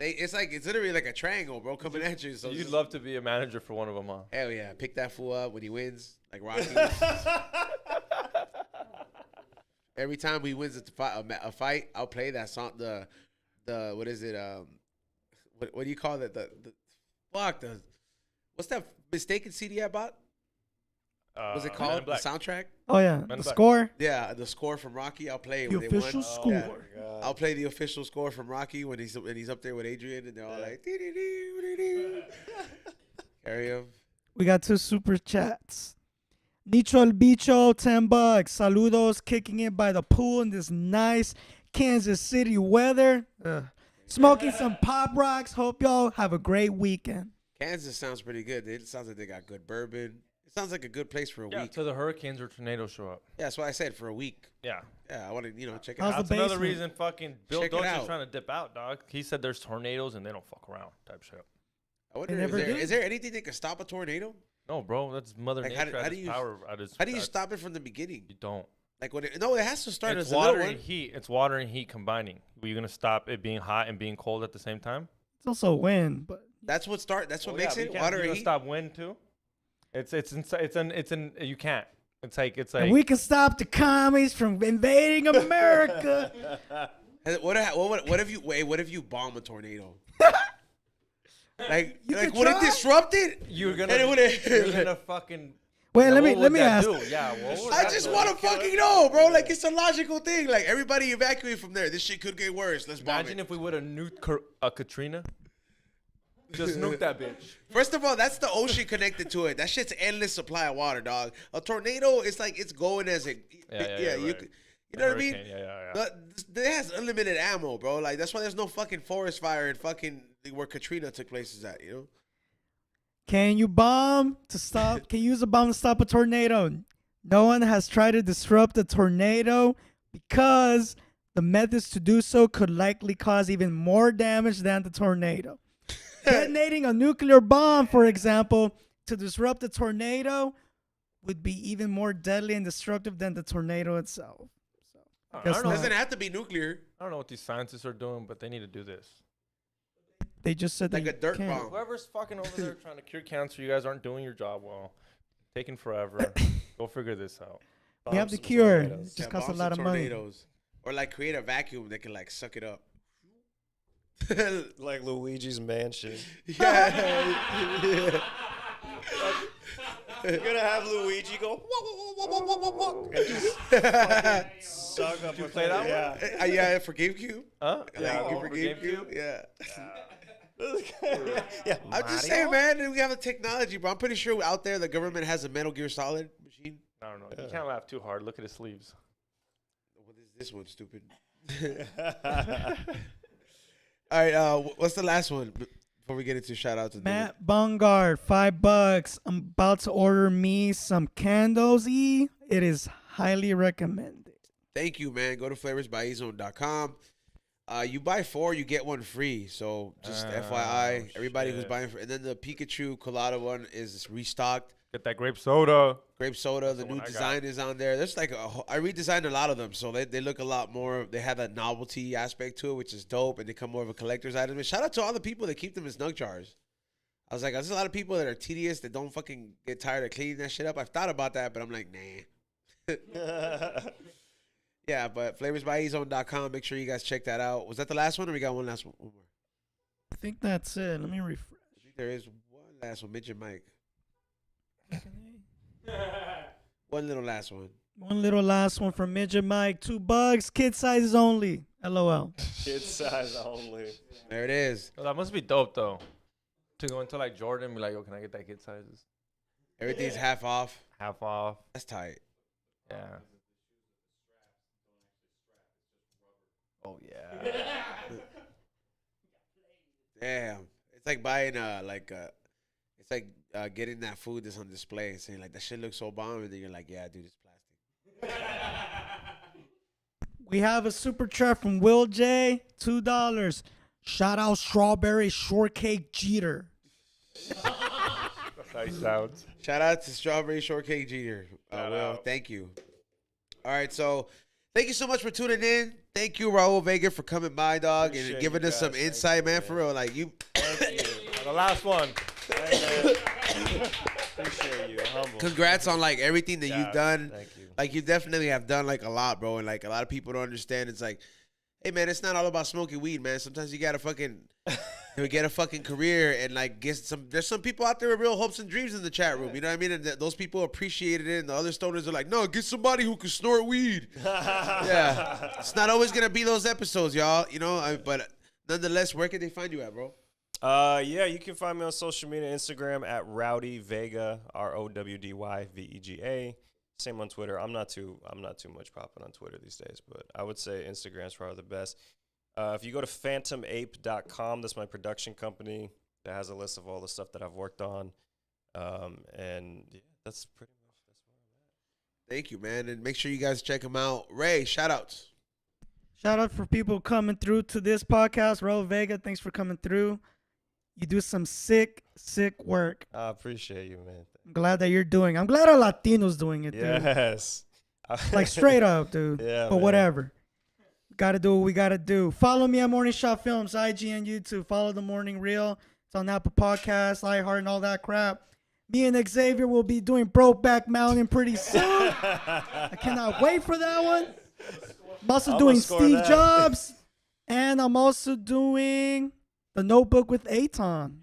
It's literally like a triangle, bro, coming at you. So You'd love to be a manager for one of them, huh? hell yeah, pick that fool up when he wins, like Rocky. Every time he wins a fight, I'll play that song. The what is it? What do you call it? What's that mistaken CD I bought? What's it Men in called? The Black. soundtrack? Oh yeah, Men in the Black. score. Yeah, the score from Rocky. I'll play it The when they official won. score. Yeah. I'll play the official score from Rocky when he's up there with Adrian, and they're all like, dee-dee-dee-dee-dee. Carry him. We got 2 super chats. Nicho El Bicho, $10. Saludos, kicking it by the pool in this nice Kansas City weather. Smoking some Pop Rocks. Hope y'all have a great weekend. Kansas sounds pretty good. It sounds like they got good bourbon. It sounds like a good place for a Yeah, week. till the hurricanes or tornadoes show up. Yeah, that's why I said for a week. Yeah. Yeah, I want to, check it How's out. the That's another basement? reason fucking Bill Check it Deutsch out. is trying to dip out, dog. He said there's tornadoes and they don't fuck around type shit. I wonder, never did. is there anything that can stop a tornado? No, bro, that's Mother Like, Nature how at do its you- power. At its, How do you at- stop it from the beginning? You don't. Like it has to start It's as a little water one. and heat. It's water and heat combining. Were you gonna stop it being hot and being cold at the same time? It's also wind, but That's what makes yeah, it but water you and gonna heat. stop wind too. You can't. It's like and we can stop the commies from invading America. What if you bomb a tornado? like can would it try. disrupt it? you're And it would've- you're gonna fucking. Wait, Yeah, let what me would that ask. do? Yeah, what would I that just do? want to fucking know, bro. Like it's a logical thing. Like everybody evacuate from there. This shit could get worse. Let's bomb Imagine it. if we would have nuked Katrina. Just nuke that bitch. First of all, that's the ocean connected to it. That shit's endless supply of water, dog. A tornado, it's like it's going as it. Yeah, you, right. you know what I mean? Hurricane, yeah. It has unlimited ammo, bro. Like that's why there's no fucking forest fire in fucking where Katrina took place is at. You know? Can you bomb to stop? Can you use a bomb to stop a tornado? No one has tried to disrupt a tornado because the methods to do so could likely cause even more damage than the tornado. Detonating a nuclear bomb, for example, to disrupt a tornado would be even more deadly and destructive than the tornado itself. I Guess don't know. not. Doesn't have to be nuclear. I don't know what these scientists are doing, but they need to do this. They just said Like they a dirt can't. bomb. Whoever's fucking over there trying to cure cancer, you guys aren't doing your job well. Taking forever. Go figure this out. We have Bomb the some cure. tornadoes. It just Yeah, costs a bomb lot of some money. tornadoes. Or like create a vacuum that can like suck it up. Like Luigi's Mansion. Yeah. You're gonna have Luigi go and just fucking suck up. you play that one? Yeah. Yeah, for GameCube. Huh? Yeah, Oh, for for GameCube. Yeah. Yeah. I'm just saying, man. We have the technology, bro. I'm pretty sure out there the government has a Metal Gear Solid machine. I don't know. You can't laugh too hard. Look at his sleeves. What is this one, stupid? All right. What's the last one before we get into shout out to Matt Bungard, $5. I'm about to order me some candles. It is highly recommended. Thank you, man. Go to flavorsbyezone.com. You buy 4, you get 1 free. So just FYI, everybody who's shit. buying, and then the Pikachu colada one is restocked. Get that grape soda. Grape soda, the the one new I got. design is on there. There's like I redesigned a lot of them, so they look a lot more. They have that novelty aspect to it, which is dope, and they come more of a collector's item. And shout out to all the people that keep them as nug jars. I was like, there's a lot of people that are tedious that don't fucking get tired of cleaning that shit up. I've thought about that, but I'm like, nah. Yeah, but flavorsbyezone.com. Make sure you guys check that out. Was that the last one, or we got one last one? One more. I think that's it. Let me refresh. I think there is one last one. Midget Mike. One little last one. One little last one from Midget Mike. $2. Kid sizes only. LOL. Kid size only. There it is. Oh, that must be dope though. To go into like Jordan and be like, yo, can I get that kid sizes? Everything's half off. Half off. That's tight. Yeah. Oh yeah. Damn. It's like buying it's like getting that food that's on display and saying like that shit looks so bomb, and then you're like, yeah, dude, it's plastic. We have a super chat from Will J. $2. Shout out Strawberry Shortcake Jeter. That's how he sounds. Shout out to Strawberry Shortcake Junior. Shout Will, out. thank you. All right, so thank you so much for tuning in. Thank you, Raul Vega, for coming by, dog, and Appreciate giving you us some guys. Thank insight, you, man. For real, like you. Thank you. The last one. Hey, man. Appreciate you. I'm humble. Congrats on like everything that Yeah, you've done. Thank you. Like you definitely have done like a lot, bro, and like a lot of people don't understand. It's like, hey man, it's not all about smoking weed, man. Sometimes you gotta fucking get a fucking career and like get some. There's some people out there with real hopes and dreams in the chat room. You know what I mean? And those people appreciated it, and the other stoners are like, no, get somebody who can snort weed. Yeah, it's not always gonna be those episodes, y'all. You know, but nonetheless, where can they find you at, bro? Yeah, you can find me on social media, Instagram at Rowdy Vega, ROWDYVEGA. Same on Twitter. I'm not too much popping on Twitter these days, but I would say Instagram's probably the best. If you go to phantomape.com, that's my production company that has a list of all the stuff that I've worked on. And yeah, that's pretty much where I'm at. Thank you, man, and make sure you guys check them out. Ray, shout outs. Shout out for people coming through to this podcast. Raul Vega, thanks for coming through. You do some sick work. I appreciate you, man. I'm glad that you're doing. I'm glad a Latino's doing it, dude. Yes. Like straight up, dude. Yeah, but man. whatever. Gotta do what we gotta do. Follow me at Morning Shot Films, IG and YouTube. Follow The Morning Reel. It's on Apple Podcasts, iHeart, and all that crap. Me and Xavier will be doing Brokeback Mountain pretty soon. I cannot wait for that one. I'm also doing score Steve that. Jobs. And I'm also doing The Notebook with Aton.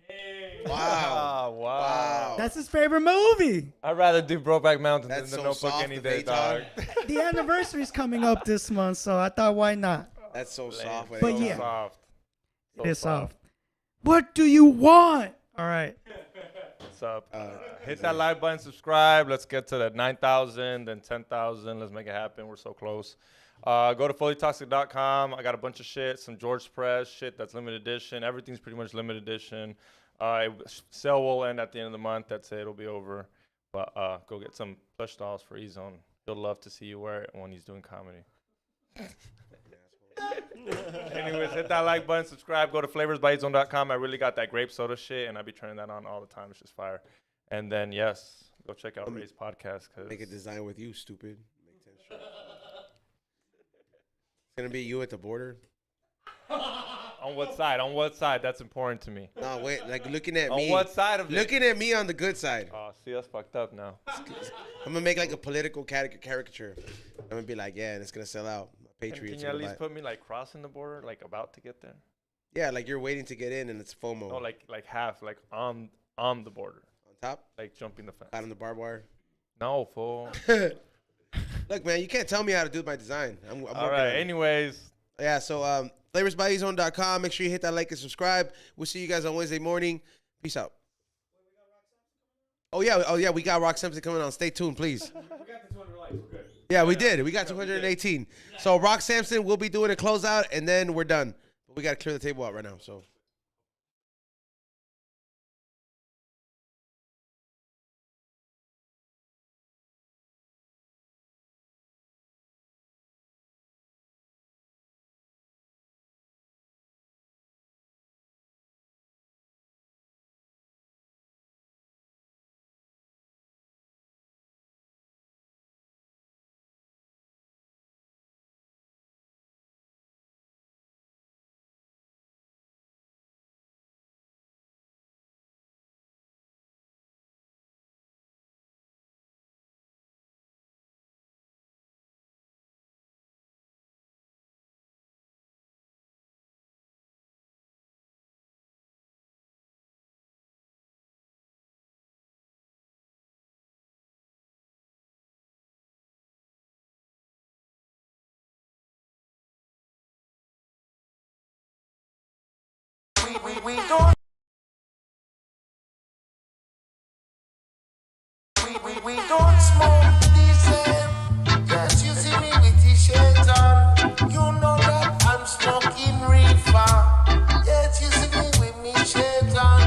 Wow. Wow. That's his favorite movie. I'd rather do Brokeback Mountain That's than so the Notebook soft any of day, Aton. dog. The anniversary's coming up this month, so I thought, why not? That's so soft. But So yeah. soft. So Piss off. What do you want? All right. What's up? Hit that like button, subscribe. Let's get to that 9,000, then 10,000. Let's make it happen. We're so close. Go to fullytoxic.com. I got a bunch of shit, some George Press shit that's limited edition. Everything's pretty much limited edition. Sale will end at the end of the month. That's it. It'll be over. But go get some plush dolls for E-Zone. He'll love to see you wear it when he's doing comedy. Anyways, hit that like button, subscribe, go to flavorsbyezone.com. I really got that grape soda shit, and I be turning that on all the time. It's just fire. And then, yes, go check out Ray's podcast. Make a design with you, stupid. Make 10 shirts. It's gonna be you at the border. On what side? On what side? That's important to me. No, wait, like looking at On me. what side of it? Looking at me on the good side. Oh, see, that's fucked up now. I'm gonna make like a political caricature. I'm gonna be like, yeah, and it's gonna sell out. Can Patriots. you at are gonna least buy it. put me like crossing the border, like about to get there? Yeah, like you're waiting to get in, and it's FOMO. No, like half, like on the border, on top, like jumping the fence. out on the barbed wire. No, fool. Look, man, you can't tell me how to do my design. I'm All working right. on it. Anyways, Yeah, so flavorsbyezone.com. Make sure you hit that like and subscribe. We'll see you guys on Wednesday morning. Peace out. Oh yeah, we got Rock Simpson coming on. Stay tuned, please. we got the 200 likes. We're good. Yeah, we did. We got 218. So Rock Sampson will be doing a closeout, and then we're done. But we got to clear the table out right now. So. We don't. We don't smoke the same. Yes, you see me with the shades on. You know that I'm smoking reefer. Yes, you see me with me shades on.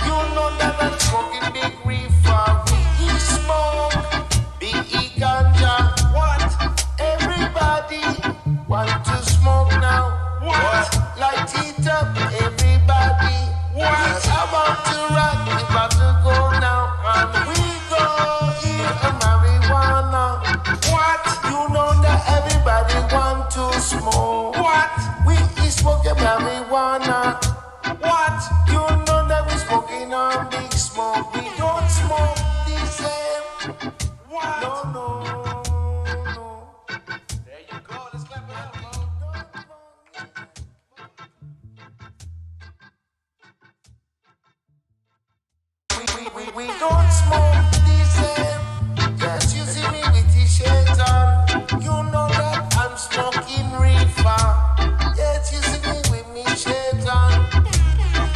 You know that I'm smoking big reefer. We smoke big ganja. What? Everybody want to smoke now. What? Light it up, everybody. What? It's about to rock, it's about to go now. And we go here a marijuana. What? You know that everybody want to smoke. What? We is smoking marijuana. What? You know that we smoking on big smoke. We don't smoke the same. What? No, no, no. There you go, let's clap it up, bro. We don't smoke the same. Yes, you see me with the shades on. You know that I'm smoking reefer. Yes, you see me with me shades on.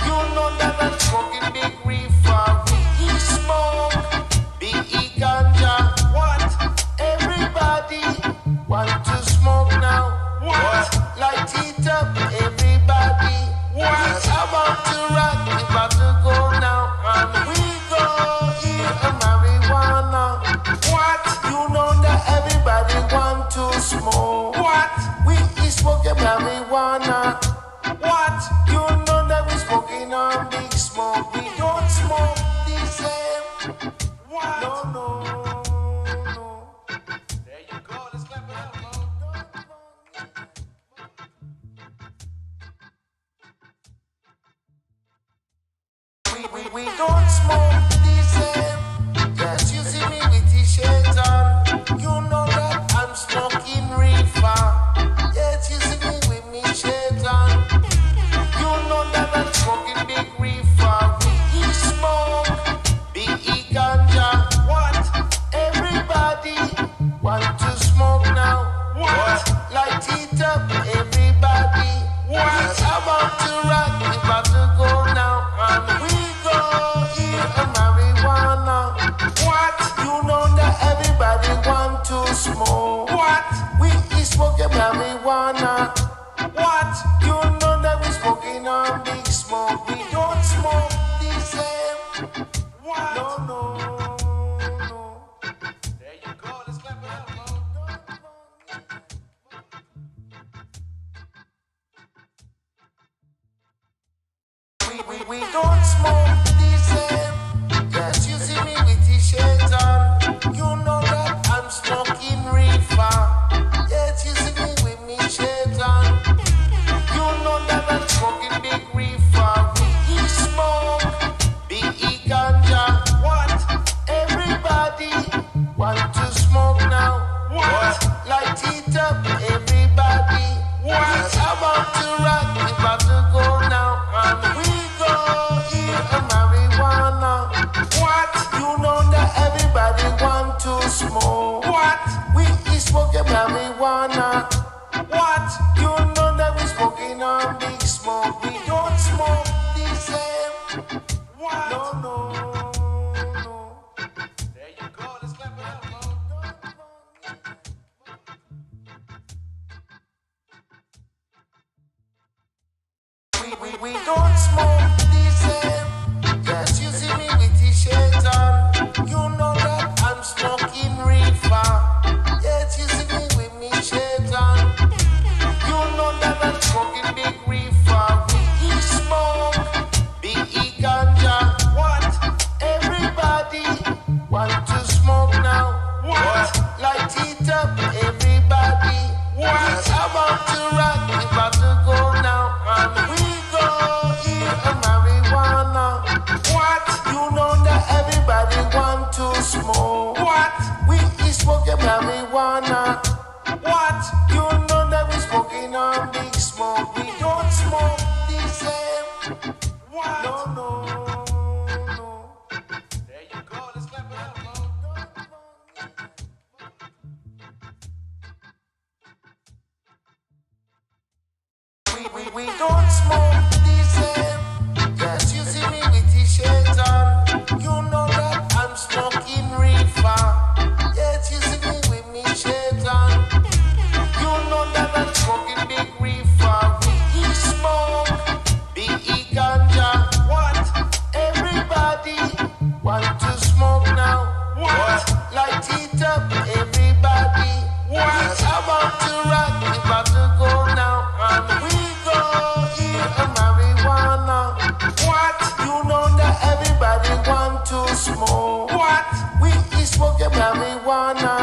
You know that I'm smoking big reefer. We smoke big ganja. What? Everybody want to smoke now. What? Light it up, everybody. What? It's about to rock, it's about to go now. And we go here a marijuana. What? You know that everybody want to smoke. What? We is smoking marijuana. What? You know that we smoking on big smoke. We don't smoke the same. What? No, no, no. There you go, let's clap it up, bro. We don't smoke the same. Yes, you see me with the shades on. You know that I'm smoking reefer. Yes, you see me with me shades on. You know that I'm smoking big reefer. We smoke big ganja. What? Everybody want to smoke now. What? Light it up, everybody. What? It's about to rock, it's about to go now. And we go here a marijuana. What? You know that everybody want to smoke. What? We is smoking marijuana. What? You know that we smoking on big smoke. We don't smoke the same. What? No, no, no. There you go, let's clap it up, bro. We don't smoke the same. Yes, you see me with the shades on. You know that I'm smoking reefer. Yes, you see me with me shades on. You know that I'm smoking big reefer. We smoke big ganja. What? Everybody want to smoke now. What? Light it up, everybody. What? It's about to rock, it's about to go now. And we go here a marijuana. What? You know that everybody want to smoke. What? We is smoking marijuana. What? You know that we smoking on big smoke. We don't smoke the same. What? No, no, no. There you go, let's clap it up, bro. We don't smoke the same. Yes, you see me with the shades on. You know that I'm smoking reefer. Yes, you see me with me shades on. You know that I'm smoking big reefer. We smoke big ganja. What? Everybody want to smoke now. What? Light it up, everybody. What? It's about to rock, it's about to go now. And we go here a marijuana. What? You know that everybody want to smoke. What? We is smoking marijuana. What? You know that we smoking on big smoke. We don't smoke the same. What? No, no, no. There you go, let's clap it up, bro. We don't smoke the same. smoke. What? We is smoking marijuana.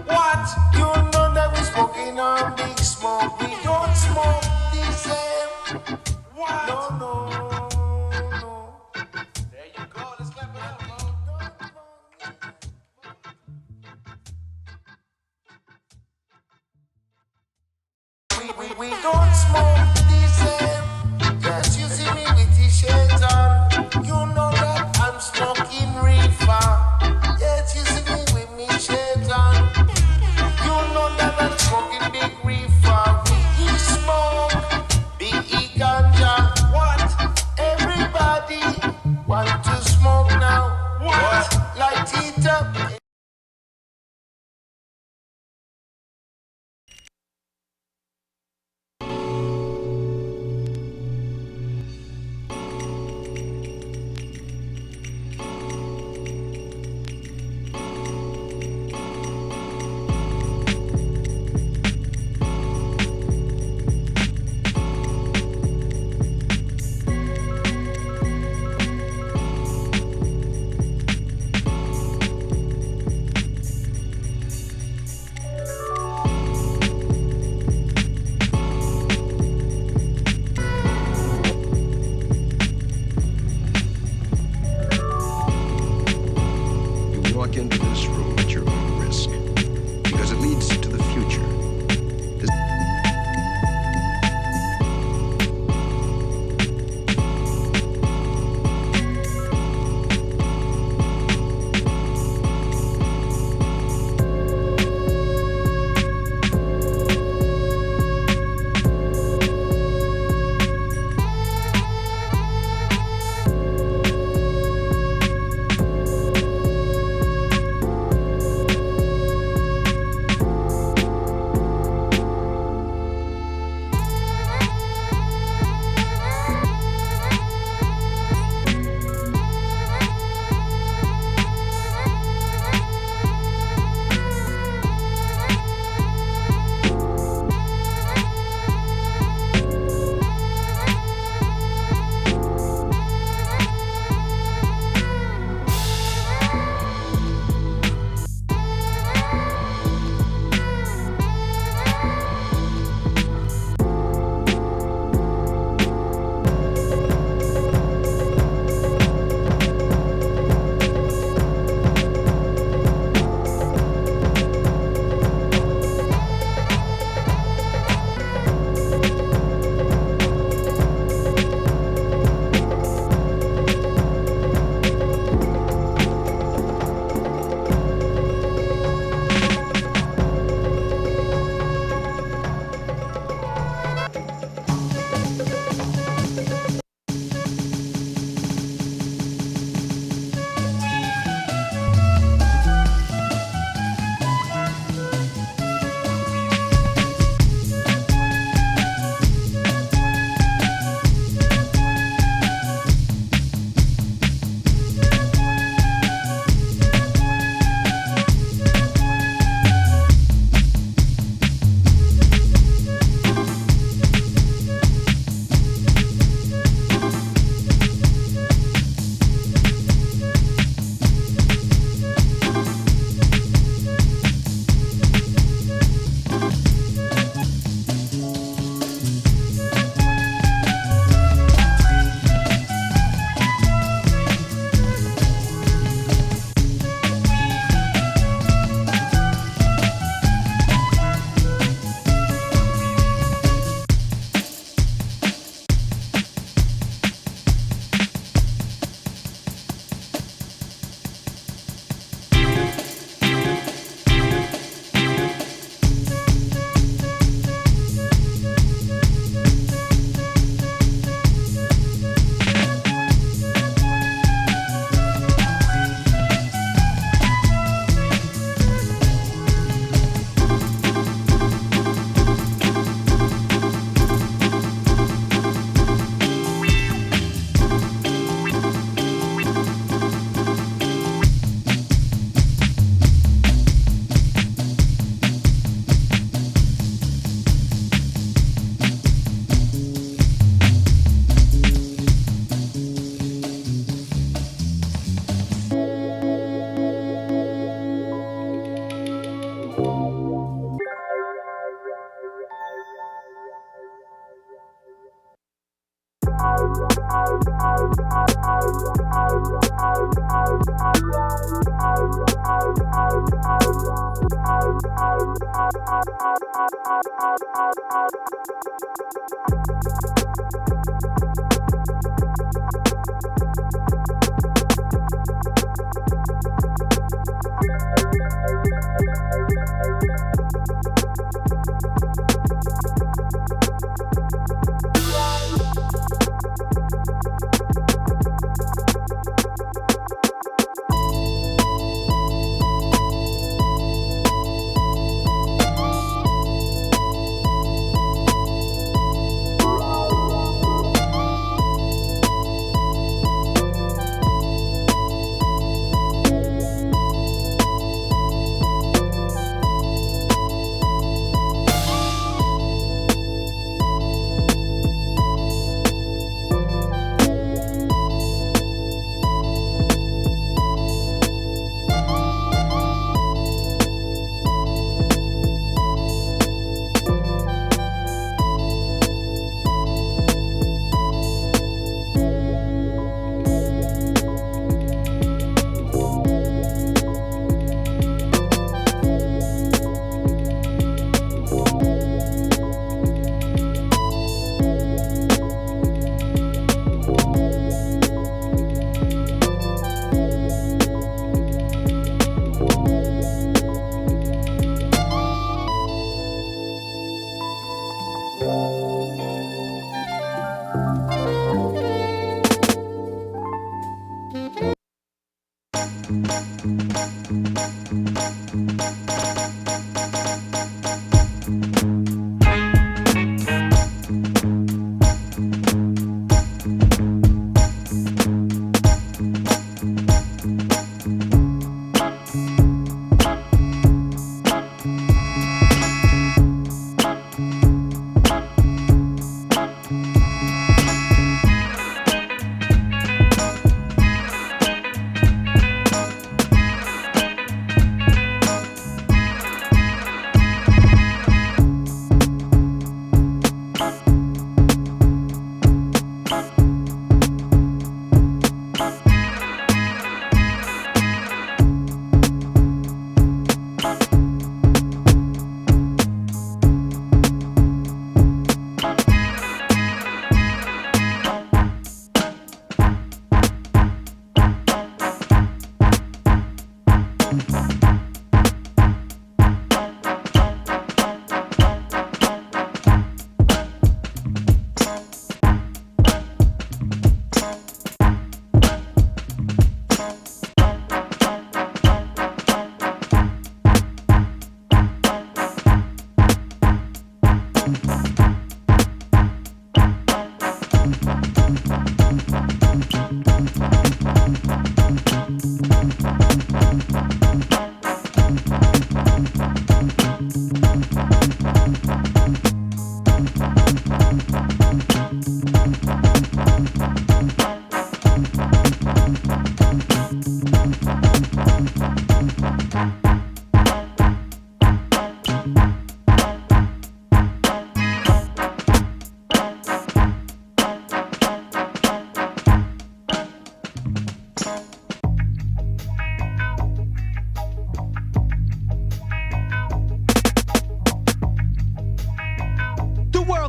What? You know that we smoking on big smoke. We don't smoke the same. What? No, no, no. There you go. Let's clap it up, bro. We don't smoke the same. Yes, you see me with t-shirt on. You know that I'm smoking reefer. Yes, you see me with me shirt on. You know that I'm smoking big reefer. We smoke big ganja. What? Everybody want to smoke now. What? Light it up.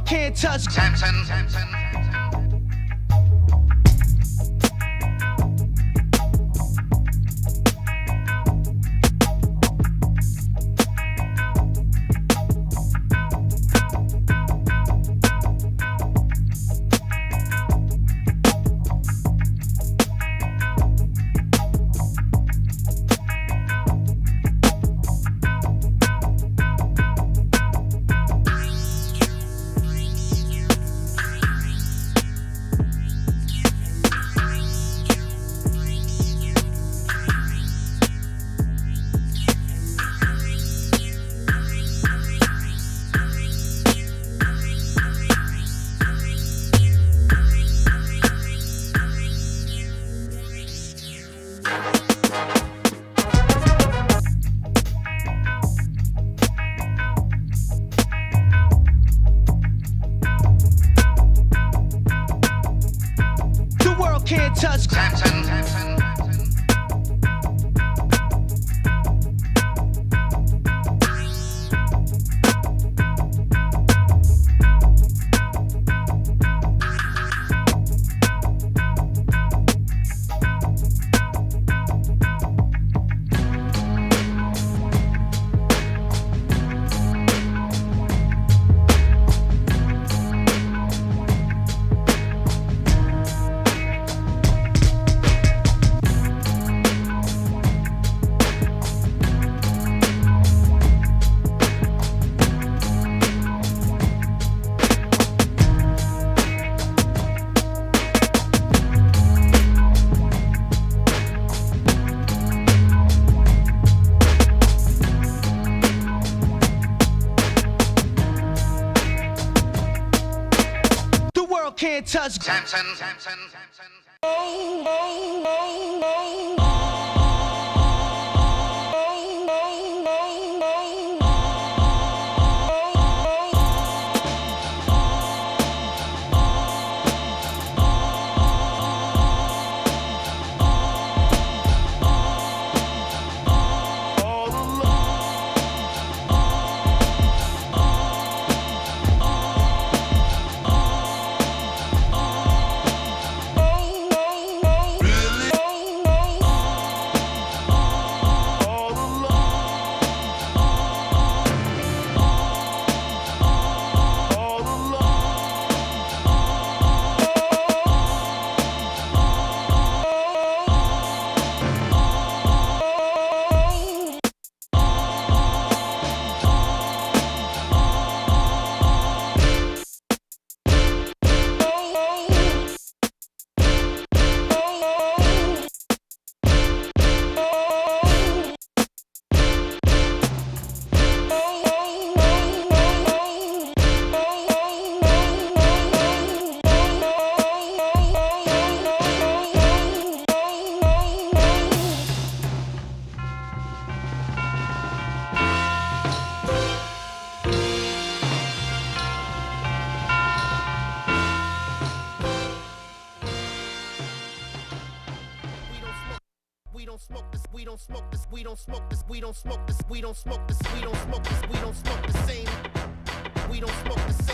can't touch Samson. Can't touch Samson. touch. Samson. We don't smoke this, we don't smoke this, we don't smoke this, we don't smoke this, we don't smoke this, we don't smoke the same. We don't smoke the same.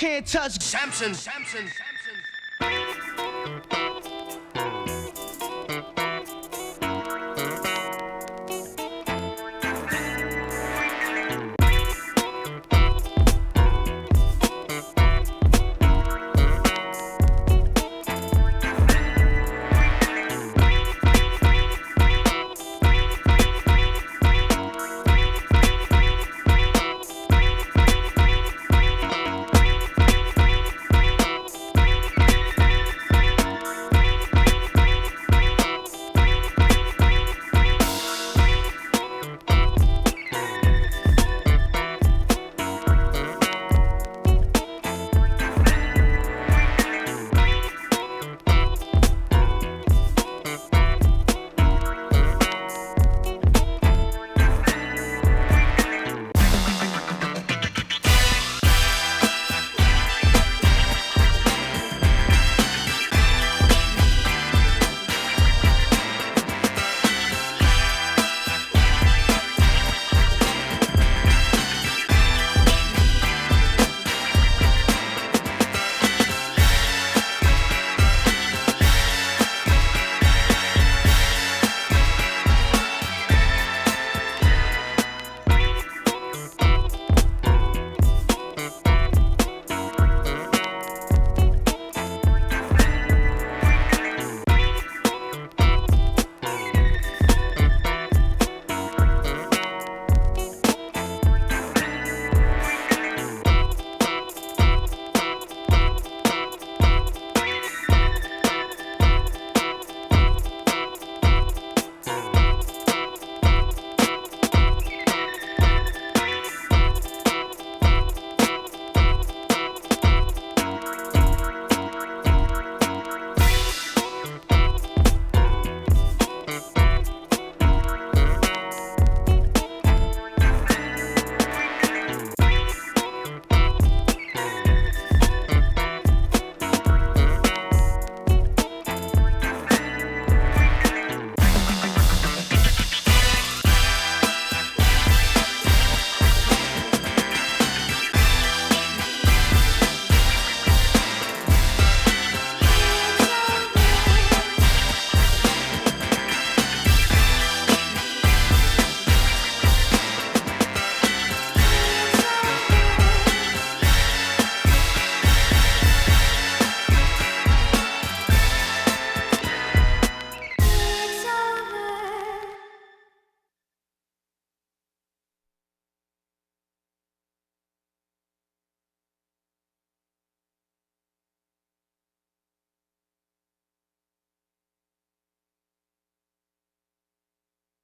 Can't touch Samson.